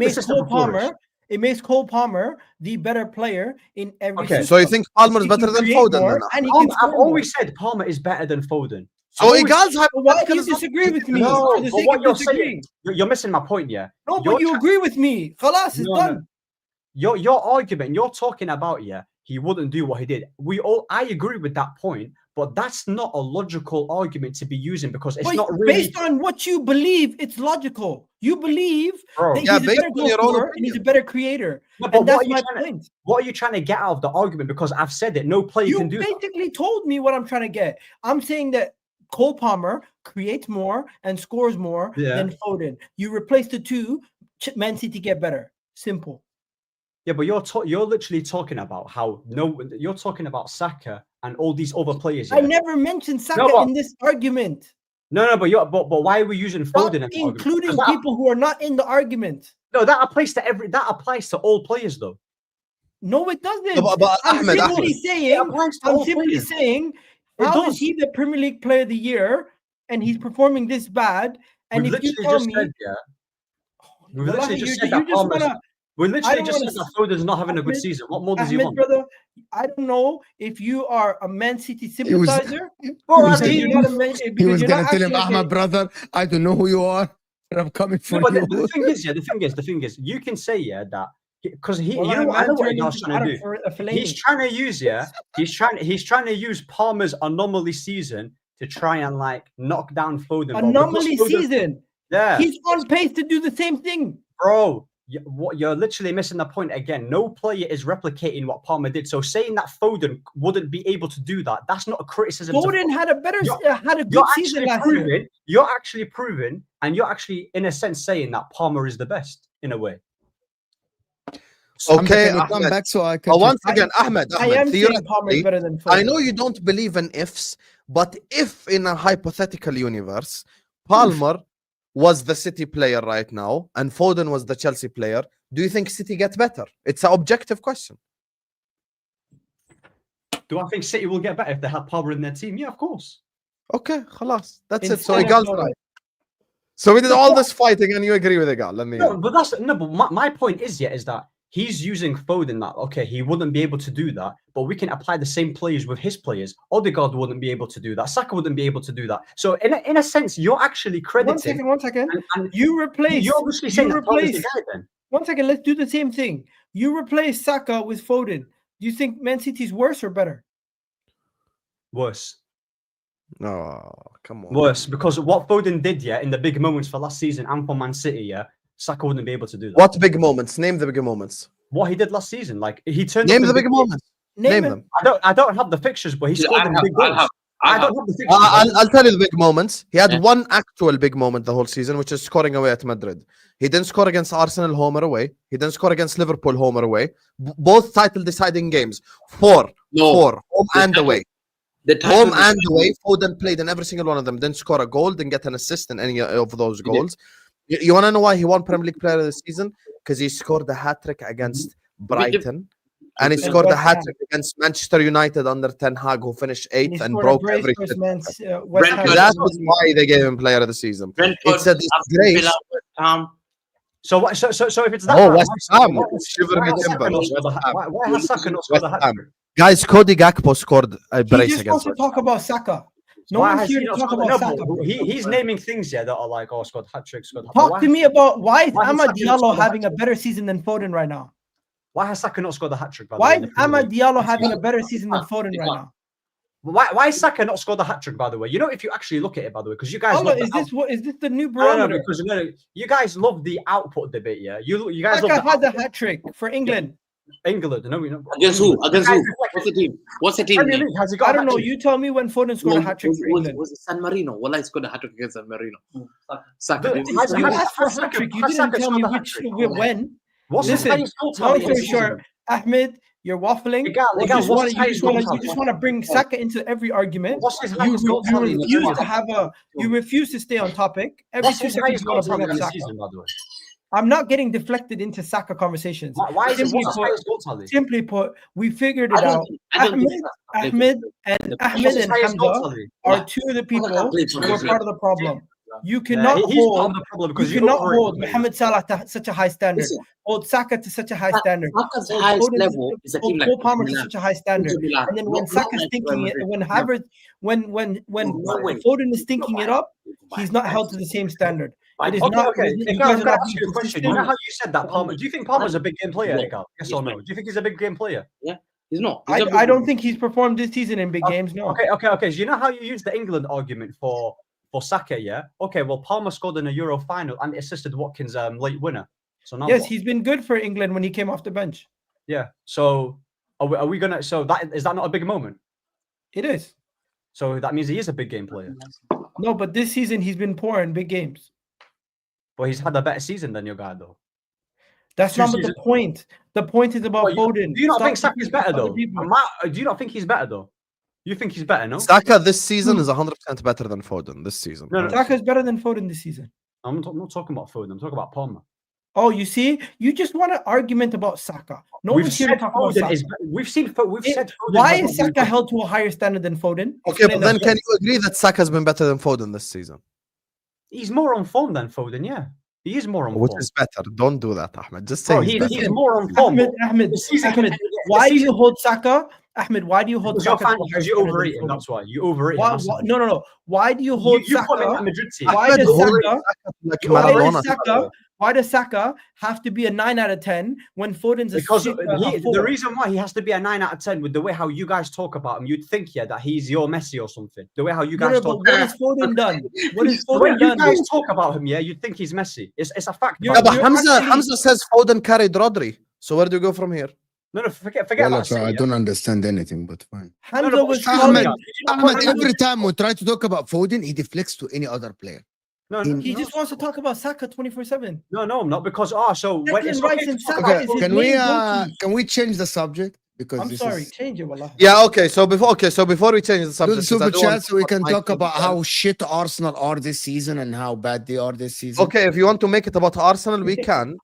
[SPEAKER 4] makes Cole Palmer the better player in every system.
[SPEAKER 1] So you think Palmer is better than Foden?
[SPEAKER 3] I've always said Palmer is better than Foden.
[SPEAKER 1] So Egal's
[SPEAKER 4] why do you disagree with me?
[SPEAKER 3] No, but what you're saying, you're missing my point, yeah.
[SPEAKER 4] No, but you agree with me. Khalas, it's done.
[SPEAKER 3] Your argument, you're talking about, yeah, he wouldn't do what he did. I agree with that point, but that's not a logical argument to be using because it's not really
[SPEAKER 4] based on what you believe. It's logical. You believe that he's a better goal scorer and he's a better creator.
[SPEAKER 3] No, but that's my point. What are you trying to get out of the argument? Because I've said it. No player can do that.
[SPEAKER 4] You basically told me what I'm trying to get. I'm saying that Cole Palmer creates more and scores more than Foden. You replace the two, Man City get better. Simple.
[SPEAKER 3] Yeah, but you're literally talking about you're talking about Saka and all these other players. Yeah?
[SPEAKER 4] I never mentioned Saka in this argument.
[SPEAKER 3] No, but why are we using Foden?
[SPEAKER 4] Including people who are not in the argument.
[SPEAKER 3] No, that applies to all players though.
[SPEAKER 4] No, it doesn't.
[SPEAKER 1] But
[SPEAKER 4] I'm simply saying, how is he the Premier League Player of the Year and he's performing this bad? And
[SPEAKER 3] we literally just said that Foden's not having a good season. What more does he want?
[SPEAKER 4] Brother, I don't know if you are a Man City sympathizer.
[SPEAKER 2] He was going to tell him, Ahmed, brother, I don't know who you are, but I'm coming for you.
[SPEAKER 3] The thing is, you can say that because I know what Egal's trying to do. He's trying to use Palmer's anomaly season to try and like knock down Foden.
[SPEAKER 4] Anomaly season.
[SPEAKER 3] Yeah,
[SPEAKER 4] he's on pace to do the same thing,
[SPEAKER 3] bro. You're literally missing the point again. No player is replicating what Palmer did. So saying that Foden wouldn't be able to do that's not a criticism.
[SPEAKER 4] Foden had a good season last year.
[SPEAKER 3] You're actually proving, and you're actually in a sense saying that Palmer is the best in a way.
[SPEAKER 1] Okay,
[SPEAKER 2] come back so I can.
[SPEAKER 1] Once again, Ahmed,
[SPEAKER 4] I am saying Palmer is better than Foden.
[SPEAKER 1] I know you don't believe in ifs, but if in a hypothetical universe, Palmer was the City player right now and Foden was the Chelsea player, do you think City get better? It's an objective question.
[SPEAKER 3] Do I think City will get better if they have Palmer in their team? Yeah, of course.
[SPEAKER 1] Okay, khalas. That's it. So Egal's right. So we did all this fighting and you agree with Egal.
[SPEAKER 3] But my point is that he's using Foden that, okay, he wouldn't be able to do that, but we can apply the same players with his players. Odegaard wouldn't be able to do that. Saka wouldn't be able to do that. So in a sense, you're actually crediting.
[SPEAKER 4] One second. And you're obviously saying that Palmer's the guy then. 1 second, let's do the same thing. You replace Saka with Foden. Do you think Man City's worse or better?
[SPEAKER 3] Worse.
[SPEAKER 1] No, come on.
[SPEAKER 3] Worse, because what Foden did, in the big moments for last season and for Man City, Saka wouldn't be able to do that.
[SPEAKER 1] What big moments? Name the big moments.
[SPEAKER 3] What he did last season, like he turned.
[SPEAKER 1] Name the big moments. Name them.
[SPEAKER 3] I don't have the fixtures, but he scored big goals. I don't have the fixtures.
[SPEAKER 1] I'll tell you the big moments. He had one actual big moment the whole season, which is scoring away at Madrid. He didn't score against Arsenal home or away. He didn't score against Liverpool home or away. Both title-deciding games. Four home and away. Home and away. Foden played in every single one of them. Didn't score a goal. Didn't get an assist in any of those goals. You want to know why he won Premier League Player of the Season? Because he scored the hat-trick against Brighton. And he scored a hat-trick against Manchester United under Ten Hag, who finished 8th and broke everything. That was why they gave him Player of the Season. It's a disgrace.
[SPEAKER 3] So what? So if it's that,
[SPEAKER 1] Oh,
[SPEAKER 3] bad,
[SPEAKER 1] West Ham. Shiver me
[SPEAKER 3] why has Saka
[SPEAKER 1] timber.
[SPEAKER 3] not scored the- why has Saka not scored a hat trick?
[SPEAKER 1] Guys, Cody Gakpo scored a
[SPEAKER 4] He
[SPEAKER 1] brace
[SPEAKER 4] just wants
[SPEAKER 1] against
[SPEAKER 4] to
[SPEAKER 1] West
[SPEAKER 4] talk
[SPEAKER 1] Ham.
[SPEAKER 4] about Saka. No
[SPEAKER 3] Why
[SPEAKER 4] one's
[SPEAKER 3] has
[SPEAKER 4] here
[SPEAKER 3] he
[SPEAKER 4] to
[SPEAKER 3] not
[SPEAKER 4] talk
[SPEAKER 3] scored?
[SPEAKER 4] about
[SPEAKER 3] No,
[SPEAKER 4] Saka.
[SPEAKER 3] but he's naming things, yeah, that are like, oh, scored hat trick, scored.
[SPEAKER 4] Talk to me about why is
[SPEAKER 3] why has
[SPEAKER 4] Ahmed
[SPEAKER 3] Saka not
[SPEAKER 4] Diallo
[SPEAKER 3] scored a
[SPEAKER 4] having a
[SPEAKER 3] hat-trick?
[SPEAKER 4] better season than Foden right now?
[SPEAKER 3] Why has Saka not scored the hat trick?
[SPEAKER 4] Why is Ahmed Diallo having a better season than Foden right now?
[SPEAKER 3] Why is Saka not scored the hat trick? By the way, you know, if you actually look at it, by the way, because you guys
[SPEAKER 4] Allah,
[SPEAKER 3] love
[SPEAKER 4] is this the new
[SPEAKER 3] no,
[SPEAKER 4] barometer?
[SPEAKER 3] because you guys love the output debate, yeah. You guys
[SPEAKER 4] Saka
[SPEAKER 3] love
[SPEAKER 4] has
[SPEAKER 3] the
[SPEAKER 4] a hat trick for England.
[SPEAKER 3] England. No,
[SPEAKER 5] Against who? Against who? What's the team? What's the team
[SPEAKER 3] Premier
[SPEAKER 5] name?
[SPEAKER 3] League, has he got
[SPEAKER 4] I
[SPEAKER 3] a
[SPEAKER 4] don't know.
[SPEAKER 3] hat-trick?
[SPEAKER 4] You tell me when Foden scored a hat trick for England.
[SPEAKER 5] Was it San Marino? Well, I scored a hat trick against San Marino. Saka.
[SPEAKER 3] The- has-
[SPEAKER 4] You
[SPEAKER 3] has-
[SPEAKER 4] asked for a
[SPEAKER 3] has
[SPEAKER 4] hat
[SPEAKER 3] Saka-
[SPEAKER 4] trick. You
[SPEAKER 3] has
[SPEAKER 4] didn't
[SPEAKER 3] Saka
[SPEAKER 4] tell me
[SPEAKER 3] scored a
[SPEAKER 4] which
[SPEAKER 3] hat-trick?
[SPEAKER 4] when.
[SPEAKER 3] What's his
[SPEAKER 4] Listen,
[SPEAKER 3] highest goal
[SPEAKER 4] long
[SPEAKER 3] tally
[SPEAKER 4] story
[SPEAKER 3] this
[SPEAKER 4] short,
[SPEAKER 3] season?
[SPEAKER 4] Ahmed, you're waffling.
[SPEAKER 3] Egal,
[SPEAKER 4] You
[SPEAKER 3] Egal,
[SPEAKER 4] just
[SPEAKER 3] what's
[SPEAKER 4] wanna-
[SPEAKER 3] his
[SPEAKER 4] you
[SPEAKER 3] highest
[SPEAKER 4] just
[SPEAKER 3] goal
[SPEAKER 4] want to
[SPEAKER 3] tally?
[SPEAKER 4] you just want to bring Saka into every argument.
[SPEAKER 3] What's his
[SPEAKER 4] You,
[SPEAKER 3] highest goal
[SPEAKER 4] you
[SPEAKER 3] tally in the
[SPEAKER 4] refuse
[SPEAKER 3] Premier
[SPEAKER 4] to
[SPEAKER 3] League?
[SPEAKER 4] have a. You refuse to stay on topic. Every
[SPEAKER 3] What's
[SPEAKER 4] 2
[SPEAKER 3] his
[SPEAKER 4] seconds
[SPEAKER 3] highest
[SPEAKER 4] you
[SPEAKER 3] goal
[SPEAKER 4] want to bring
[SPEAKER 3] tally
[SPEAKER 4] up
[SPEAKER 3] in the
[SPEAKER 4] Saka.
[SPEAKER 3] season, by the way?
[SPEAKER 4] I'm not getting deflected into Saka conversations.
[SPEAKER 3] Why is it
[SPEAKER 4] Simply
[SPEAKER 3] what's his
[SPEAKER 4] put-
[SPEAKER 3] highest goal tally?
[SPEAKER 4] Simply put, we figured it out. Ahmed and
[SPEAKER 3] What's his highest goal
[SPEAKER 4] Hamza
[SPEAKER 3] tally?
[SPEAKER 4] are two of the people who are part of the problem. You
[SPEAKER 3] Yeah,
[SPEAKER 4] cannot
[SPEAKER 3] he's part of
[SPEAKER 4] hold.
[SPEAKER 3] the problem
[SPEAKER 4] You
[SPEAKER 3] because
[SPEAKER 4] cannot
[SPEAKER 3] overrate
[SPEAKER 4] hold
[SPEAKER 3] players.
[SPEAKER 4] Mohamed Salah to such a high standard.
[SPEAKER 5] Listen,
[SPEAKER 4] Hold Saka to such a high standard.
[SPEAKER 5] Saka's
[SPEAKER 4] Hold
[SPEAKER 5] highest
[SPEAKER 4] Foden
[SPEAKER 5] level
[SPEAKER 4] to-
[SPEAKER 5] is a
[SPEAKER 4] hold
[SPEAKER 5] team like
[SPEAKER 4] Cole Palmer to
[SPEAKER 5] Milan.
[SPEAKER 4] such a high standard.
[SPEAKER 5] Inter Milan.
[SPEAKER 4] And then when
[SPEAKER 5] Not
[SPEAKER 4] Saka's
[SPEAKER 5] like
[SPEAKER 4] thinking
[SPEAKER 5] Real
[SPEAKER 4] it,
[SPEAKER 5] Madrid.
[SPEAKER 4] when
[SPEAKER 5] Never.
[SPEAKER 4] Havertz, when
[SPEAKER 5] No way.
[SPEAKER 4] Foden is thinking it up, he's not held to the same standard. It is
[SPEAKER 3] Okay,
[SPEAKER 4] not.
[SPEAKER 3] okay.
[SPEAKER 4] You
[SPEAKER 3] Egal,
[SPEAKER 4] guys
[SPEAKER 3] I'm
[SPEAKER 4] are
[SPEAKER 3] gonna
[SPEAKER 4] not
[SPEAKER 3] ask
[SPEAKER 4] being
[SPEAKER 3] you a question. You
[SPEAKER 4] consistent.
[SPEAKER 3] know how you said that Palmer? Do you think Palmer's a big game player, Egal? Yes or no? Do you think he's a big game player?
[SPEAKER 5] He's not. He's a
[SPEAKER 4] I
[SPEAKER 5] good-
[SPEAKER 4] don't think he's performed this season in big games. No.
[SPEAKER 3] Okay. So you know how you use the England argument for Saka, yeah? Okay, well, Palmer scored in a Euro final and assisted Watkins' late winner. So now
[SPEAKER 4] Yes,
[SPEAKER 3] what?
[SPEAKER 4] he's been good for England when he came off the bench.
[SPEAKER 3] Yeah. So are we gonna? So is that not a big moment?
[SPEAKER 4] It is.
[SPEAKER 3] So that means he is a big game player.
[SPEAKER 4] No, but this season he's been poor in big games.
[SPEAKER 3] But he's had a better season than your guy, though.
[SPEAKER 4] That's
[SPEAKER 3] Two
[SPEAKER 4] not the
[SPEAKER 3] seasons-
[SPEAKER 4] point. The point is about Foden.
[SPEAKER 3] Do you not
[SPEAKER 4] Stop
[SPEAKER 3] think Saka's
[SPEAKER 4] looking
[SPEAKER 3] better
[SPEAKER 4] at other
[SPEAKER 3] though?
[SPEAKER 4] people.
[SPEAKER 3] Do you not think he's better though? You think he's better, no?
[SPEAKER 1] Saka this season is 100% better than Foden this season.
[SPEAKER 3] No,
[SPEAKER 4] Saka's better than Foden this season.
[SPEAKER 3] I'm not talking about Foden. I'm talking about Palmer.
[SPEAKER 4] Oh, you see, you just want to argument about Saka. No
[SPEAKER 3] We've
[SPEAKER 4] one's here to
[SPEAKER 3] said
[SPEAKER 4] talk about
[SPEAKER 3] Foden
[SPEAKER 4] Saka.
[SPEAKER 3] is. We've said Foden.
[SPEAKER 4] Why
[SPEAKER 3] has
[SPEAKER 4] is
[SPEAKER 3] not been
[SPEAKER 4] Saka held to a higher standard than Foden?
[SPEAKER 1] Okay,
[SPEAKER 4] Explain
[SPEAKER 1] but then
[SPEAKER 4] that.
[SPEAKER 1] can you agree that Saka's been better than Foden this season?
[SPEAKER 3] He's more on form than Foden. Yeah, he is more on
[SPEAKER 1] Which
[SPEAKER 3] form.
[SPEAKER 1] is better? Don't do that, Ahmed. Just say
[SPEAKER 3] Bro,
[SPEAKER 1] he's better.
[SPEAKER 3] he's more on form.
[SPEAKER 4] Ahmed,
[SPEAKER 3] The season
[SPEAKER 4] Ahmed,
[SPEAKER 3] can- the
[SPEAKER 4] why do
[SPEAKER 3] season-
[SPEAKER 4] you hold Saka? Ahmed, why do you hold
[SPEAKER 3] Because you're
[SPEAKER 4] Saka? to a
[SPEAKER 3] because
[SPEAKER 4] higher
[SPEAKER 3] you
[SPEAKER 4] standard than
[SPEAKER 3] overrate him.
[SPEAKER 4] Foden?
[SPEAKER 3] That's why you overrate
[SPEAKER 4] Why,
[SPEAKER 3] him.
[SPEAKER 4] no. Why do you hold
[SPEAKER 3] You put him
[SPEAKER 4] Saka?
[SPEAKER 3] in Madrid team.
[SPEAKER 4] Why
[SPEAKER 1] Ahmed
[SPEAKER 4] does
[SPEAKER 1] holds
[SPEAKER 4] Saka?
[SPEAKER 1] like
[SPEAKER 4] Why
[SPEAKER 1] Maradona.
[SPEAKER 4] does Saka? Why does Saka have to be a 9 out of 10 when Foden's a
[SPEAKER 3] Because
[SPEAKER 4] 6,
[SPEAKER 3] the reason why he has to be a 9 out of 10 with the way how you guys talk about him, you'd think that he's your Messi or something. The way how you guys
[SPEAKER 4] but
[SPEAKER 3] talk.
[SPEAKER 4] what has Foden done? What has
[SPEAKER 3] The way
[SPEAKER 4] Foden
[SPEAKER 3] you
[SPEAKER 4] done?
[SPEAKER 3] guys talk about him, you'd think he's Messi. It's a fact.
[SPEAKER 4] You're-
[SPEAKER 1] Yeah, but
[SPEAKER 4] you're
[SPEAKER 1] Hamza
[SPEAKER 4] actually-
[SPEAKER 1] says Foden carried Rodri. So where do you go from here?
[SPEAKER 3] No, forget
[SPEAKER 2] Well,
[SPEAKER 3] that.
[SPEAKER 2] I don't understand anything, but fine.
[SPEAKER 4] Hamza was
[SPEAKER 2] Ahmed,
[SPEAKER 4] calling.
[SPEAKER 2] Ahmed, every time we try to talk about Foden, he deflects to any other player.
[SPEAKER 4] He just wants to talk about Saka 24/7.
[SPEAKER 3] No, not because so when
[SPEAKER 4] Declan
[SPEAKER 3] it's
[SPEAKER 4] Rice
[SPEAKER 3] okay
[SPEAKER 4] and
[SPEAKER 3] to talk
[SPEAKER 4] Saka
[SPEAKER 3] about
[SPEAKER 4] is
[SPEAKER 2] Okay,
[SPEAKER 4] his
[SPEAKER 2] can we
[SPEAKER 4] main go-to.
[SPEAKER 2] can we change the subject because
[SPEAKER 4] I'm
[SPEAKER 2] this
[SPEAKER 4] sorry,
[SPEAKER 2] is
[SPEAKER 4] change it, wallah.
[SPEAKER 1] Yeah, okay. So before we change the
[SPEAKER 2] do
[SPEAKER 1] subject,
[SPEAKER 2] the super
[SPEAKER 1] 'cause I don't want
[SPEAKER 2] chat so we
[SPEAKER 1] to
[SPEAKER 2] can
[SPEAKER 1] put
[SPEAKER 2] talk
[SPEAKER 1] my
[SPEAKER 2] about
[SPEAKER 1] team
[SPEAKER 2] how shit Arsenal are this season and how bad they are this season.
[SPEAKER 1] Okay, if you want to make it about Arsenal, we can.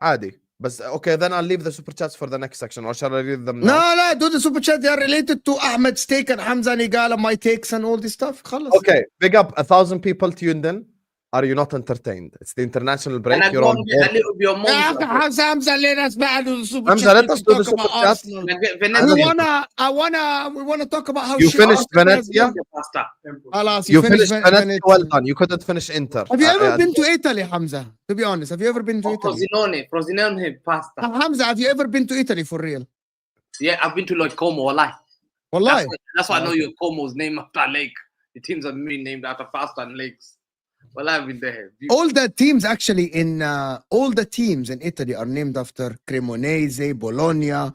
[SPEAKER 1] Adi. But okay, then I'll leave the super chats for the next section, or shall I read them now?
[SPEAKER 2] No, do the super chat. They are related to Ahmed's take and Hamza and Egal and my takes and all this stuff. خلص.
[SPEAKER 1] Okay, big up. 1,000 people tuned in. Are you not entertained? It's the international break.
[SPEAKER 5] And I
[SPEAKER 1] You're
[SPEAKER 5] go
[SPEAKER 1] on
[SPEAKER 5] and get a little bit of
[SPEAKER 2] Yeah,
[SPEAKER 5] moments.
[SPEAKER 2] Hamza, let us do the super
[SPEAKER 1] Hamza,
[SPEAKER 2] chat.
[SPEAKER 1] let
[SPEAKER 2] We
[SPEAKER 1] us
[SPEAKER 2] can
[SPEAKER 1] do the
[SPEAKER 2] talk
[SPEAKER 1] super
[SPEAKER 2] about
[SPEAKER 1] chat.
[SPEAKER 2] Arsenal.
[SPEAKER 5] And I get
[SPEAKER 2] We
[SPEAKER 5] Venezia.
[SPEAKER 2] wanna talk about how
[SPEAKER 1] You
[SPEAKER 2] shit
[SPEAKER 1] finished
[SPEAKER 2] Arsenal has
[SPEAKER 1] Venezia?
[SPEAKER 2] been.
[SPEAKER 5] Pasta.
[SPEAKER 2] Alas,
[SPEAKER 1] You finished
[SPEAKER 2] Ven-
[SPEAKER 1] Venezia. Well done. You couldn't finish Inter.
[SPEAKER 2] Have you ever been to Italy, Hamza? To be honest, have you ever been to Italy?
[SPEAKER 5] Frosinone pasta.
[SPEAKER 2] Hamza, have you ever been to Italy for real?
[SPEAKER 5] Yeah, I've been to like Como, wallahi.
[SPEAKER 2] Wallahi.
[SPEAKER 5] That's why I know your Como's named after a lake. The teams are being named after pasta and lakes. Well, I've been there.
[SPEAKER 2] All the teams actually in all the teams in Italy are named after Cremonese, Bologna,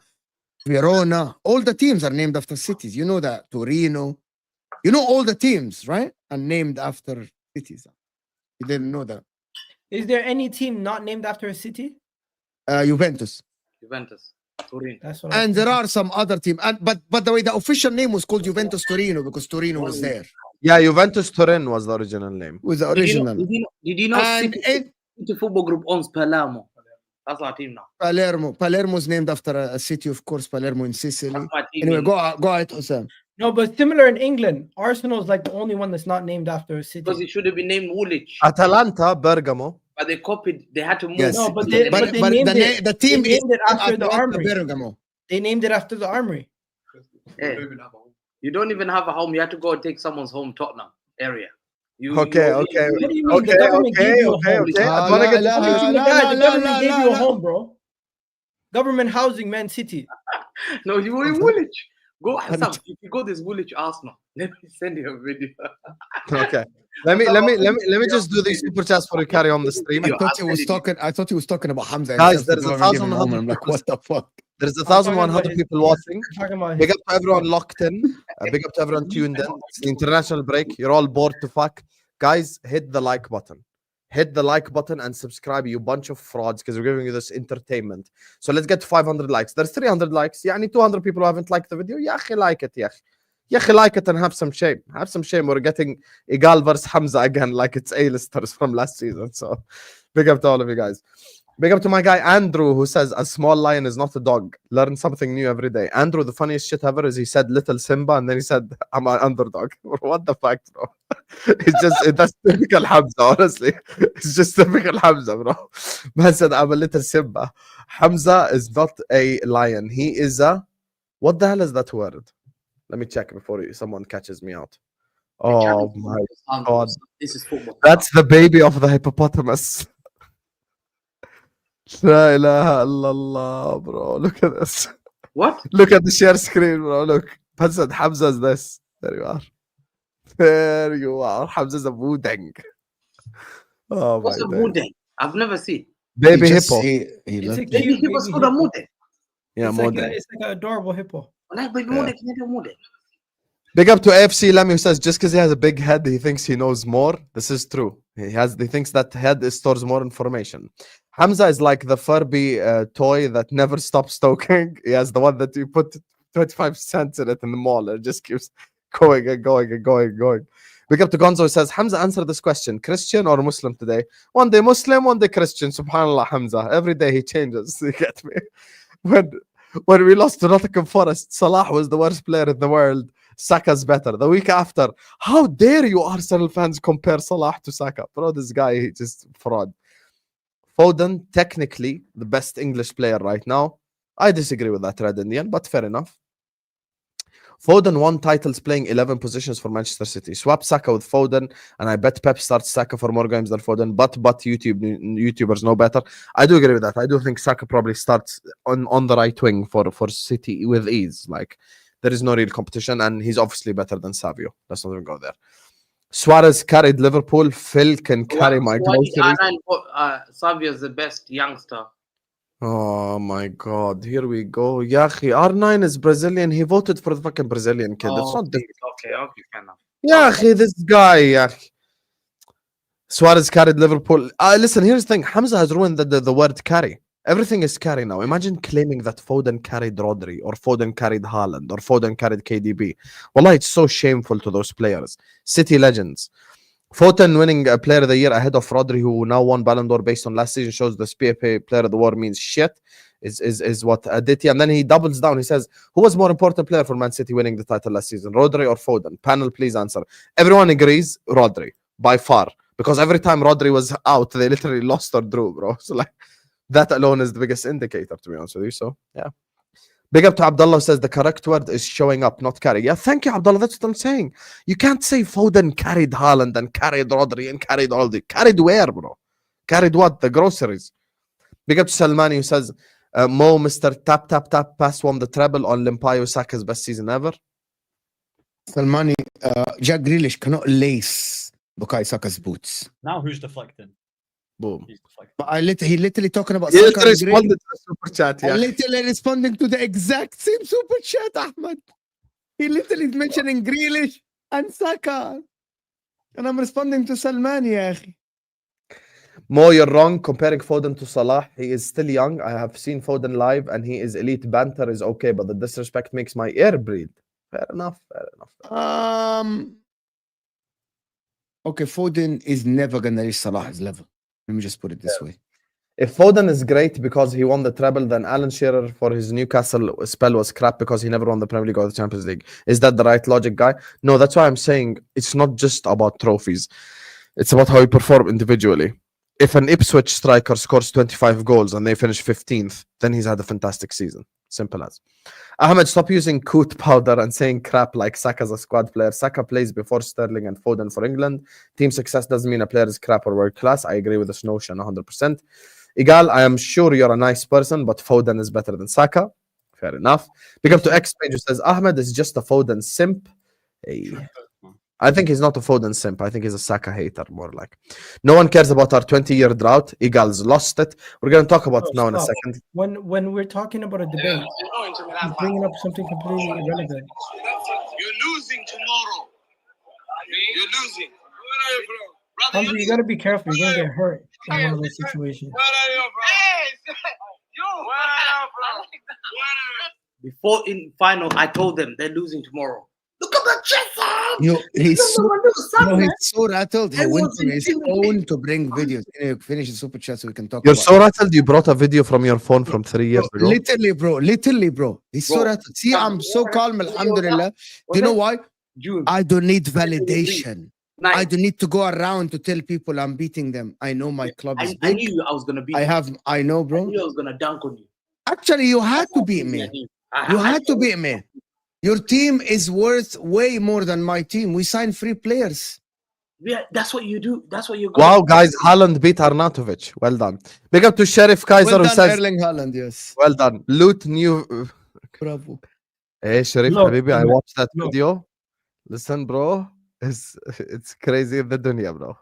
[SPEAKER 2] Verona. All the teams are named after cities. You know that Torino. You know all the teams, right? Are named after cities. You didn't know that.
[SPEAKER 4] Is there any team not named after a city?
[SPEAKER 2] Juventus.
[SPEAKER 5] Juventus, Turin.
[SPEAKER 4] That's what.
[SPEAKER 2] And there are some other teams. But the way the official name was called Juventus Torino because Torino was there.
[SPEAKER 1] Yeah, Juventus Turin was the original name.
[SPEAKER 2] Was the original.
[SPEAKER 5] Did you know
[SPEAKER 2] And
[SPEAKER 5] City Football Group owns Palermo? That's our team now.
[SPEAKER 2] Palermo is named after a city, of course, Palermo in Sicily.
[SPEAKER 5] That's my team.
[SPEAKER 2] Anyway, go ahead, Osam.
[SPEAKER 4] No, but similar in England. Arsenal is like the only one that's not named after a city.
[SPEAKER 5] Because it should have been named Woolwich.
[SPEAKER 1] Atalanta, Bergamo.
[SPEAKER 5] but they copied. They had to move.
[SPEAKER 2] Yes.
[SPEAKER 4] No, but
[SPEAKER 5] They
[SPEAKER 4] they
[SPEAKER 5] made-
[SPEAKER 4] named it.
[SPEAKER 2] the team
[SPEAKER 4] they
[SPEAKER 2] is
[SPEAKER 4] named it after the
[SPEAKER 2] Atlanta
[SPEAKER 4] armory.
[SPEAKER 2] Bergamo.
[SPEAKER 4] They named it after the armory.
[SPEAKER 5] Yeah. You don't even have a home. You have to go and take someone's home, Tottenham area.
[SPEAKER 1] Okay.
[SPEAKER 4] What do you mean? The government gave you a home.
[SPEAKER 1] I wanna get
[SPEAKER 2] la,
[SPEAKER 1] this-
[SPEAKER 2] la,
[SPEAKER 4] The
[SPEAKER 2] la,
[SPEAKER 4] government
[SPEAKER 2] la,
[SPEAKER 4] gave
[SPEAKER 2] la,
[SPEAKER 4] you a
[SPEAKER 2] la.
[SPEAKER 4] home, bro. Government housing, Man City.
[SPEAKER 5] No, you were in Woolwich. Go, Hassan. If you go this Woolwich Arsenal, let me send you a video.
[SPEAKER 1] Okay. Let me just do these super chats before we carry on the stream.
[SPEAKER 2] I thought he was talking about Hamza.
[SPEAKER 1] Guys,
[SPEAKER 2] himself,
[SPEAKER 1] there is
[SPEAKER 2] the
[SPEAKER 1] a
[SPEAKER 2] government gave him
[SPEAKER 1] 1,100
[SPEAKER 2] home, and I'm like, what the fuck?
[SPEAKER 1] There's
[SPEAKER 4] I'm talking
[SPEAKER 1] 1,100
[SPEAKER 4] about
[SPEAKER 1] people watching.
[SPEAKER 4] Talking about
[SPEAKER 1] Big up to everyone locked in. Big up to everyone tuned in. It's the international break. You're all bored to fuck. Guys, hit the like button. Hit the like button and subscribe, you bunch of frauds, because we're giving you this entertainment. So let's get to 500 likes. There's 300 likes. Yeah, I need 200 people who haven't liked the video. Yeah, like it, yeah. Yeah, like it and have some shame. Have some shame. We're getting Egal versus Hamza again, like it's A-listers from last season. So big up to all of you guys. Big up to my guy Andrew, who says a small lion is not a dog. Learn something new every day. Andrew, the funniest shit ever is he said little Simba and then he said I'm an underdog. What the fuck, bro? That's typical Hamza, honestly. It's just typical Hamza, bro. Man said I'm a little Simba. Hamza is not a lion. He is a, what the hell is that word? Let me check before someone catches me out. Oh my God.
[SPEAKER 5] This is football.
[SPEAKER 1] That's the baby of the hippopotamus. La ilaha illallah, bro. Look at this.
[SPEAKER 5] What?
[SPEAKER 1] Look at the share screen, bro. Look. Hassan, Hamza's this. There you are. There you are. Hamza's a Wudeng. Oh
[SPEAKER 5] What's
[SPEAKER 1] my
[SPEAKER 5] a
[SPEAKER 1] God.
[SPEAKER 5] Mudeng? I've never seen.
[SPEAKER 1] Baby
[SPEAKER 2] He just-
[SPEAKER 1] hippo.
[SPEAKER 2] he
[SPEAKER 4] It's
[SPEAKER 2] looked-
[SPEAKER 4] a
[SPEAKER 5] Baby
[SPEAKER 4] cute
[SPEAKER 5] hippo's
[SPEAKER 4] baby
[SPEAKER 5] called a
[SPEAKER 4] hippo.
[SPEAKER 5] Mudeng.
[SPEAKER 1] Yeah,
[SPEAKER 4] It's like,
[SPEAKER 1] Modeng.
[SPEAKER 4] it's like an adorable hippo.
[SPEAKER 5] Like baby
[SPEAKER 1] Yeah.
[SPEAKER 5] Mudeng, can you do Mudeng?
[SPEAKER 1] Big up to AFC Lemmy, who says just because he has a big head, he thinks he knows more. This is true. He thinks that head stores more information. Hamza is like the Furby toy that never stops talking. He has the one that you put 25 cents in it in the mall. It just keeps going and going and going and going. Big up to Gonzo, who says, Hamza, answer this question. Christian or Muslim today? One day Muslim, one day Christian. Subhanallah, Hamza. Every day he changes. You get me? When we lost to Nottingham Forest, Salah was the worst player in the world. Saka's better. The week after, how dare you Arsenal fans compare Salah to Saka? Bro, this guy, he just fraud. Foden, technically the best English player right now. I disagree with that, Red Indian, but fair enough. Foden won titles playing 11 positions for Manchester City. Swap Saka with Foden, and I bet Pep starts Saka for more games than Foden. But YouTubers know better. I do agree with that. I do think Saka probably starts on the right wing for City with ease. Like, there is no real competition, and he's obviously better than Savio. Let's not even go there. Suarez carried Liverpool. Phil can carry my groceries.
[SPEAKER 5] Savio's the best youngster.
[SPEAKER 1] Oh my God, here we go. Yahi, R9 is Brazilian. He voted for the fucking Brazilian kid. It's not difficult.
[SPEAKER 5] Okay, fair enough.
[SPEAKER 1] Yahi, this guy, yahi. Suarez carried Liverpool. Listen, here's the thing. Hamza has ruined the word carry. Everything is carry now. Imagine claiming that Foden carried Rodri, or Foden carried Haaland, or Foden carried KDB. Wallah, it's so shameful to those players. City legends. Foden winning Player of the Year ahead of Rodri, who now won Ballon d'Or based on last season, shows the SPFA Player of the Year means shit. Is what Aditya. And then he doubles down. He says, who was more important player for Man City winning the title last season, Rodri or Foden? Panel, please answer. Everyone agrees, Rodri, by far. Because every time Rodri was out, they literally lost or drew, bro. So like, that alone is the biggest indicator, to be honest with you. So, yeah. Big up to Abdullah, says the correct word is showing up, not carry. Yeah, thank you, Abdullah. That's what I'm saying. You can't say Foden carried Haaland and carried Rodri and carried all the... Carried where, bro? Carried what? The groceries. Big up to Salmani, who says, Mo, Mr. Tap, tap, tap, pass won the treble on Limpayo Saka's best season ever.
[SPEAKER 2] Salmani, Jack Grealish cannot lace Bukayo Saka's boots.
[SPEAKER 3] Now who's deflecting?
[SPEAKER 1] Boom.
[SPEAKER 3] He's deflecting.
[SPEAKER 2] But he literally talking about
[SPEAKER 1] He
[SPEAKER 2] Saka
[SPEAKER 1] literally
[SPEAKER 2] and Grealish.
[SPEAKER 1] responded to the super chat.
[SPEAKER 2] I
[SPEAKER 1] Yeah.
[SPEAKER 2] literally responding to the exact same super chat, Ahmed. He literally is mentioning Grealish and Saka. And I'm responding to Salmani, ya akhi.
[SPEAKER 1] Mo, you're wrong comparing Foden to Salah. He is still young. I have seen Foden live and he is elite. Banter is okay, but the disrespect makes my ear bleed. Fair enough. Fair enough.
[SPEAKER 2] Okay, Foden is never gonna reach Salah's level. Let me just put it this way.
[SPEAKER 1] If Foden is great because he won the treble, then Alan Shearer for his Newcastle spell was crap because he never won the Premier League or the Champions League. Is that the right logic, guy? No, that's why I'm saying it's not just about trophies. It's about how you perform individually. if an Ipswich striker scores 25 goals and they finish 15th, then he's had a fantastic season. Simple as. Ahmed, stop using coot powder and saying crap like Saka's a squad player. Saka plays before Sterling and Foden for England. Team success doesn't mean a player is crap or world class. I agree with this notion 100%. Egal, I am sure you're a nice person, but Foden is better than Saka. Fair enough. Pick up to X page who says Ahmed is just a Foden simp. Hey. I think he's not a Foden simp. I think he's a Saka hater, more like. No one cares about our 20-year drought. Eagles lost it. We're going to talk about it now in a second.
[SPEAKER 4] When we're talking about a debate, he's bringing up something completely irrelevant.
[SPEAKER 5] You're losing tomorrow. You're losing.
[SPEAKER 4] Hamza, you gotta be careful. You're gonna get hurt in one of those situations.
[SPEAKER 5] Before in final, I told them they're losing tomorrow. Look at the chest.
[SPEAKER 2] He's so rattled. He went on his own to bring videos. Finish the super chat so we can talk.
[SPEAKER 1] You're
[SPEAKER 2] about
[SPEAKER 1] so rattled. You brought a video from your phone from 3 years ago.
[SPEAKER 2] Literally, bro. He's so rattled. See, I'm so calm. Alhamdulillah. Do you know why? I don't need validation. I don't need to go around to tell people I'm beating them. I know my club is big.
[SPEAKER 5] I knew I was gonna beat.
[SPEAKER 2] I know, bro.
[SPEAKER 5] I knew I was gonna dunk on you.
[SPEAKER 2] Actually, you had to beat me. You had to beat me. Your team is worth way more than my team. We signed 3 players.
[SPEAKER 5] Yeah, that's what you do. That's what you're.
[SPEAKER 1] Wow, guys, Haaland beat Arnautovic. Well done. Big up to Sheriff Kaiser
[SPEAKER 2] Well
[SPEAKER 1] who
[SPEAKER 2] done,
[SPEAKER 1] says,
[SPEAKER 2] Erling Haaland, yes.
[SPEAKER 1] well done. Loot new.
[SPEAKER 2] Bravo.
[SPEAKER 1] Hey, Sharif,
[SPEAKER 4] Look,
[SPEAKER 1] Habibi, I
[SPEAKER 4] look,
[SPEAKER 1] watched that
[SPEAKER 4] look.
[SPEAKER 1] video. Listen, bro, it's crazy in the dunya, bro.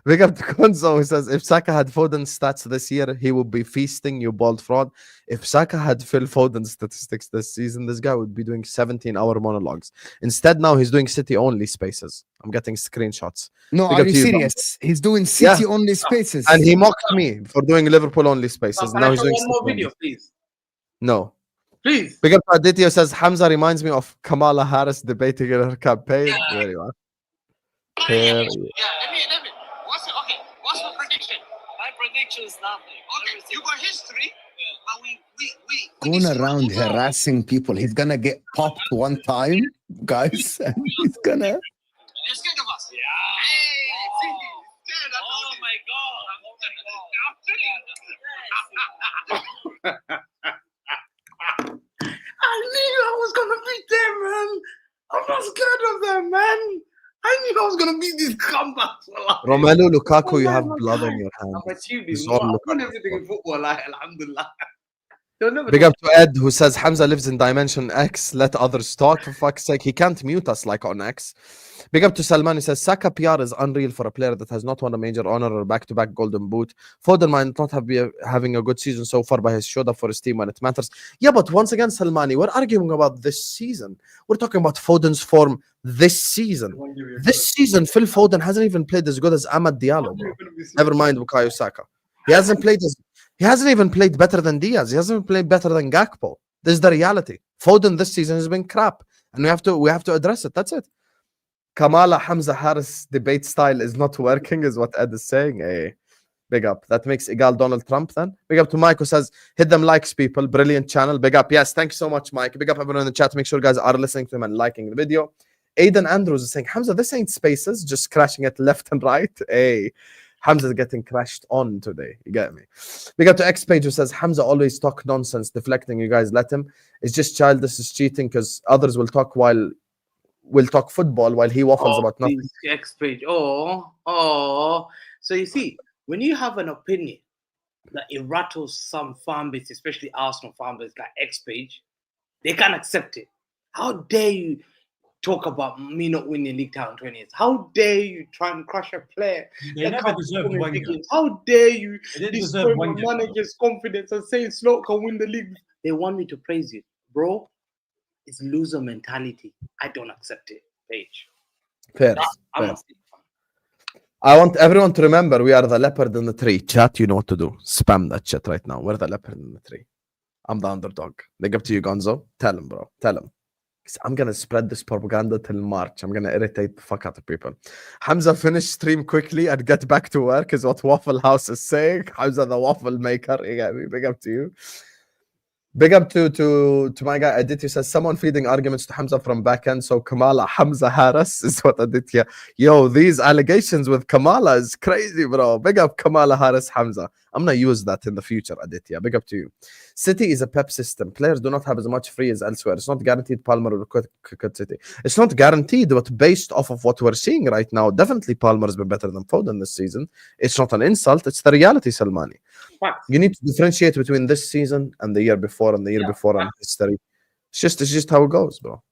[SPEAKER 1] Big up to Konzo who says, if Saka had Foden's stats this year, he would be feasting, you bald fraud. If Saka had Phil Foden's statistics this season, this guy would be doing 17-hour monologues. Instead, now he's doing city-only spaces. I'm getting screenshots.
[SPEAKER 2] No,
[SPEAKER 1] Big
[SPEAKER 2] are
[SPEAKER 1] up
[SPEAKER 2] you
[SPEAKER 1] to you,
[SPEAKER 2] serious? He's doing city-only spaces.
[SPEAKER 1] And he mocked me for doing Liverpool-only spaces. Now he's doing
[SPEAKER 5] one more
[SPEAKER 1] city-only.
[SPEAKER 5] video, please.
[SPEAKER 1] No.
[SPEAKER 5] Please.
[SPEAKER 1] Big up to Aditya says, Hamza reminds me of Kamala Harris debating in her campaign. Very well. Here.
[SPEAKER 5] Let me. What's your prediction?
[SPEAKER 7] My prediction is nothing.
[SPEAKER 5] Okay, you got history, but we
[SPEAKER 2] Going around harassing people. He's gonna get popped one time, guys. And he's gonna.
[SPEAKER 5] You're scared of us.
[SPEAKER 7] Yeah.
[SPEAKER 5] Hey, see, scared.
[SPEAKER 7] Oh my
[SPEAKER 5] I knew I was gonna beat them, man. I'm not scared of them, man. I knew I was gonna beat these comebacks.
[SPEAKER 1] Romelu Lukaku, you have blood on your hands.
[SPEAKER 5] I'm achieving.
[SPEAKER 1] It's
[SPEAKER 5] I've
[SPEAKER 1] all
[SPEAKER 5] won
[SPEAKER 1] Lukaku.
[SPEAKER 5] everything in football, like, alhamdulillah. They'll never
[SPEAKER 1] Big up to Ed who says Hamza lives in Dimension X. Let others talk, for fuck's sake. He can't mute us like on X. Big up to Salman who says Saka PR is unreal for a player that has not won a major honor or back-to-back golden boot. Foden might not have been having a good season so far, but he's showed up for his team when it matters. Yeah, but once again, Salmani, we're arguing about this season. We're talking about Foden's form this season. This season, Phil Foden hasn't even played as good as Ahmed Diallo, bro. Never mind Bukayo Saka. He hasn't even played better than Diaz. He hasn't played better than Gakpo. This is the reality. Foden this season has been crap, and we have to address it. That's it. Kamala Hamza Harris debate style is not working, is what Ed is saying. Hey, big up. That makes Egal Donald Trump then. Big up to Mike who says, hit them likes, people. Brilliant channel. Big up. Yes, thank you so much, Mike. Big up everyone in the chat. Make sure you guys are listening to him and liking the video. Aidan Andrews is saying, Hamza, this ain't spaces, just crashing it left and right. Hey, Hamza's getting crashed on today. You get me? Big up to X Page who says, Hamza always talk nonsense, deflecting. You guys let him. It's just childish, is cheating because others will talk football while he waffles about nothing.
[SPEAKER 5] X Page. So you see, when you have an opinion that it rattles some fan base, especially Arsenal fan base like X Page, they can't accept it. How dare you talk about me not winning league title in 20 years? How dare you try and crush a player?
[SPEAKER 3] They never deserved Wenger.
[SPEAKER 5] How dare you
[SPEAKER 3] They didn't
[SPEAKER 5] destroy
[SPEAKER 3] deserve
[SPEAKER 5] my
[SPEAKER 3] Wenger.
[SPEAKER 5] manager's confidence and saying Slot can win the league? They want me to praise you, bro. It's loser mentality. I don't accept it, Page.
[SPEAKER 1] Fair.
[SPEAKER 5] I'm
[SPEAKER 1] fair.
[SPEAKER 5] a City fan.
[SPEAKER 1] I want everyone to remember we are the leopard in the tree. Chat, you know what to do. Spam that shit right now. We're the leopard in the tree. I'm the underdog. Big up to you, Gonzo. Tell him, bro. Tell him. I'm going to spread this propaganda till March. I'm going to irritate the fuck out of people. Hamza, finish stream quickly and get back to work is what Waffle House is saying. Hamza, the waffle maker. You get me? Big up to you. Big up to my guy Aditya says someone feeding arguments to Hamza from back end. So Kamala Hamza Harris is what Aditya. Yo, these allegations with Kamala is crazy, bro. Big up Kamala Harris Hamza. I'm gonna use that in the future, Aditya. Big up to you. City is a pep system. Players do not have as much free as elsewhere. It's not guaranteed Palmer will quit City. It's not guaranteed, but based off of what we're seeing right now, definitely Palmer has been better than Foden this season. It's not an insult. It's the reality, Salmani. You need to differentiate between this season and the year before and the year before and history. It's just how it goes, bro.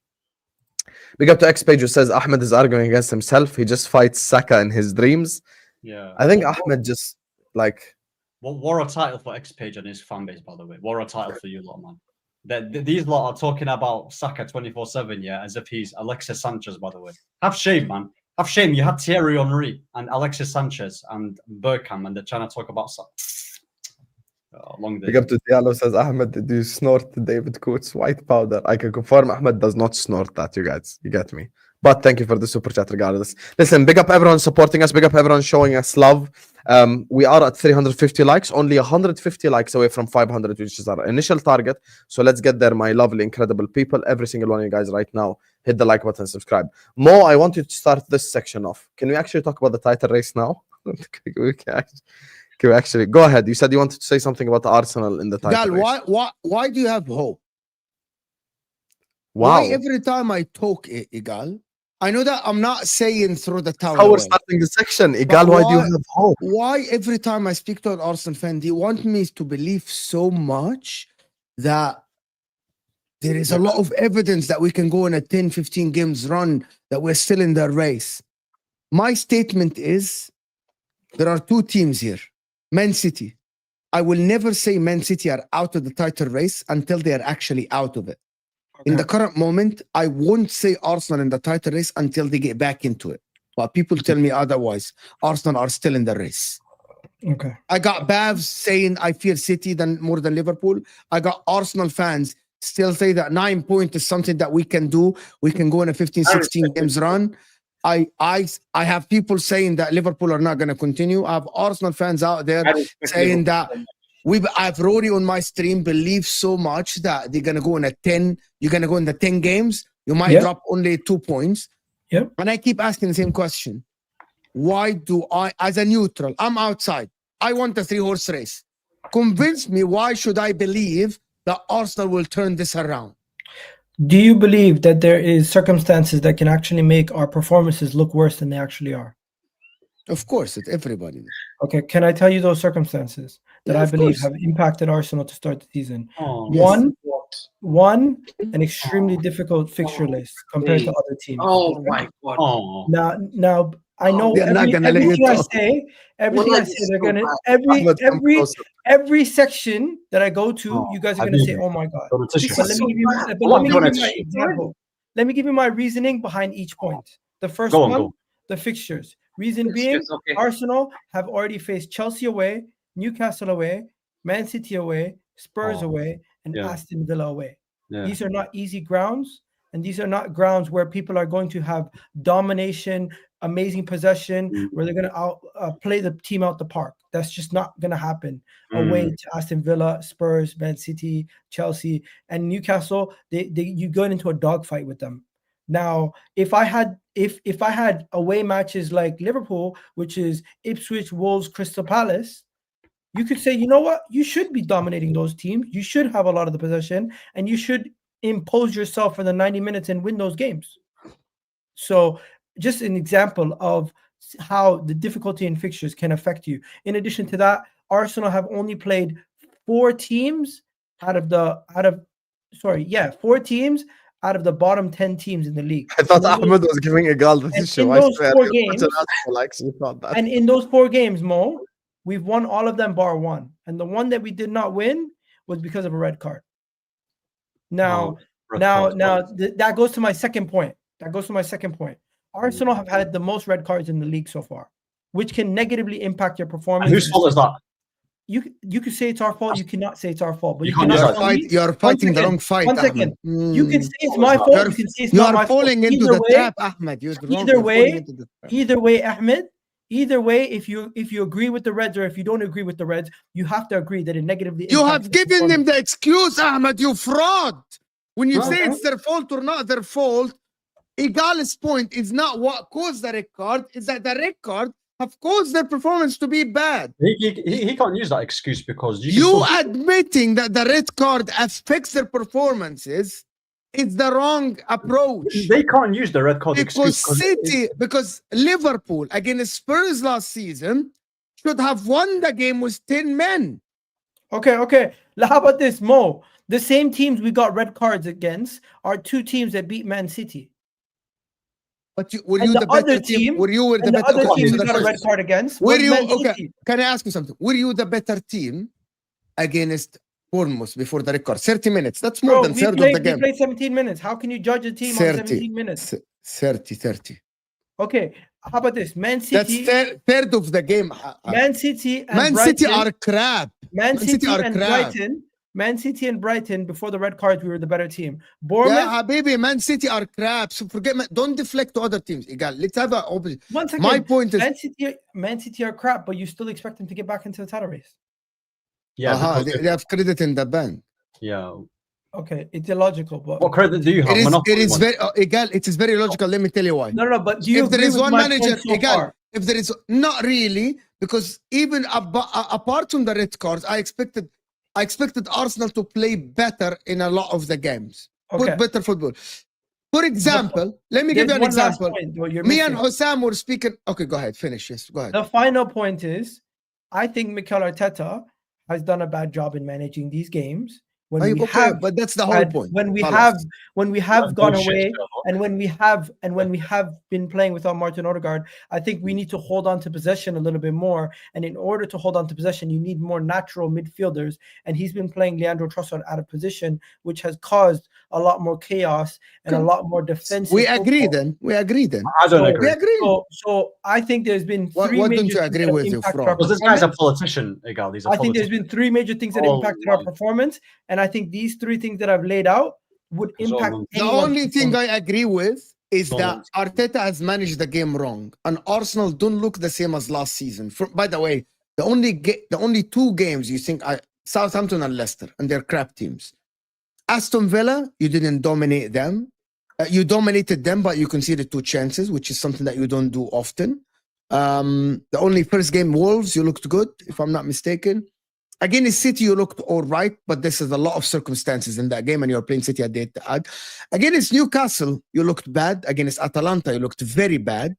[SPEAKER 1] Big up to X Page who says Ahmed is arguing against himself. He just fights Saka in his dreams.
[SPEAKER 3] Yeah.
[SPEAKER 1] I think Ahmed just like
[SPEAKER 3] war a title for X Page and his fan base, by the way. War a title for you lot, man. These lot are talking about Saka 24/7, yeah, as if he's Alexis Sanchez, by the way. Have shame, man. Have shame. You had Thierry Henry and Alexis Sanchez and Bergkamp, and they're trying to talk about Saka. Long day.
[SPEAKER 1] Big up to Diallo says Ahmed, did you snort David Coates white powder? I can confirm Ahmed does not snort that, you guys. You get me. But thank you for the super chat regardless. Listen, big up everyone supporting us. Big up everyone showing us love. We are at 350 likes, only 150 likes away from 500, which is our initial target. So let's get there, my lovely, incredible people. Every single one of you guys right now, hit the like button, subscribe. Mo, I want you to start this section off. Can we actually talk about the title race now? Can we actually go ahead? You said you wanted to say something about Arsenal in the title race.
[SPEAKER 2] Why do you have hope?
[SPEAKER 1] Wow.
[SPEAKER 2] Why every time I talk, Egal, I know that I'm not saying through the tower.
[SPEAKER 1] How we're starting the section, Egal, why do you have hope?
[SPEAKER 2] Why every time I speak to an Arsenal fan, do you want me to believe so much that there is a lot of evidence that we can go in a 10, 15 games run, that we're still in the race? My statement is there are two teams here. Man City. I will never say Man City are out of the title race until they are actually out of it. Okay. In the current moment, I won't say Arsenal in the title race until they get back into it. But people tell me otherwise. Arsenal are still in the race.
[SPEAKER 4] Okay.
[SPEAKER 2] I got Bavs saying I fear City more than Liverpool. I got Arsenal fans still say that 9 points is something that we can do. We can go in a 15, 16 games run. I have people saying that Liverpool are not going to continue. I have Arsenal fans out there saying that I've Rory on my stream believe so much that they're going to go in a 10. You're going to go in the 10 games. You might drop only 2 points.
[SPEAKER 4] Yep.
[SPEAKER 2] And I keep asking the same question. Why do I, as a neutral, I'm outside. I want a 3-horse race. Convince me, why should I believe that Arsenal will turn this around?
[SPEAKER 4] Do you believe that there is circumstances that can actually make our performances look worse than they actually are?
[SPEAKER 2] Of course, it's everybody.
[SPEAKER 4] Okay, can I tell you those circumstances that I believe have impacted Arsenal to start the season? One, an extremely difficult fixture list compared to other teams.
[SPEAKER 5] Oh my God!
[SPEAKER 4] Now I know everything I say, they're gonna every section that I go to, you guys are gonna say, "Oh my God!" Let me give you my reasoning behind each point. The first one, the fixtures. Reason being, Arsenal have already faced Chelsea away, Newcastle away, Man City away, Spurs away, and Aston Villa away. These are not easy grounds, and these are not grounds where people are going to have domination, amazing possession, where they're going to play the team out the park. That's just not going to happen. Away to Aston Villa, Spurs, Man City, Chelsea, and Newcastle, you go into a dogfight with them. Now, if I had away matches like Liverpool, which is Ipswich, Wolves, Crystal Palace, you could say, you know what? You should be dominating those teams. You should have a lot of the possession, and you should impose yourself for the 90 minutes and win those games. So just an example of how the difficulty in fixtures can affect you. In addition to that, Arsenal have only played 4 teams out of the bottom 10 teams in the league.
[SPEAKER 1] I thought Ahmed was giving Egal the issue.
[SPEAKER 4] And in those 4 games, Mo, we've won all of them bar 1. And the one that we did not win was because of a red card. That goes to my second point. Arsenal have had the most red cards in the league so far, which can negatively impact your performance.
[SPEAKER 3] And whose fault is that?
[SPEAKER 4] You could say it's our fault. You cannot say it's our fault. But
[SPEAKER 2] you're fighting the wrong fight.
[SPEAKER 4] 1 second. You can say it's my fault. You can say it's not my fault.
[SPEAKER 2] You're falling into the trap, Ahmed.
[SPEAKER 4] Either way, Ahmed, Either way, if you agree with the Reds or if you don't agree with the Reds, you have to agree that it negatively
[SPEAKER 2] You
[SPEAKER 4] impacts
[SPEAKER 2] have
[SPEAKER 4] the
[SPEAKER 2] given them
[SPEAKER 4] performance.
[SPEAKER 2] the excuse, Ahmed, you fraud. When you say
[SPEAKER 4] Okay.
[SPEAKER 2] it's their fault or not their fault, Egal's point is not what caused the red card, it's that the red card have caused their performance to be bad.
[SPEAKER 3] He can't use that excuse because
[SPEAKER 2] You admitting that the red card affects their performances is the wrong approach.
[SPEAKER 3] They can't use the red card excuse
[SPEAKER 2] Because Liverpool against Spurs last season should have won the game with 10 men.
[SPEAKER 4] Okay. How about this, Mo? The same teams we got red cards against are two teams that beat Man City.
[SPEAKER 2] But were you the better team? Were you the better
[SPEAKER 4] team? We got a red card against.
[SPEAKER 2] Were you
[SPEAKER 4] Man
[SPEAKER 2] okay?
[SPEAKER 4] City.
[SPEAKER 2] Can I ask you something? Were you the better team against Bournemouth before the record? 30 minutes. That's more than third of the game.
[SPEAKER 4] We played 17 minutes. How can you judge a team on 17 minutes?
[SPEAKER 2] 30.
[SPEAKER 4] Okay. How about this? Man City.
[SPEAKER 2] That's third of the game.
[SPEAKER 4] Man City and
[SPEAKER 2] Man
[SPEAKER 4] Brighton,
[SPEAKER 2] City are crap.
[SPEAKER 4] Man City
[SPEAKER 2] are
[SPEAKER 4] and
[SPEAKER 2] crap.
[SPEAKER 4] Man City and Brighton, before the red cards, we were the better team. Bournemouth.
[SPEAKER 2] Yeah, baby, Man City are crap. So don't deflect to other teams. Egal. Let's have an opposite.
[SPEAKER 4] One second.
[SPEAKER 2] My point is
[SPEAKER 4] Man City are crap, but you still expect them to get back into the title race.
[SPEAKER 3] Yeah,
[SPEAKER 2] they have credit in the bank.
[SPEAKER 3] Yeah.
[SPEAKER 4] Okay, it's illogical, but
[SPEAKER 3] what credit do you have?
[SPEAKER 2] It is very Egal. It is very logical. Let me tell you why.
[SPEAKER 4] No, but do you
[SPEAKER 2] if there is one manager, Egal,
[SPEAKER 4] if
[SPEAKER 2] there is not really, because even apart from the red cards, I expected Arsenal to play better in a lot of the games. Put better football. For example, let me give you an example. Me and Hussam were speaking. Okay, go ahead. Finish. Yes, go ahead.
[SPEAKER 4] The final point is, I think Mikel Arteta has done a bad job in managing these games. But
[SPEAKER 2] that's the whole point.
[SPEAKER 4] When we have gone away, and when we have been playing without Martin Odegaard, I think we need to hold on to possession a little bit more. And in order to hold on to possession, you need more natural midfielders. And he's been playing Leandro Trossard out of position, which has caused a lot more chaos and a lot more defensive.
[SPEAKER 2] We agree then.
[SPEAKER 3] I don't agree.
[SPEAKER 2] We agree.
[SPEAKER 4] So I think there's been three
[SPEAKER 2] what
[SPEAKER 4] major
[SPEAKER 2] don't you agree with you,
[SPEAKER 3] because this guy's a politician, Egal.
[SPEAKER 4] I think there's been three major things that impacted our performance, and I think these three things that I've laid out would impact.
[SPEAKER 2] The only thing I agree with is that Arteta has managed the game wrong, and Arsenal don't look the same as last season. By the way, the only two games you think Southampton and Leicester, and they're crap teams. Aston Villa, you didn't dominate them. You dominated them, but you conceded 2 chances, which is something that you don't do often. The only first game, Wolves, you looked good, if I'm not mistaken. Against City, you looked all right, but this is a lot of circumstances in that game, and you're playing City at the Etihad. Against Newcastle, you looked bad. Against Atalanta, you looked very bad.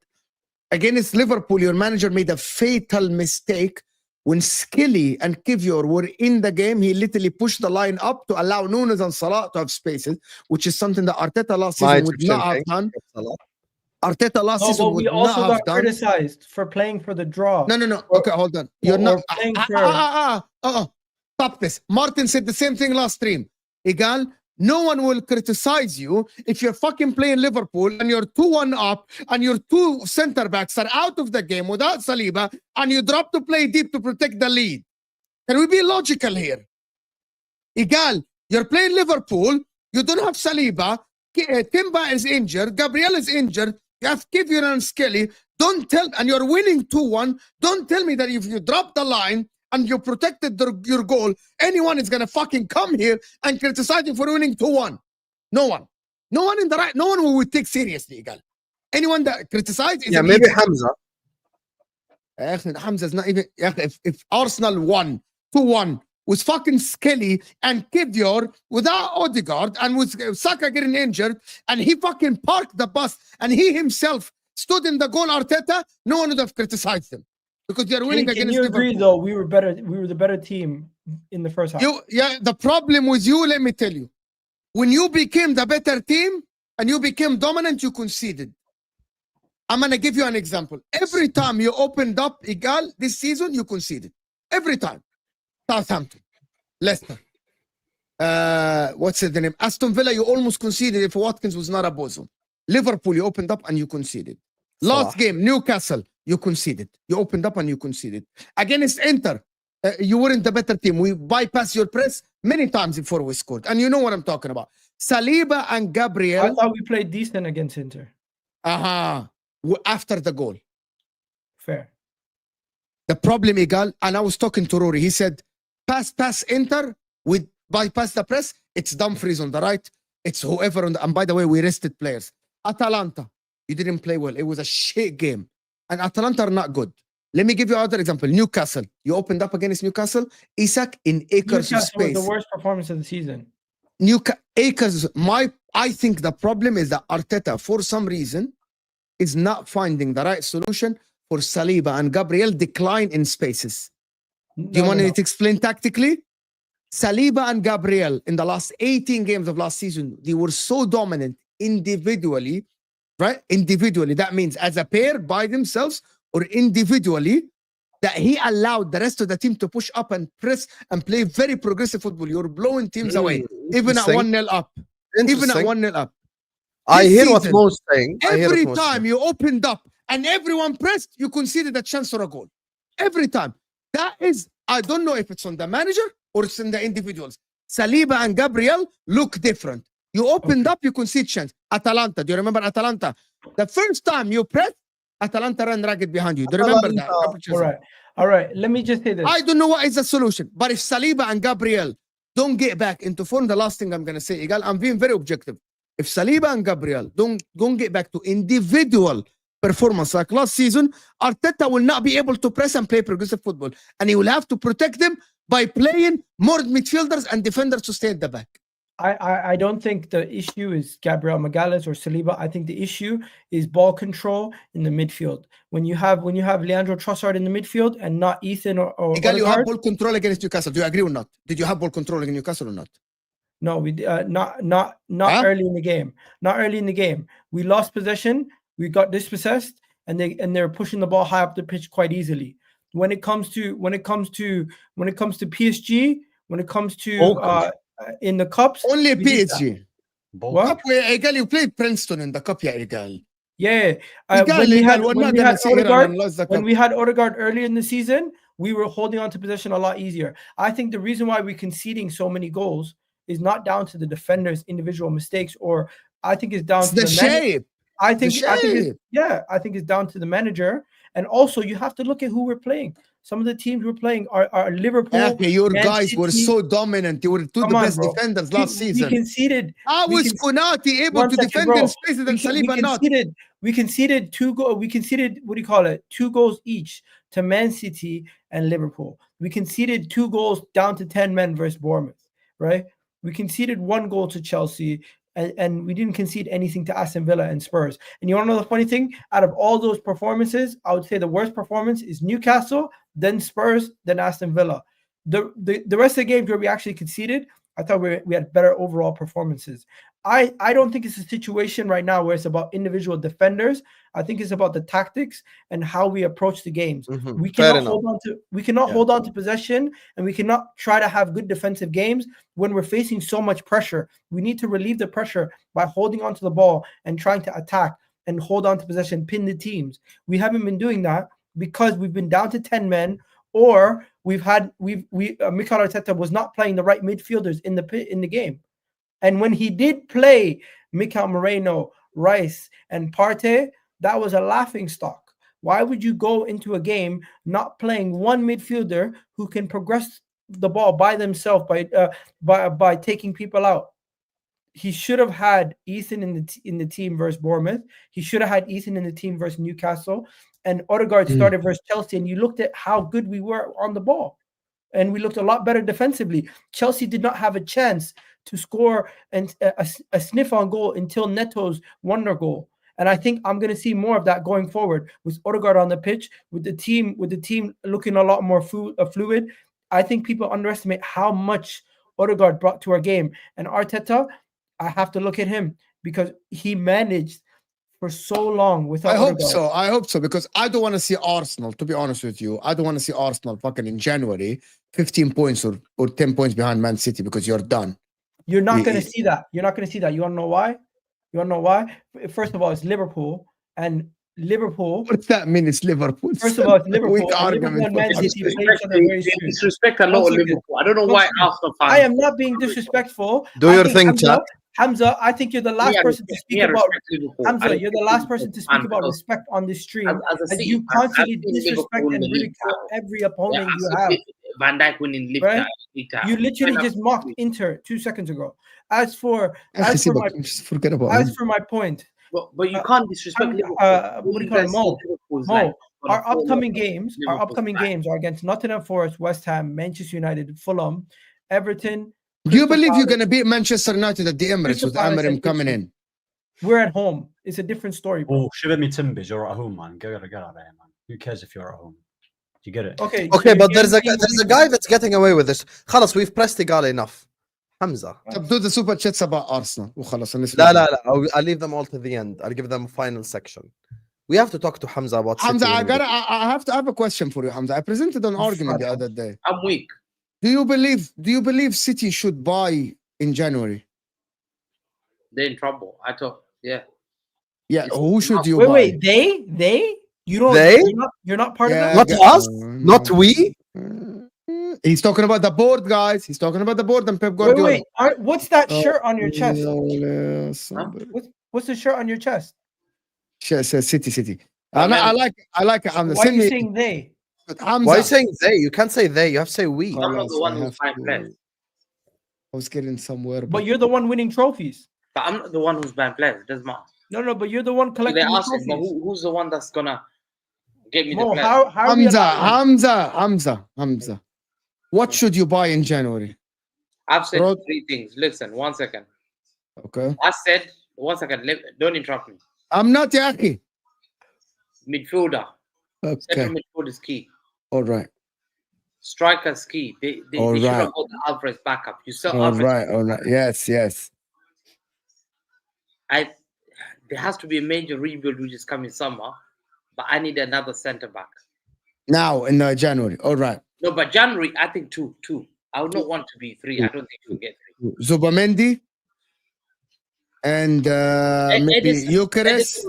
[SPEAKER 2] Against Liverpool, your manager made a fatal mistake. When Skilly and Kivior were in the game, he literally pushed the line up to allow Nunes and Salah to have spaces, which is something that Arteta last season would not have done. Arteta last season would not have done.
[SPEAKER 4] We also got criticized for playing for the draw.
[SPEAKER 2] No. Okay, hold on. You're not playing for. Stop this. Martin said the same thing last stream. Egal, no one will criticize you if you're fucking playing Liverpool and you're 2-1 up and your 2 center backs are out of the game without Saliba and you drop to play deep to protect the lead. Can we be logical here? Egal, you're playing Liverpool, you don't have Saliba, Timba is injured, Gabriel is injured, you have Kivior and Skelly, and you're winning 2-1, don't tell me that if you drop the line and you protected your goal, anyone is going to fucking come here and criticize you for winning 2-1. No one. No one who would take seriously, Egal. Anyone that criticizes is
[SPEAKER 1] maybe Hamza.
[SPEAKER 2] Hamza's not even. If Arsenal won 2-1 with fucking Skelly and Kivior without Odegaard and with Saka getting injured and he fucking parked the bus and he himself stood in the goal, Arteta, no one would have criticized him. Because you're winning against
[SPEAKER 4] Liverpool. Can you agree, though, we were the better team in the first half?
[SPEAKER 2] The problem with you, let me tell you. When you became the better team and you became dominant, you conceded. I'm going to give you an example. Every time you opened up Egal this season, you conceded. Every time. Southampton, Leicester. What's the name? Aston Villa, you almost conceded if Watkins was not a bozo. Liverpool, you opened up and you conceded. Last game, Newcastle, you conceded. You opened up and you conceded. Against Inter, you weren't the better team. We bypassed your press many times before we scored. And you know what I'm talking about. Saliba and Gabriel.
[SPEAKER 4] I thought we played decent against Inter.
[SPEAKER 2] After the goal.
[SPEAKER 4] Fair.
[SPEAKER 2] The problem, Egal, and I was talking to Rory. He said, pass, enter with bypass the press. It's Dumfries on the right. It's whoever on the. And by the way, we rested players. Atalanta, you didn't play well. It was a shit game, and Atalanta are not good. Let me give you another example. Newcastle, you opened up against Newcastle. Isak in acres of space.
[SPEAKER 4] Was the worst performance of the season.
[SPEAKER 2] Acres. I think the problem is that Arteta, for some reason, is not finding the right solution for Saliba and Gabriel decline in spaces. Do you want me to explain tactically? Saliba and Gabriel in the last 18 games of last season, they were so dominant individually, right? Individually, that means as a pair by themselves or individually, that he allowed the rest of the team to push up and press and play very progressive football. You're blowing teams away, even at 1-0 up. Even at 1-0 up.
[SPEAKER 1] I hear what Mo's saying.
[SPEAKER 2] Every time you opened up and everyone pressed, you conceded a chance for a goal. Every time. That is, I don't know if it's on the manager or it's in the individuals. Saliba and Gabriel look different. You opened up, you concede chance. Atalanta, do you remember Atalanta? The first time you pressed, Atalanta ran ragged behind you. Do you remember that?
[SPEAKER 4] All right. Let me just say this.
[SPEAKER 2] I don't know what is the solution, but if Saliba and Gabriel don't get back into form, the last thing I'm going to say, Egal, I'm being very objective. If Saliba and Gabriel don't get back to individual performance like last season, Arteta will not be able to press and play progressive football. And he will have to protect them by playing more midfielders and defenders to stay at the back.
[SPEAKER 4] I don't think the issue is Gabriel Magalhaes or Saliba. I think the issue is ball control in the midfield. When you have Leandro Trossard in the midfield and not Ethan or
[SPEAKER 2] Egal, you have ball control against Newcastle. Do you agree or not? Did you have ball control against Newcastle or not?
[SPEAKER 4] No, we not early in the game. Not early in the game. We lost possession. We got dispossessed, and they're pushing the ball high up the pitch quite easily. When it comes to PSG, when it comes to in the cups,
[SPEAKER 2] only PSG.
[SPEAKER 4] What?
[SPEAKER 2] Egal, you played Princeton in the cup, Egal.
[SPEAKER 4] Yeah. When we had Odegaard earlier in the season, we were holding on to possession a lot easier. I think the reason why we're conceding so many goals is not down to the defenders' individual mistakes, or I think it's down to the shape. I think it's down to the manager, and also you have to look at who we're playing. Some of the teams we're playing are Liverpool.
[SPEAKER 2] Okay, your guys were so dominant. You were two of the best defenders last season.
[SPEAKER 4] We conceded.
[SPEAKER 2] How was Konate able to defend in spaces and Saliba not?
[SPEAKER 4] We conceded 2 goals. We conceded 2 goals each to Man City and Liverpool. We conceded 2 goals down to 10 men versus Bournemouth. Right? We conceded 1 goal to Chelsea. And we didn't concede anything to Aston Villa and Spurs. And you want to know the funny thing? Out of all those performances, I would say the worst performance is Newcastle, then Spurs, then Aston Villa. The rest of the games where we actually conceded, I thought we had better overall performances. I don't think it's a situation right now where it's about individual defenders. I think it's about the tactics and how we approach the games. We cannot hold on to possession, and we cannot try to have good defensive games when we're facing so much pressure. We need to relieve the pressure by holding on to the ball and trying to attack and hold on to possession, pin the teams. We haven't been doing that because we've been down to 10 men, or Mikel Arteta was not playing the right midfielders in the game. And when he did play Mikel Moreno, Rice, and Partey, that was a laughing stock. Why would you go into a game not playing one midfielder who can progress the ball by themselves by taking people out? He should have had Ethan in the team versus Bournemouth. He should have had Ethan in the team versus Newcastle. And Odegaard started versus Chelsea. And you looked at how good we were on the ball. And we looked a lot better defensively. Chelsea did not have a chance to score and a sniff on goal until Neto's wonder goal. And I think I'm going to see more of that going forward with Odegaard on the pitch, with the team looking a lot more fluid. I think people underestimate how much Odegaard brought to our game. And Arteta, I have to look at him because he managed for so long without Odegaard.
[SPEAKER 2] I hope so, because I don't want to see Arsenal, to be honest with you. I don't want to see Arsenal fucking in January 15 points or 10 points behind Man City because you're done.
[SPEAKER 4] You're not going to see that. You're not going to see that. You want to know why? First of all, it's Liverpool. And Liverpool.
[SPEAKER 2] What does that mean? It's Liverpool.
[SPEAKER 4] First of all, it's Liverpool.
[SPEAKER 5] Disrespect a lot of Liverpool. I don't know why Arsenal fans.
[SPEAKER 4] I am not being disrespectful.
[SPEAKER 1] Do your thing, chat.
[SPEAKER 4] Hamza, I think you're the last person to speak about Hamza. You're the last person to speak
[SPEAKER 5] and
[SPEAKER 4] about
[SPEAKER 5] because
[SPEAKER 4] respect on this stream,
[SPEAKER 5] as a
[SPEAKER 4] as
[SPEAKER 5] City
[SPEAKER 4] you
[SPEAKER 5] fan, I've
[SPEAKER 4] constantly
[SPEAKER 5] seen
[SPEAKER 4] disrespect
[SPEAKER 5] Liverpool
[SPEAKER 4] and
[SPEAKER 5] in the league
[SPEAKER 4] ridicule
[SPEAKER 5] title.
[SPEAKER 4] every opponent you
[SPEAKER 5] I've
[SPEAKER 4] have.
[SPEAKER 5] seen Van Dijk winning league
[SPEAKER 4] Right?
[SPEAKER 5] title.
[SPEAKER 4] You literally just mocked Inter 2 seconds ago. As for my
[SPEAKER 2] just forget about
[SPEAKER 4] as
[SPEAKER 2] him.
[SPEAKER 4] for my point,
[SPEAKER 5] But you can't disrespect Liverpool.
[SPEAKER 4] what do you call it, Mo? Our upcoming games are against Nottingham Forest, West Ham, Manchester United, Fulham, Everton.
[SPEAKER 2] Do you
[SPEAKER 4] Crystal
[SPEAKER 2] believe you're
[SPEAKER 4] Palace.
[SPEAKER 2] going to beat Manchester United at the Emirates
[SPEAKER 4] Crystal
[SPEAKER 2] with
[SPEAKER 4] Palace
[SPEAKER 2] Amarim
[SPEAKER 4] and
[SPEAKER 2] coming
[SPEAKER 4] Ipswich.
[SPEAKER 2] in?
[SPEAKER 4] We're at home. It's a different story, bro.
[SPEAKER 3] Oh, shiver me timbers. You're at home, man. Get out of here, man. Who cares if you're at home? Do you get it?
[SPEAKER 4] Okay,
[SPEAKER 1] Okay, but there's a guy that's getting away with this. خلاص, we've pressed Egal enough. Hamza.
[SPEAKER 2] طب do the super chats about Arsenal وخلاص
[SPEAKER 1] لا. I'll leave them all to the end. I'll give them a final section. We have to talk to Hamza about
[SPEAKER 2] Hamza,
[SPEAKER 1] City.
[SPEAKER 2] I have to have a question for you, Hamza. I presented an argument the other day.
[SPEAKER 5] I'm weak.
[SPEAKER 2] Do you believe City should buy in January?
[SPEAKER 5] They're in trouble. I thought, yeah.
[SPEAKER 2] Yeah, who should you
[SPEAKER 4] Wait,
[SPEAKER 2] buy?
[SPEAKER 4] wait, they? You don't.
[SPEAKER 1] They?
[SPEAKER 4] You're not part
[SPEAKER 2] Yeah,
[SPEAKER 4] of that.
[SPEAKER 1] Not us, not we.
[SPEAKER 2] He's talking about the board, guys. He's talking about the board and Pep Guardiola.
[SPEAKER 4] Wait. What's that shirt on your chest? What's the shirt on your chest?
[SPEAKER 2] City. I like it. Hamza.
[SPEAKER 4] Why are
[SPEAKER 2] Send
[SPEAKER 4] you
[SPEAKER 2] me.
[SPEAKER 4] saying they?
[SPEAKER 2] But Hamza,
[SPEAKER 1] Why are you saying they? You can't say they. You have to say we.
[SPEAKER 5] I'm not the one who's buying players.
[SPEAKER 2] I was getting somewhere.
[SPEAKER 4] But you're the one winning trophies.
[SPEAKER 5] But I'm not the one who's buying players. It doesn't matter.
[SPEAKER 4] No, but you're the one
[SPEAKER 5] So
[SPEAKER 4] collecting
[SPEAKER 5] they
[SPEAKER 4] the
[SPEAKER 5] ask him, but
[SPEAKER 4] trophies.
[SPEAKER 5] who's the one that's gonna get me the
[SPEAKER 4] Mo,
[SPEAKER 5] players?
[SPEAKER 4] how are we
[SPEAKER 2] Hamza. What should you buy in January?
[SPEAKER 5] I've said
[SPEAKER 2] Rod-
[SPEAKER 5] 3 things. Listen, 1 second.
[SPEAKER 2] Okay.
[SPEAKER 5] I said 1 second. Don't interrupt me.
[SPEAKER 2] I'm not Yaki.
[SPEAKER 5] Midfielder.
[SPEAKER 2] Okay.
[SPEAKER 5] Central midfield is key.
[SPEAKER 2] All right.
[SPEAKER 5] Striker's key. They
[SPEAKER 2] All
[SPEAKER 5] should
[SPEAKER 2] right.
[SPEAKER 5] have got the Alvarez backup. You sell
[SPEAKER 2] All
[SPEAKER 5] Alvarez.
[SPEAKER 2] right. Yes.
[SPEAKER 5] There has to be a major rebuild which is coming summer, but I need another centre back.
[SPEAKER 2] Now in January. All right.
[SPEAKER 5] No, but January, I think two. I would not want to be 3. I don't think you can get 3.
[SPEAKER 2] Zubamendi and maybe Eucharist.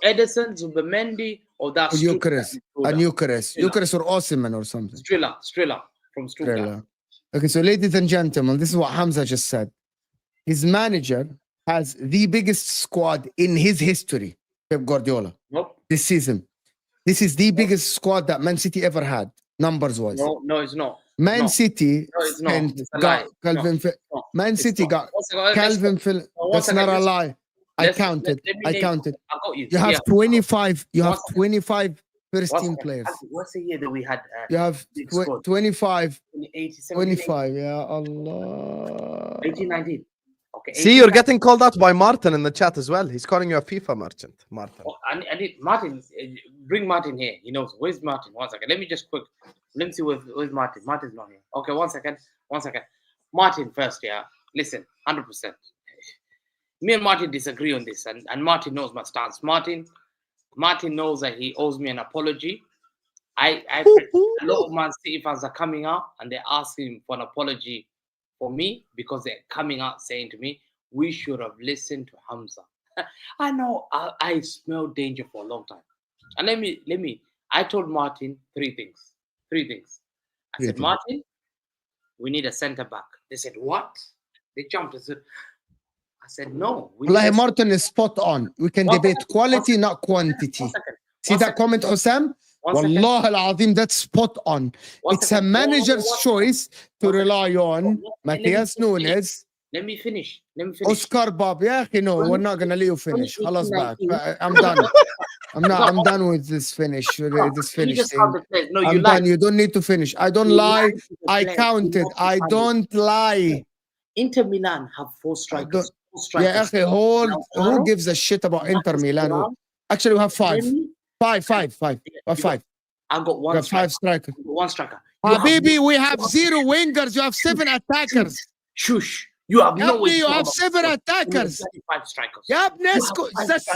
[SPEAKER 5] Edison, Zubamendi, or that
[SPEAKER 2] Eucharist. And Eucharist or Osimhen or something.
[SPEAKER 5] Strilla from Stuttgart.
[SPEAKER 2] Trailer. Okay, so ladies and gentlemen, this is what Hamza just said. His manager has the biggest squad in his history, Pep Guardiola,
[SPEAKER 5] Nope.
[SPEAKER 2] this season. This is the biggest squad that Man City ever had, numbers-wise.
[SPEAKER 5] No, it's not.
[SPEAKER 2] Man City
[SPEAKER 5] No, it's not.
[SPEAKER 2] and
[SPEAKER 5] It's a
[SPEAKER 2] got
[SPEAKER 5] lie.
[SPEAKER 2] Calvin.
[SPEAKER 5] No,
[SPEAKER 2] Man
[SPEAKER 5] it's
[SPEAKER 2] City
[SPEAKER 5] not.
[SPEAKER 2] got
[SPEAKER 5] One second,
[SPEAKER 2] Calvin. That's not a lie. I counted.
[SPEAKER 5] Let me
[SPEAKER 2] I
[SPEAKER 5] name-
[SPEAKER 2] counted.
[SPEAKER 5] I got you.
[SPEAKER 2] You have 25. You
[SPEAKER 5] One
[SPEAKER 2] have
[SPEAKER 5] second.
[SPEAKER 2] 25 first
[SPEAKER 5] One
[SPEAKER 2] team
[SPEAKER 5] second.
[SPEAKER 2] players.
[SPEAKER 5] What's the year that we had?
[SPEAKER 2] You have
[SPEAKER 5] big squad?
[SPEAKER 2] 25.
[SPEAKER 5] 87,
[SPEAKER 2] 25. Yeah, Allah.
[SPEAKER 5] 1819. Okay.
[SPEAKER 1] See, you're getting called out by Martin in the chat as well. He's calling you a FIFA merchant, Martin.
[SPEAKER 5] Oh, I need Martin. Bring Martin here. He knows. Where's Martin? 1 second. Let me just quick. Let me see where's Martin. Martin's not here. Okay, 1 second. 1 second. Martin first, yeah. Listen, 100%. Me and Martin disagree on this, and Martin knows my stance. Martin knows that he owes me an apology. A lot of Man City fans are coming out and they're asking for an apology for me because they're coming out saying to me, we should have listened to Hamza. I know I smelled danger for a long time. And let me, I told Martin 3 things. 3 things. I said, Martin, we need a centre back. They said, what? They jumped and said, I said, no.
[SPEAKER 2] Martin is spot on. We can debate quality, not quantity. See that comment, Hussam? Wallah al-Azim, that's spot on. It's a manager's choice to rely on Matthias Nunes.
[SPEAKER 5] Let me finish.
[SPEAKER 2] Oscar Bob. Yeah, no, we're not going to let you finish. Halas back. I'm done. I'm done with this finish. This finish thing. I'm done. You don't need to finish. I don't lie. I counted. I don't lie.
[SPEAKER 5] Inter Milan have 4 strikers.
[SPEAKER 2] Yeah, who gives a shit about Inter Milan? Actually, we have 5. 5.
[SPEAKER 5] I got 1 striker.
[SPEAKER 2] 5 strikers.
[SPEAKER 5] 1 striker.
[SPEAKER 2] Baby, we have 0 wingers. You have 7 attackers.
[SPEAKER 5] Shush. You have no way.
[SPEAKER 2] You have 7 attackers.
[SPEAKER 5] 5 strikers.
[SPEAKER 2] Yeah,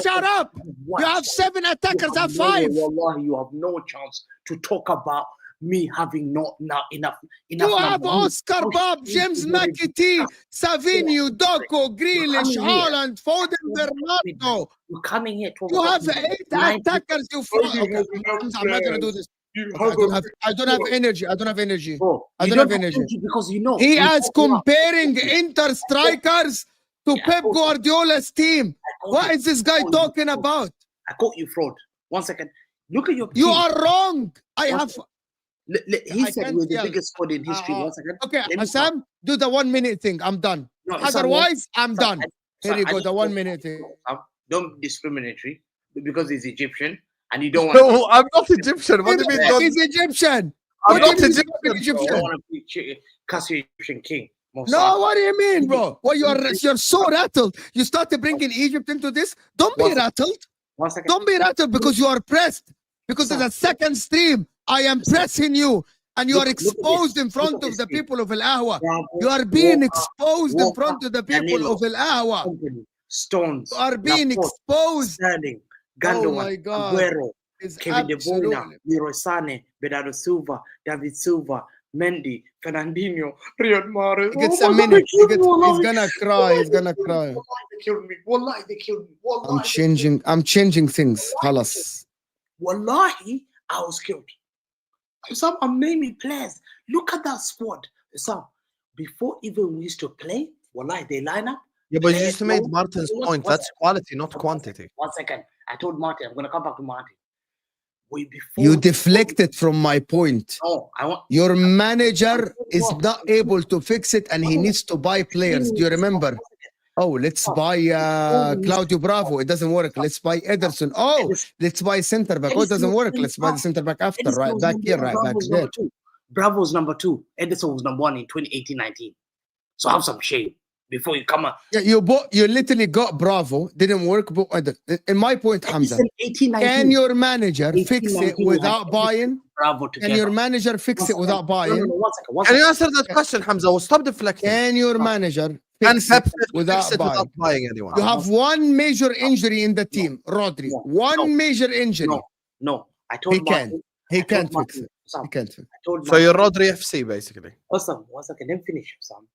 [SPEAKER 2] shut up. You have 7 attackers. I have 5.
[SPEAKER 5] Wallahi, you have no chance to talk about me having not enough.
[SPEAKER 2] You have Oscar Bob, James McAtee, Savinho, Doko, Grealish, Haaland, Foden, Bernardo.
[SPEAKER 5] You're coming here.
[SPEAKER 2] You have 8 attackers. I'm not gonna do this. I don't have energy. I don't have energy.
[SPEAKER 5] Bro,
[SPEAKER 2] I don't have energy
[SPEAKER 5] because you know
[SPEAKER 2] he is comparing Inter strikers to Pep Guardiola's team. What is this guy talking about?
[SPEAKER 5] I caught you fraud. 1 second. Look at your team.
[SPEAKER 2] You are wrong. I have.
[SPEAKER 5] He said we're the biggest squad in history. 1 second.
[SPEAKER 2] Okay, Sam, do the 1 minute thing. I'm done.
[SPEAKER 5] No,
[SPEAKER 2] otherwise, I'm done. Here you go, the 1 minute thing.
[SPEAKER 5] Don't be discriminatory because he's Egyptian and you don't want.
[SPEAKER 1] No, I'm not Egyptian. What do you mean?
[SPEAKER 2] He's Egyptian.
[SPEAKER 1] I'm not Egyptian.
[SPEAKER 5] You don't want to cuss your Egyptian king.
[SPEAKER 2] No, what do you mean, bro? Well, you're so rattled. You started bringing Egypt into this. Don't be rattled.
[SPEAKER 5] 1 second.
[SPEAKER 2] Don't be rattled because you are pressed. Because there's a second stream. I am pressing you. And you are exposed in front of the people of Al-Ahwa. You are being exposed in front of the people of Al-Ahwa.
[SPEAKER 5] Stones.
[SPEAKER 2] You are being exposed.
[SPEAKER 5] Sterling,
[SPEAKER 2] Oh
[SPEAKER 5] Gundogan,
[SPEAKER 2] my God.
[SPEAKER 5] Aguero,
[SPEAKER 2] It's
[SPEAKER 5] Kevin De Bruyne,
[SPEAKER 2] absolutely.
[SPEAKER 5] Leroy Sane, Bernardo Silva, David Silva, Mendy, Fernandinho, Riyad Mahrez.
[SPEAKER 2] He gets a minute. He's gonna cry. He's gonna cry.
[SPEAKER 5] They killed me. Wallahi, they killed me. Wallahi,
[SPEAKER 2] I'm changing things. Halas.
[SPEAKER 5] Wallahi, I was killed. Some I'm naming players. Look at that squad. Some before even we used to play, wallahi, they line up.
[SPEAKER 1] Yeah, but you just made Martin's point. That's quality, not quantity.
[SPEAKER 5] 1 second. I told Martin, I'm gonna come back to Martin.
[SPEAKER 2] You deflected from my point.
[SPEAKER 5] No, I want
[SPEAKER 2] Your manager is not able to fix it and he needs to buy players. Do you remember? Oh, let's buy Claudio Bravo. It doesn't work. Let's buy Ederson. Oh, let's buy center back. Oh, it doesn't work. Let's buy the center back after. Right back here, right back there.
[SPEAKER 5] Bravo was number 2. Edison was number 1 in 2018-19. So have some shame before you come up.
[SPEAKER 2] Yeah, you literally got Bravo. Didn't work. But in my point, Hamza, can your manager fix it without buying?
[SPEAKER 5] Bravo together.
[SPEAKER 2] Can your manager fix it without buying?
[SPEAKER 5] No, 1 second.
[SPEAKER 1] Can you answer that question, Hamza? Well, stop deflecting.
[SPEAKER 2] Can your manager
[SPEAKER 1] And
[SPEAKER 2] fix
[SPEAKER 1] Pep
[SPEAKER 2] it without buying
[SPEAKER 1] anyone?
[SPEAKER 2] You have one major injury in the team, Rodri. One major injury.
[SPEAKER 5] No. I told
[SPEAKER 2] He can't fix it. He can't fix it.
[SPEAKER 1] So you're Rodri FC, basically.
[SPEAKER 5] Awesome. 1 second. Let me finish, Sam.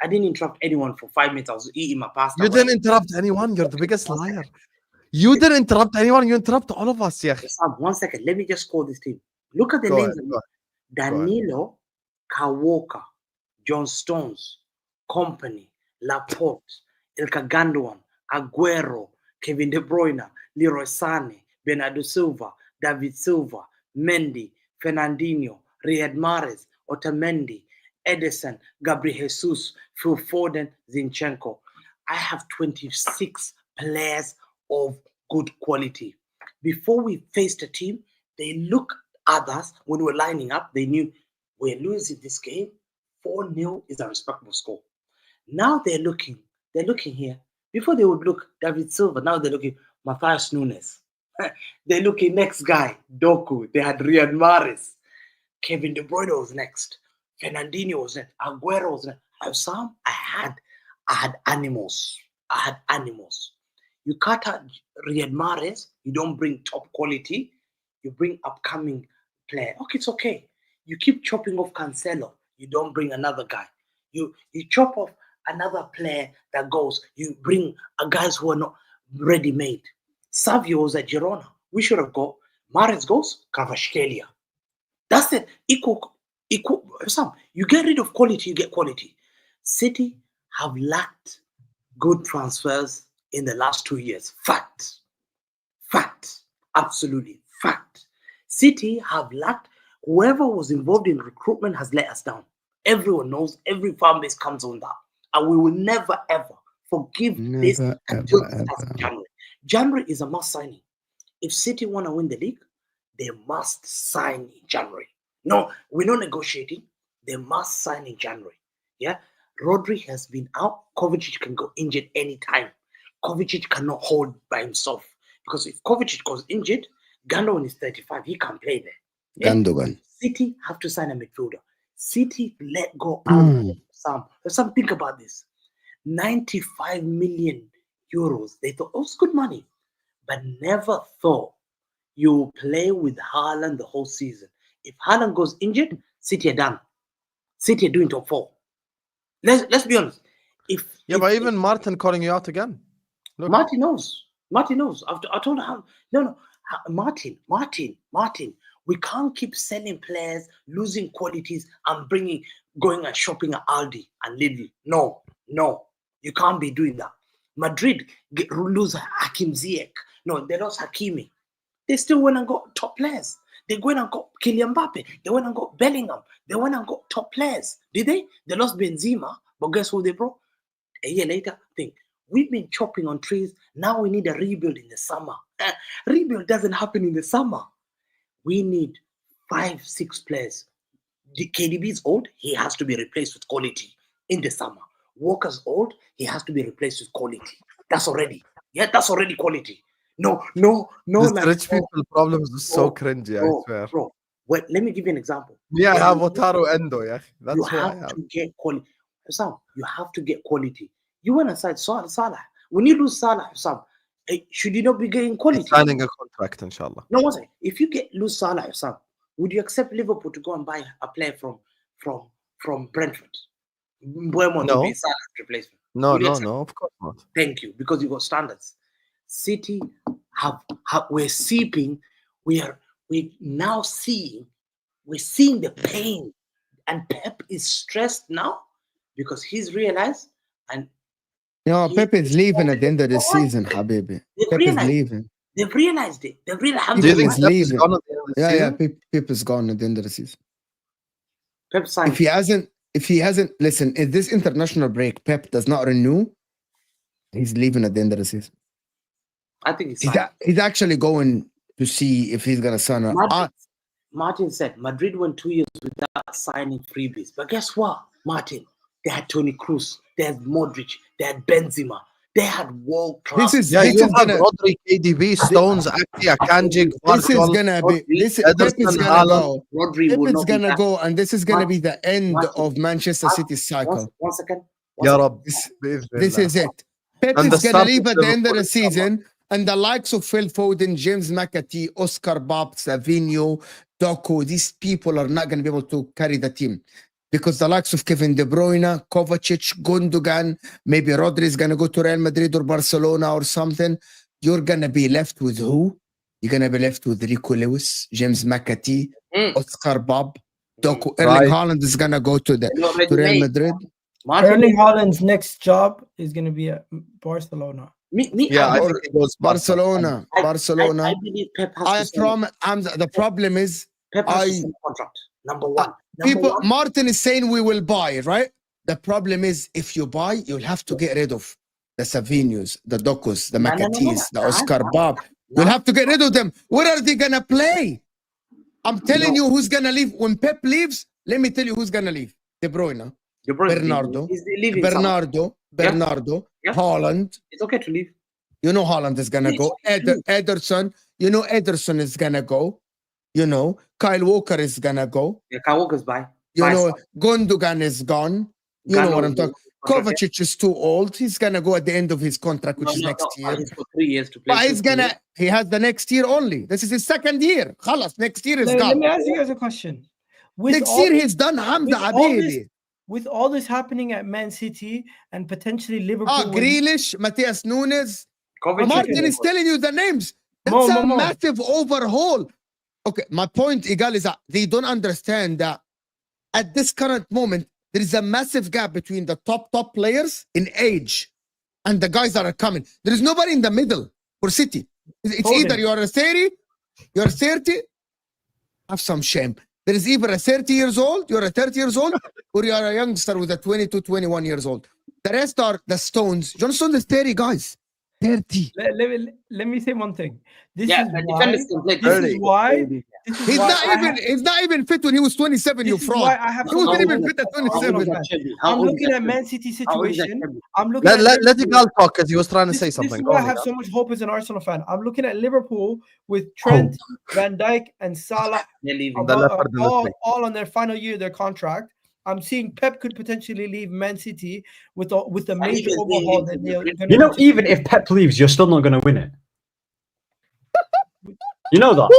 [SPEAKER 5] I didn't interrupt anyone for 5 minutes. I was eating my pasta.
[SPEAKER 1] You didn't interrupt anyone. You're the biggest liar. You didn't interrupt anyone. You interrupt all of us, yeah.
[SPEAKER 5] Sam, 1 second. Let me just call this team. Look at the names. Danilo, Kawoka, John Stones, Company, Laporte, Ilka Gundogan, Aguero, Kevin De Bruyne, Leroy Sane, Bernardo Silva, David Silva, Mendy, Fernandinho, Riyad Mahrez, Otamendi, Edison, Gabriel Jesus, Phil Foden, Zinchenko. I have 26 players of good quality. Before we faced the team, they look at us when we were lining up. They knew we're losing this game. 4-0 is a respectable score. Now they're looking here. Before they would look David Silva, now they're looking Matthias Nunes. They're looking next guy, Doku. They had Riyad Mahrez. Kevin De Bruyne was next. Fernandinho was next. Aguero was next. I had animals. You cut out Riyad Mahrez, you don't bring top quality, you bring upcoming player. Okay, it's okay. You keep chopping off Cancelo, you don't bring another guy. You chop off another player that goes, you bring guys who are not ready-made. Savio was at Girona. We should have got Mahrez goes, Kvaratskhelia. That's it. Equal. You get rid of quality, you get quality. City have lacked good transfers in the last 2 years. Fact. Absolutely fact. City have lacked. Whoever was involved in recruitment has let us down. Everyone knows. Every fan base comes on that, and we will never ever forgive this until January. January is a must signing. If City want to win the league, they must sign in January. No, we're not negotiating. They must sign in January. Yeah, Rodri has been out. Kovacic can go injured anytime. Kovacic cannot hold by himself because if Kovacic goes injured, Gundogan is 35. He can't play there. Yeah?
[SPEAKER 2] Gundogan.
[SPEAKER 5] City have to sign a midfielder. City let go out some. Think about this. 95 million euros. They thought it was good money, but never thought you play with Haaland the whole season. If Haaland goes injured, City are done. City are doing top 4. Let's be honest.
[SPEAKER 1] But even Martin calling you out again. Look.
[SPEAKER 5] Martin knows. I told him, no. Martin. We can't keep selling players, losing qualities, and going and shopping at Aldi and Lidl. No. You can't be doing that. Madrid lose Hakim Ziyech. No, they lost Hakimi. They still went and got top players. They went and got Kylian Mbappe. They went and got Bellingham. They went and got top players. Did they? They lost Benzema, but guess who they brought? A year later, we've been chopping on trees. Now we need a rebuild in the summer. Rebuild doesn't happen in the summer. We need 5-6 players. The KDB is old. He has to be replaced with quality in the summer. Walker's old. He has to be replaced with quality. That's already quality. No.
[SPEAKER 1] This rich people problems is so cringy, I swear.
[SPEAKER 5] Bro, wait, let me give you an example.
[SPEAKER 1] Yeah, I have Otaro Endo, yeah. That's
[SPEAKER 5] you have to get quality. Sam, you have to get quality. You went aside Salah. When you lose Salah, Sam, should you not be getting quality?
[SPEAKER 1] He's signing a contract, inshallah.
[SPEAKER 5] No, one second. If you lose Salah, Sam, would you accept Liverpool to go and buy a player from Brentford? Bournemouth to be Salah's replacement?
[SPEAKER 1] No, of course not.
[SPEAKER 5] Thank you, because you got standards. City we're seeping. We're now seeing the pain, and Pep is stressed now because he's realized. And
[SPEAKER 2] Pep is leaving at the end of the season, Habibi. Pep is leaving.
[SPEAKER 5] They've realized it. They've realized.
[SPEAKER 1] Do you think
[SPEAKER 2] he's
[SPEAKER 1] Pep
[SPEAKER 2] leaving?
[SPEAKER 1] is gone at the end of the season?
[SPEAKER 2] Pep is gone at the end of the season.
[SPEAKER 5] Pep signed.
[SPEAKER 2] If he hasn't, listen, if this international break, Pep does not renew, he's leaving at the end of the season.
[SPEAKER 5] I think
[SPEAKER 2] he's actually going to see if he's gonna sign.
[SPEAKER 5] Martin said Madrid went 2 years without signing freebies, but guess what, Martin? They had Toni Kroos, they had Modric, they had Benzema, they had world class.
[SPEAKER 1] You have Rodri, KDB, Stones, Akia, Kanji.
[SPEAKER 2] This is gonna be. Pep is gonna go.
[SPEAKER 5] Rodri
[SPEAKER 2] Pep
[SPEAKER 5] will
[SPEAKER 2] is
[SPEAKER 5] not
[SPEAKER 2] gonna go, and this is gonna be the end of Manchester City's cycle.
[SPEAKER 5] One second.
[SPEAKER 1] Ya Rab.
[SPEAKER 2] This is it. Pep is gonna leave at the end of the season. And the likes of Phil Foden, James McAtee, Oscar Bob, Savinho, Doku, these people are not going to be able to carry the team. Because the likes of Kevin De Bruyne, Kovacic, Gundogan, maybe Rodri is going to go to Real Madrid or Barcelona or something. You're going to be left with who? You're going to be left with Rico Lewis, James McAtee, Oscar Bob, Doku. Erling Haaland is going to go to Real Madrid.
[SPEAKER 4] Erling Haaland's next job is going to be at Barcelona.
[SPEAKER 1] I think it was
[SPEAKER 2] Barcelona.
[SPEAKER 5] I believe Pep has to
[SPEAKER 2] the problem is
[SPEAKER 5] Pep has to sign a contract. Number one.
[SPEAKER 2] Martin is saying we will buy, right? The problem is if you buy, you'll have to get rid of the Savinhos, the Dokus, the Makatis, the Oscar Bob. You'll have to get rid of them. Where are they gonna play? I'm telling you who's gonna leave. When Pep leaves, let me tell you who's gonna leave. De Bruyne. Bernardo, Haaland.
[SPEAKER 5] It's okay to leave.
[SPEAKER 2] You know Haaland is gonna go. Ederson. You know Ederson is gonna go. You know Kyle Walker is gonna go.
[SPEAKER 5] Yeah, Kyle Walker's bye.
[SPEAKER 2] You know Gundogan is gone. You know what I'm talking. Kovacic is too old. He's gonna go at the end of his contract, which is next year.
[SPEAKER 5] He's got 3 years to play.
[SPEAKER 2] But he has the next year only. This is his second year. Khalas, next year is gone.
[SPEAKER 4] Let me ask you guys a question.
[SPEAKER 2] Next year he's done. Hamza Habibi.
[SPEAKER 4] With all this happening at Man City and potentially Liverpool.
[SPEAKER 2] Grealish, Matthias Nunes. Martin is telling you the names. It's a massive overhaul. Okay, my point, Egal, is that they don't understand that at this current moment, there is a massive gap between the top players in age and the guys that are coming. There is nobody in the middle for City. It's either you're 30, have some shame. There is either a 30 years old, you're a 30 years old, or you're a youngster with a 22, 21 years old. The rest are the Stones. John Stones is 30, guys. 30.
[SPEAKER 4] Let me say one thing. This is why
[SPEAKER 2] he's not even fit when he was 27. You fraud. He wasn't even fit at 27.
[SPEAKER 4] I'm looking at Man City situation.
[SPEAKER 1] Let Egal talk because he was trying to say something.
[SPEAKER 4] This is why I have so much hope as an Arsenal fan. I'm looking at Liverpool with Trent, Van Dijk, and Salah all on their final year of their contract. I'm seeing Pep could potentially leave Man City with a major overhaul. That
[SPEAKER 3] even if Pep leaves, you're still not going to win it. You know that.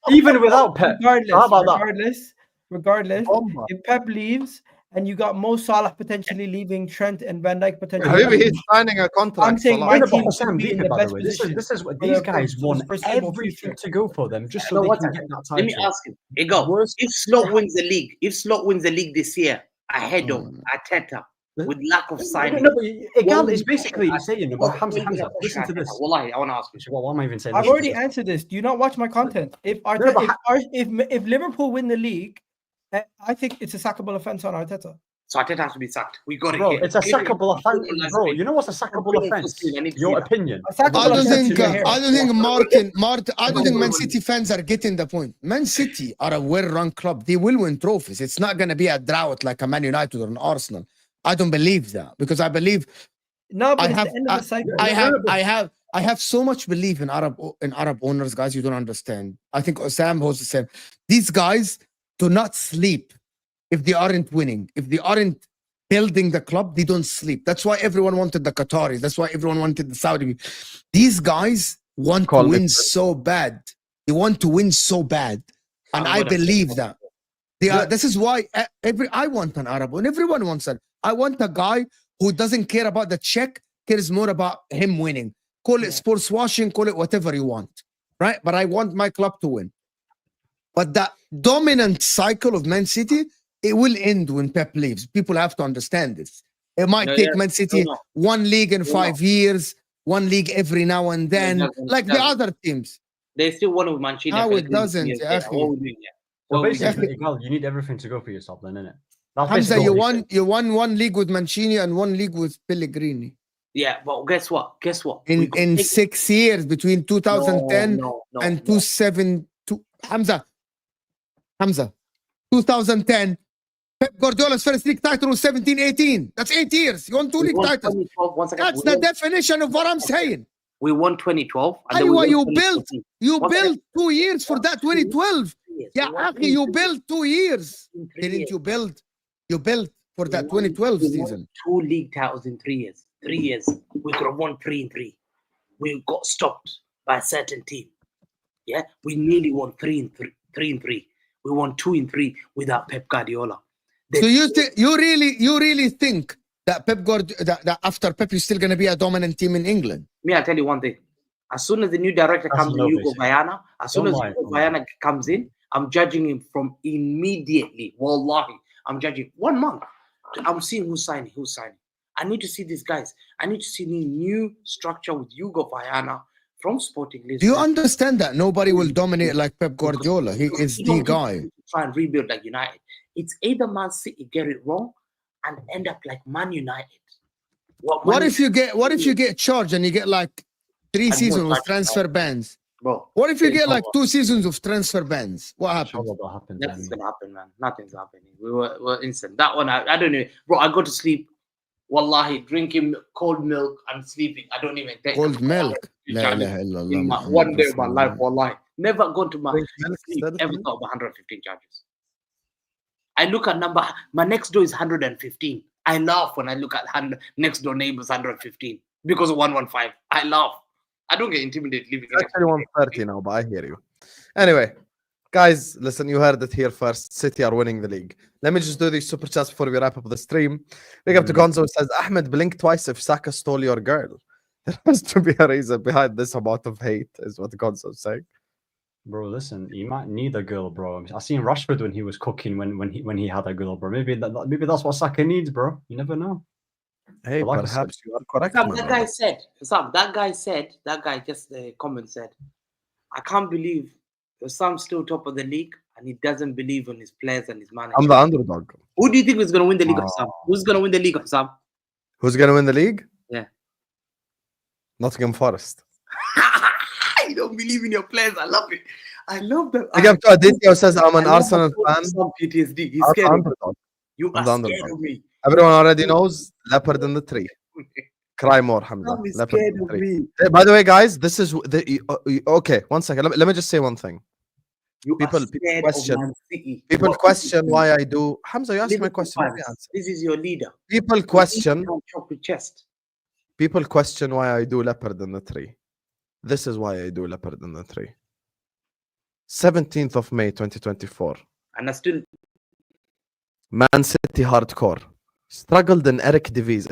[SPEAKER 3] Even without Pep.
[SPEAKER 4] Regardless, if Pep leaves and you got Mo Salah potentially leaving, Trent and Van Dijk potentially.
[SPEAKER 1] Maybe he's signing a contract.
[SPEAKER 4] I'm saying my team should be in the best position.
[SPEAKER 3] This is what these guys want everything to go for them just so they can get that title.
[SPEAKER 5] Let me ask him, Egal, if Slot wins the league, this year ahead of Arteta, with lack of signing.
[SPEAKER 3] No, but Egal is basically saying about Hamza. Listen to this.
[SPEAKER 5] Wallahi, I want to ask you.
[SPEAKER 3] What am I even saying?
[SPEAKER 4] I've already answered this. Do you not watch my content? If if Liverpool win the league, I think it's a sackable offense on Arteta.
[SPEAKER 5] So Arteta has to be sacked. We got it.
[SPEAKER 3] Bro,
[SPEAKER 5] here.
[SPEAKER 3] it's a sackable offense, bro. You know what's a sackable offense? Your opinion.
[SPEAKER 2] I don't think Man City fans are getting the point. Man City are a well-run club. They will win trophies. It's not going to be a drought like a Man United or an Arsenal. I don't believe that, because I believe
[SPEAKER 4] no, but it's the end of the cycle.
[SPEAKER 2] I have so much belief in Arab owners, guys. You don't understand. I think Osam holds the same. These guys do not sleep if they aren't winning. If they aren't building the club, they don't sleep. That's why everyone wanted the Qataris. That's why everyone wanted the Saudi. These guys want to win so bad. They want to win so bad, and I believe that. This is why I want an Arab, and everyone wants it. I want a guy who doesn't care about the check, cares more about him winning. Call it sports washing, call it whatever you want, right? But I want my club to win. But that dominant cycle of Man City, it will end when Pep leaves. People have to understand this. It might take Man City one league in 5 years, one league every now and then, like the other teams.
[SPEAKER 5] They still won with Mancini.
[SPEAKER 2] No, it doesn't.
[SPEAKER 3] So basically, you need everything to go for yourself, then, innit?
[SPEAKER 2] Hamza, you won one league with Mancini and one league with Pellegrini.
[SPEAKER 5] Yeah, but guess what?
[SPEAKER 2] In 6 years, between 2010 and 2007, Hamza, 2010, Pep Guardiola's first league title was 17-18. That's 8 years. You won 2 league titles. That's the definition of what I'm saying.
[SPEAKER 5] We won 2012. And
[SPEAKER 2] Ahwa, you built 2 years for that 2012. Yeah, Akhi, you built 2 years. Didn't you build? You built for that 2012 season.
[SPEAKER 5] 2 league titles in 3 years. 3 years. We could have won 3-3. We got stopped by a certain team. Yeah, we nearly won 3-3. We won 2-3 without Pep Guardiola.
[SPEAKER 2] So you really think that that after Pep is still going to be a dominant team in England?
[SPEAKER 5] Me, I'll tell you one thing. As soon as the new director comes in, Hugo Viana, comes in, I'm judging him from immediately. Wallahi, I'm judging 1 month. I'm seeing who's signing. I need to see these guys. I need to see the new structure with Hugo Viana from Sporting Lisbon.
[SPEAKER 2] Do you understand that nobody will dominate like Pep Guardiola? He is the guy.
[SPEAKER 5] Try and rebuild like United. It's either Man City get it wrong and end up like Man United.
[SPEAKER 2] What if you get charged and you get like 3 seasons with transfer bans?
[SPEAKER 5] Bro,
[SPEAKER 2] what if you get like 2 seasons of transfer bans? What happens?
[SPEAKER 5] Nothing's gonna happen, man. Nothing's happening. We're instant. That one, I don't know. Bro, I go to sleep. Wallahi, drinking cold milk and sleeping. I don't even take
[SPEAKER 2] cold milk.
[SPEAKER 5] One day of my life, wallahi. Never gone to my sleep, ever thought of 115 charges. I look at number, my next door is 115. I laugh when I look at next door neighbors 115 because of 115. I laugh. I don't get intimidated living.
[SPEAKER 1] It's actually 130 now, but I hear you. Anyway, guys, listen, you heard it here first. City are winning the league. Let me just do these super chats before we wrap up the stream. Big up to Gonzo, says, Ahmed, blink twice if Saka stole your girl. There has to be a reason behind this amount of hate, is what Gonzo is saying.
[SPEAKER 3] Bro, listen, he might need a girl, bro. I seen Rashford when he was cooking when he had a girl, bro. Maybe that's what Saka needs, bro. You never know.
[SPEAKER 1] Hey, like perhaps you are correct.
[SPEAKER 5] That guy just comment said, I can't believe Sam still top of the league and he doesn't believe in his players and his manager.
[SPEAKER 1] I'm the underdog.
[SPEAKER 5] Who do you think is going to win the league, Sam? Who's going to win the league, Sam?
[SPEAKER 1] Who's going to win the league?
[SPEAKER 5] Yeah.
[SPEAKER 1] Nottingham Forest.
[SPEAKER 5] You don't believe in your players. I love it. I love that.
[SPEAKER 1] Big up to Aditya says, I'm an Arsenal fan.
[SPEAKER 5] Some PTSD. He's scared. You are scared of me.
[SPEAKER 1] Everyone already knows leopard in the tree. Cry more, Hamza. Leopard in the tree. Hey, by the way, guys, this is okay. 1 second. Let me just say one thing. People question why I do. Hamza, you asked my question.
[SPEAKER 5] This is your leader.
[SPEAKER 1] People question why I do leopard in the tree. This is why I do leopard in the tree. 17th of May 2024.
[SPEAKER 5] And I still
[SPEAKER 1] Man City hardcore. Struggled in Eric Divise.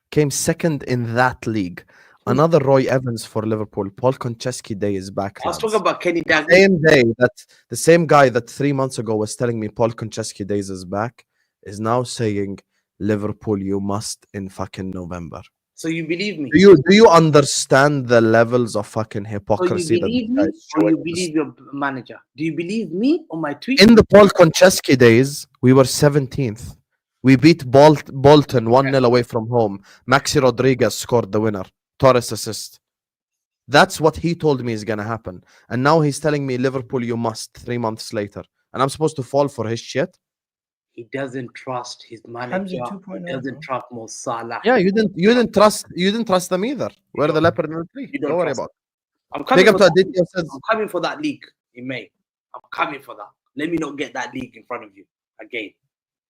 [SPEAKER 1] Came second in that league. Another Roy Evans for Liverpool. Paul Konchesky day is back.
[SPEAKER 5] I was talking about Kenny Dalglish.
[SPEAKER 1] Same day that the same guy that 3 months ago was telling me Paul Konchesky days is back is now saying Liverpool, you must in fucking November.
[SPEAKER 5] So you believe me?
[SPEAKER 1] Do you understand the levels of fucking
[SPEAKER 5] So
[SPEAKER 1] hypocrisy
[SPEAKER 5] you
[SPEAKER 1] that
[SPEAKER 5] believe
[SPEAKER 1] this guy
[SPEAKER 5] me,
[SPEAKER 1] is
[SPEAKER 5] or you
[SPEAKER 1] showing us?
[SPEAKER 5] believe your manager? Do you believe me on my tweet?
[SPEAKER 1] In the Paul Konchesky days, we were 17th. We beat Bolton 1-0 away from home. Maxi Rodriguez scored the winner. Torres assist. That's what he told me is going to happen. And now he's telling me, Liverpool, you must 3 months later. And I'm supposed to fall for his shit?
[SPEAKER 5] He doesn't trust his
[SPEAKER 4] Hamza
[SPEAKER 5] manager.
[SPEAKER 4] 2.0,
[SPEAKER 5] He doesn't
[SPEAKER 4] bro.
[SPEAKER 5] trust Mo Salah.
[SPEAKER 1] Yeah, you didn't trust them either. We're the leopard in the tree.
[SPEAKER 5] You don't
[SPEAKER 1] Don't worry
[SPEAKER 5] trust
[SPEAKER 1] about it.
[SPEAKER 5] I'm coming
[SPEAKER 1] Big
[SPEAKER 5] for
[SPEAKER 1] up to
[SPEAKER 5] that.
[SPEAKER 1] Aditya says,
[SPEAKER 5] I'm coming for that league in May. I'm coming for that. Let me not get that league in front of you again.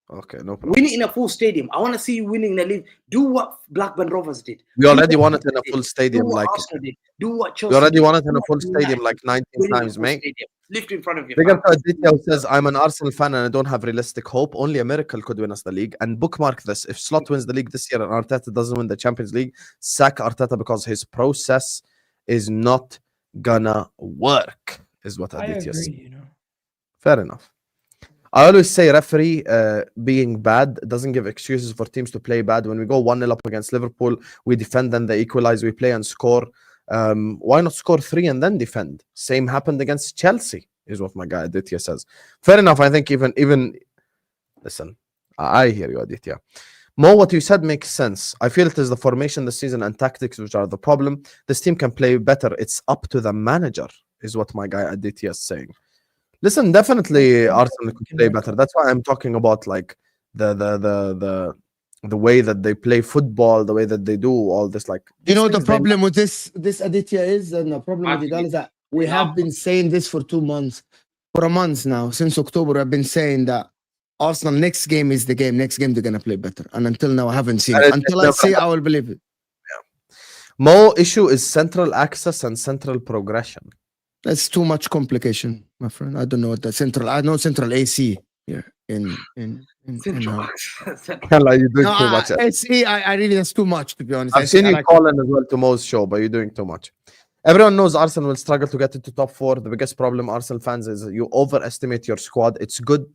[SPEAKER 1] okay, no problem.
[SPEAKER 5] Win it in a full stadium. I want to see you winning the league. Do what Blackburn Rovers did.
[SPEAKER 1] We already
[SPEAKER 5] Do what
[SPEAKER 1] won it in a
[SPEAKER 5] Chelsea
[SPEAKER 1] full
[SPEAKER 5] did.
[SPEAKER 1] stadium.
[SPEAKER 5] Do what
[SPEAKER 1] Like
[SPEAKER 5] Arsenal did. Do what Chelsea
[SPEAKER 1] we already
[SPEAKER 5] did.
[SPEAKER 1] won it in
[SPEAKER 5] Do
[SPEAKER 1] a full
[SPEAKER 5] what
[SPEAKER 1] stadium
[SPEAKER 5] United
[SPEAKER 1] like
[SPEAKER 5] did.
[SPEAKER 1] 19
[SPEAKER 5] Win it in a
[SPEAKER 1] times,
[SPEAKER 5] full
[SPEAKER 1] mate.
[SPEAKER 5] stadium. Lift in front of you.
[SPEAKER 1] Big up to Aditya who says, I'm an Arsenal fan and I don't have realistic hope. Only a miracle could win us the league. And bookmark this. If Slot wins the league this year and Arteta doesn't win the Champions League, sack Arteta because his process is not gonna work, is what
[SPEAKER 4] I
[SPEAKER 1] Aditya says.
[SPEAKER 4] agree, you know.
[SPEAKER 1] Fair enough. I always say referee being bad doesn't give excuses for teams to play bad. When we go 1-0 up against Liverpool, we defend, then they equalize, we play and score. Why not score 3 and then defend? Same happened against Chelsea, is what my guy Aditya says. Fair enough. I think even listen, I hear you, Aditya. Mo, what you said makes sense. I feel it is the formation this season and tactics which are the problem. This team can play better. It's up to the manager, is what my guy Aditya is saying. Listen, definitely Arsenal could play better. That's why I'm talking about like the way that they play football, the way that they do all this. Like,
[SPEAKER 2] You know,
[SPEAKER 1] these
[SPEAKER 2] the
[SPEAKER 1] things, they-
[SPEAKER 2] problem with this Aditya is, and the problem with Egal is that we have been saying this for 2 months, for a month now. Since October, I've been saying that Arsenal next game is the game. Next game they're gonna play better. And until now, I haven't seen it. Until I see, I will believe it.
[SPEAKER 1] Mo issue is central access and central progression.
[SPEAKER 2] That's too much complication, my friend. I don't know what the central. I know central AC here in
[SPEAKER 5] Central.
[SPEAKER 1] Hell, you're doing
[SPEAKER 2] no,
[SPEAKER 1] too much.
[SPEAKER 2] AC. I really that's too much to be honest.
[SPEAKER 1] I've seen you call in as well to Mo's show, but you're doing too much. Everyone knows Arsenal will struggle to get into top 4. The biggest problem, Arsenal fans, is you overestimate your squad. It's good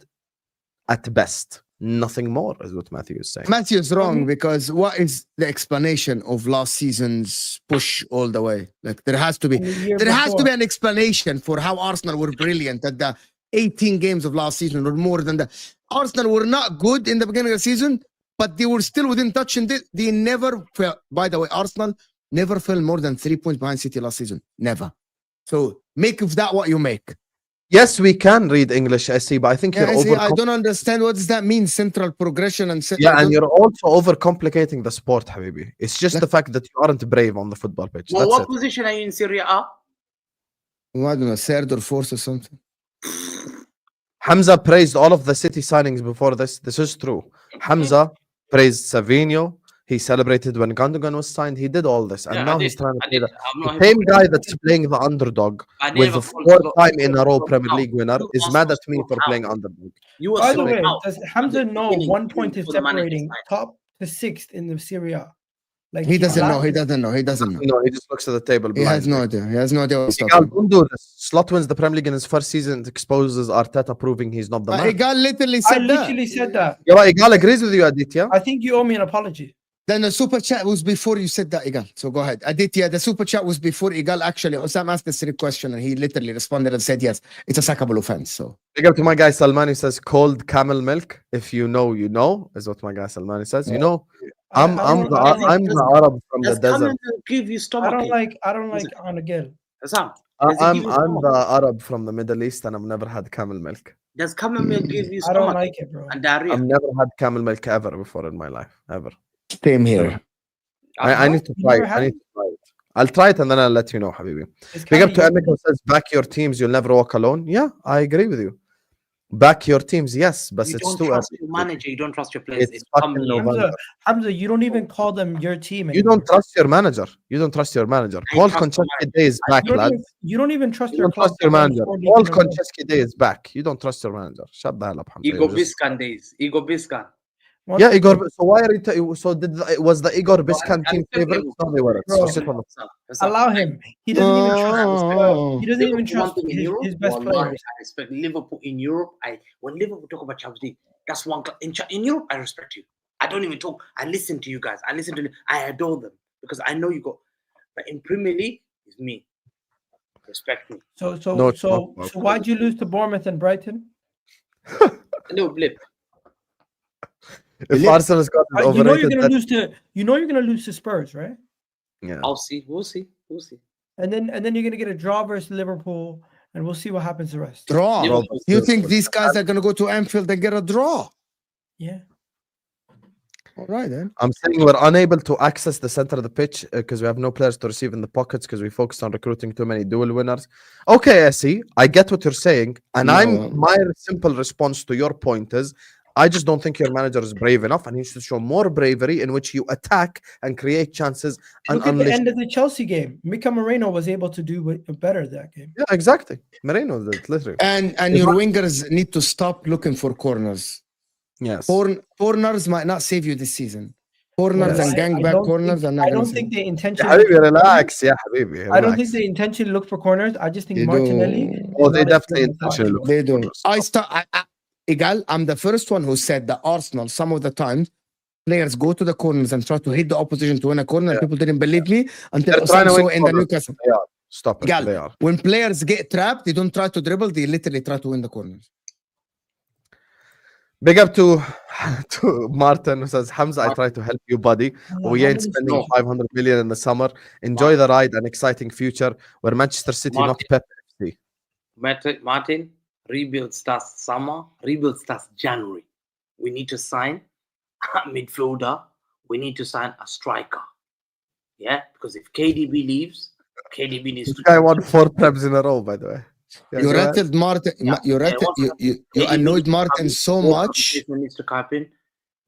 [SPEAKER 1] at best. Nothing more, is what Matthew is saying.
[SPEAKER 2] Matthew's wrong because what is the explanation of last season's push all the way? Like there has to be an explanation for how Arsenal were brilliant at the 18 games of last season or more than that. Arsenal were not good in the beginning of the season, but they were still within touch and they never fell. By the way, Arsenal never fell more than 3 points behind City last season. Never. So make of that what you make.
[SPEAKER 1] Yes, we can read English SE, but I think you're
[SPEAKER 2] I don't understand what does that mean, central progression and
[SPEAKER 1] and you're also overcomplicating the sport, Habibi. It's just the fact that you aren't brave on the football pitch.
[SPEAKER 5] Well,
[SPEAKER 1] That's
[SPEAKER 5] what
[SPEAKER 1] it.
[SPEAKER 5] position are you in Serie A?
[SPEAKER 2] I don't know, third or fourth or something.
[SPEAKER 1] Hamza praised all of the City signings before this. This is true. Hamza praised Savinho. He celebrated when Gundogan was signed. He did all this, and
[SPEAKER 5] Yeah,
[SPEAKER 1] now
[SPEAKER 5] I did.
[SPEAKER 1] he's trying to
[SPEAKER 5] I
[SPEAKER 1] play
[SPEAKER 5] did.
[SPEAKER 1] the same guy that's playing the underdog
[SPEAKER 5] I
[SPEAKER 1] with
[SPEAKER 5] never
[SPEAKER 1] the
[SPEAKER 5] called
[SPEAKER 1] 4th
[SPEAKER 5] you
[SPEAKER 1] time in a row
[SPEAKER 5] out.
[SPEAKER 1] Premier League winner
[SPEAKER 5] You
[SPEAKER 1] is
[SPEAKER 5] asked
[SPEAKER 1] mad
[SPEAKER 5] us
[SPEAKER 1] at me
[SPEAKER 5] to
[SPEAKER 1] for
[SPEAKER 5] out.
[SPEAKER 1] playing underdog.
[SPEAKER 5] You were
[SPEAKER 4] By the
[SPEAKER 5] thrown
[SPEAKER 4] way,
[SPEAKER 5] out
[SPEAKER 4] does
[SPEAKER 5] at
[SPEAKER 4] Hamza
[SPEAKER 5] the
[SPEAKER 4] know
[SPEAKER 5] beginning
[SPEAKER 4] one point is
[SPEAKER 5] for the manager's
[SPEAKER 4] separating
[SPEAKER 5] side.
[SPEAKER 4] top to 6th in the Serie A? Like
[SPEAKER 2] He doesn't know.
[SPEAKER 4] last-
[SPEAKER 2] He doesn't know. He doesn't know.
[SPEAKER 1] No, he just looks at the table.
[SPEAKER 2] He has no
[SPEAKER 1] blindly.
[SPEAKER 2] idea. He has no idea what's
[SPEAKER 1] Egal,
[SPEAKER 2] talking about.
[SPEAKER 1] don't do this. Slot wins the Premier League in his first season. It exposes Arteta, proving he's not the man.
[SPEAKER 2] Egal literally
[SPEAKER 4] I
[SPEAKER 2] said that.
[SPEAKER 4] literally said that.
[SPEAKER 1] Yeah, but Egal agrees with you, Aditya.
[SPEAKER 4] I think you owe me an apology.
[SPEAKER 2] Then the super chat was before you said that, Egal. So go ahead. Aditya, the super chat was before Egal. Actually, Osam asked the silly question and he literally responded and said, yes, it's a sackable offense. So
[SPEAKER 1] Big up to my guy Salmani says cold camel milk. If you know, you know, is what my guy Salmani says. You know, I'm the Arab from the
[SPEAKER 5] Does
[SPEAKER 1] desert.
[SPEAKER 5] camel milk give you stomach ache?
[SPEAKER 4] I don't like Anagel.
[SPEAKER 5] Sam,
[SPEAKER 1] I'm the Arab from the Middle East, and I've never had camel milk.
[SPEAKER 5] Does camel milk give you
[SPEAKER 4] I don't
[SPEAKER 5] stomach
[SPEAKER 4] like it, bro.
[SPEAKER 5] and diarrhea?
[SPEAKER 1] I've never had camel milk ever before in my life, ever.
[SPEAKER 2] same here.
[SPEAKER 1] I need to try it. I need to try it. I'll try it and then I'll let you know, Habibi. Big up to Emeka who says, back your teams, you'll never walk alone. Yeah, I agree with you. Back your teams, yes, but
[SPEAKER 5] You
[SPEAKER 1] it's
[SPEAKER 5] don't
[SPEAKER 1] too
[SPEAKER 5] trust
[SPEAKER 1] early.
[SPEAKER 5] your manager, you don't trust your players.
[SPEAKER 1] It's fucking November.
[SPEAKER 4] Hamza, you don't even call them your team
[SPEAKER 1] You
[SPEAKER 4] anymore.
[SPEAKER 1] don't trust your manager. You don't trust your manager.
[SPEAKER 5] I
[SPEAKER 1] Paul
[SPEAKER 5] trust my
[SPEAKER 1] Konchesky Day is back, lads.
[SPEAKER 4] You don't even trust
[SPEAKER 1] You
[SPEAKER 4] your
[SPEAKER 1] don't trust
[SPEAKER 4] club.
[SPEAKER 1] your manager. Paul Konchesky Day is back. You don't trust your manager. Shut the hell up, Hamza.
[SPEAKER 5] Igor Biscan days. Igor Biscan.
[SPEAKER 1] Yeah, Igor. So why are you? So was the Igor Biscan team favorite? No, they weren't. So sit on the.
[SPEAKER 4] Allow him. He doesn't even trust. He doesn't even trust
[SPEAKER 5] in Europe,
[SPEAKER 4] his best
[SPEAKER 5] wallahi,
[SPEAKER 4] players.
[SPEAKER 5] I respect Liverpool in Europe. When Liverpool talk about Champions League, that's one club in Europe. I respect you. I don't even talk. I listen to you guys. I adore them because I know you got. But in Premier League, it's me. Respect me.
[SPEAKER 4] So
[SPEAKER 1] No,
[SPEAKER 4] why'd you lose to Bournemouth and Brighton?
[SPEAKER 5] A little blip.
[SPEAKER 1] If Arsenal's got
[SPEAKER 4] You know
[SPEAKER 1] overrated,
[SPEAKER 4] you're gonna lose to Spurs, right?
[SPEAKER 1] yeah.
[SPEAKER 5] I'll see. We'll see.
[SPEAKER 4] And then you're gonna get a draw versus Liverpool, and we'll see what happens the rest.
[SPEAKER 2] Draw.
[SPEAKER 5] Liverpool.
[SPEAKER 2] You think these guys are going to go to Anfield and get a draw?
[SPEAKER 4] Yeah.
[SPEAKER 2] All right, then.
[SPEAKER 1] I'm saying we're unable to access the center of the pitch because we have no players to receive in the pockets because we focused on recruiting too many dual winners. Okay, Essie, I get what you're saying, and my simple response to your point is, I just don't think your manager is brave enough, and he needs to show more bravery in which you attack and create chances.
[SPEAKER 4] Look at the end of the Chelsea game. Mika Moreno was able to do better that game.
[SPEAKER 1] Yeah, exactly. Moreno did literally.
[SPEAKER 2] And your wingers need to stop looking for corners.
[SPEAKER 1] Yes.
[SPEAKER 2] Corners might not save you this season. Corners and gangback corners are not.
[SPEAKER 4] I don't think they intentionally.
[SPEAKER 1] Habibi, relax. Yeah, Habibi, relax.
[SPEAKER 4] I don't think they intentionally look for corners. I just think Martinelli.
[SPEAKER 1] Oh, they definitely intentionally look.
[SPEAKER 2] They do. Egal, I'm the first one who said that Arsenal, some of the times, players go to the corners and try to hit the opposition to win a corner. And people didn't believe me until so in the Newcastle.
[SPEAKER 1] They are. Stop it.
[SPEAKER 2] Egal,
[SPEAKER 1] They are.
[SPEAKER 2] when players get trapped, they don't try to dribble. They literally try to win the corners.
[SPEAKER 1] Big up to Martin who says, Hamza, I try to help you, buddy. We ain't spending 500 million in the summer. Enjoy the ride and exciting future. We're Manchester City, not Pep FC.
[SPEAKER 5] Martin, rebuild starts summer. Rebuild starts January. We need to sign a midfielder. We need to sign a striker. Yeah, because if KDB leaves, KDB needs to.
[SPEAKER 1] This guy won 4 preps in a row, by the way. Yeah,
[SPEAKER 2] You rattled Martin. You annoyed Martin so much.
[SPEAKER 5] Needs to cap in.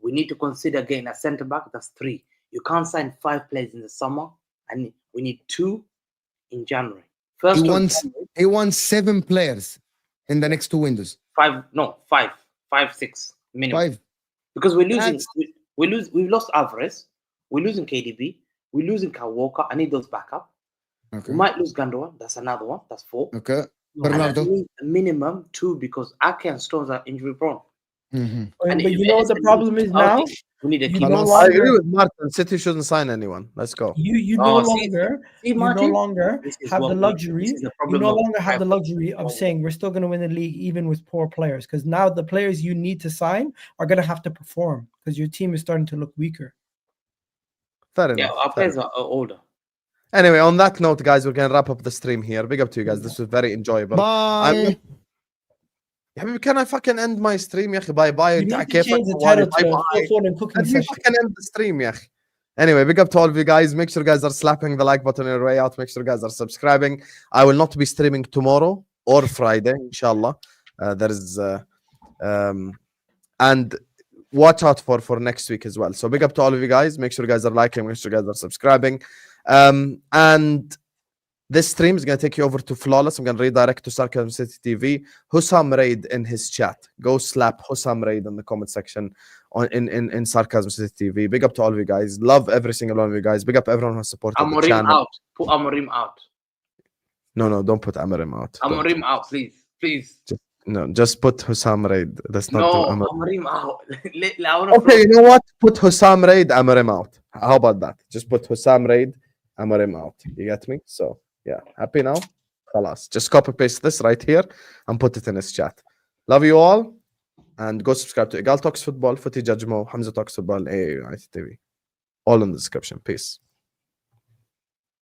[SPEAKER 5] We need to consider again a centre back. That's 3. You can't sign 5 players in the summer, and we need 2 in January.
[SPEAKER 2] He wants 7 players in the next 2 windows.
[SPEAKER 5] 5, 6 minimum.
[SPEAKER 2] 5.
[SPEAKER 5] Because we're losing. We've lost Alvarez. We're losing KDB. We're losing Kyle Walker. I need those backup.
[SPEAKER 2] Okay.
[SPEAKER 5] We might lose Gundogan. That's another one. That's 4.
[SPEAKER 2] Okay.
[SPEAKER 5] Bernardo. Minimum 2 because Ake and Stones are injury prone.
[SPEAKER 2] Mm-hmm.
[SPEAKER 4] But you know what the problem is now?
[SPEAKER 5] We need a
[SPEAKER 1] I agree with Martin. City shouldn't sign anyone. Let's go.
[SPEAKER 4] You no longer have the luxury. You no longer have the luxury of saying we're still going to win the league even with poor players, because now the players you need to sign are going to have to perform because your team is starting to look weaker.
[SPEAKER 1] Fair enough.
[SPEAKER 5] Yeah, our players are older.
[SPEAKER 1] Anyway, on that note, guys, we're going to wrap up the stream here. Big up to you guys. This was very enjoyable.
[SPEAKER 2] Bye.
[SPEAKER 1] Can I fucking end my stream? Bye.
[SPEAKER 4] You need to change the title to phone and cooking session.
[SPEAKER 1] Fucking end the stream. Anyway, big up to all of you guys. Make sure you guys are slapping the like button on your way out. Make sure you guys are subscribing. I will not be streaming tomorrow or Friday, inshallah. And watch out for next week as well. So big up to all of you guys. Make sure you guys are liking. Make sure you guys are subscribing. And this stream is going to take you over to Flawless. I'm going to redirect to Sarcasm City TV. Hussam Raid in his chat. Go slap Hussam Raid in the comment section in Sarcasm City TV. Big up to all of you guys. Love every single one of you guys. Big up everyone who supported the channel.
[SPEAKER 5] Out. Put Amorim out.
[SPEAKER 1] No, don't put Amorim out.
[SPEAKER 5] Amorim out, please.
[SPEAKER 1] Just put Hussam Raid. That's not
[SPEAKER 5] Amorim out.
[SPEAKER 1] Okay, you know what? Put Hussam Raid, Amorim out. How about that? Just put Hussam Raid, Amorim out. You get me? So, yeah. Happy now? Khalas. Just copy paste this right here and put it in his chat. Love you all. And go subscribe to Egal Talks Football, Footy Judge Mo, Hamza Talks Football, AAU United TV. All in the description. Peace.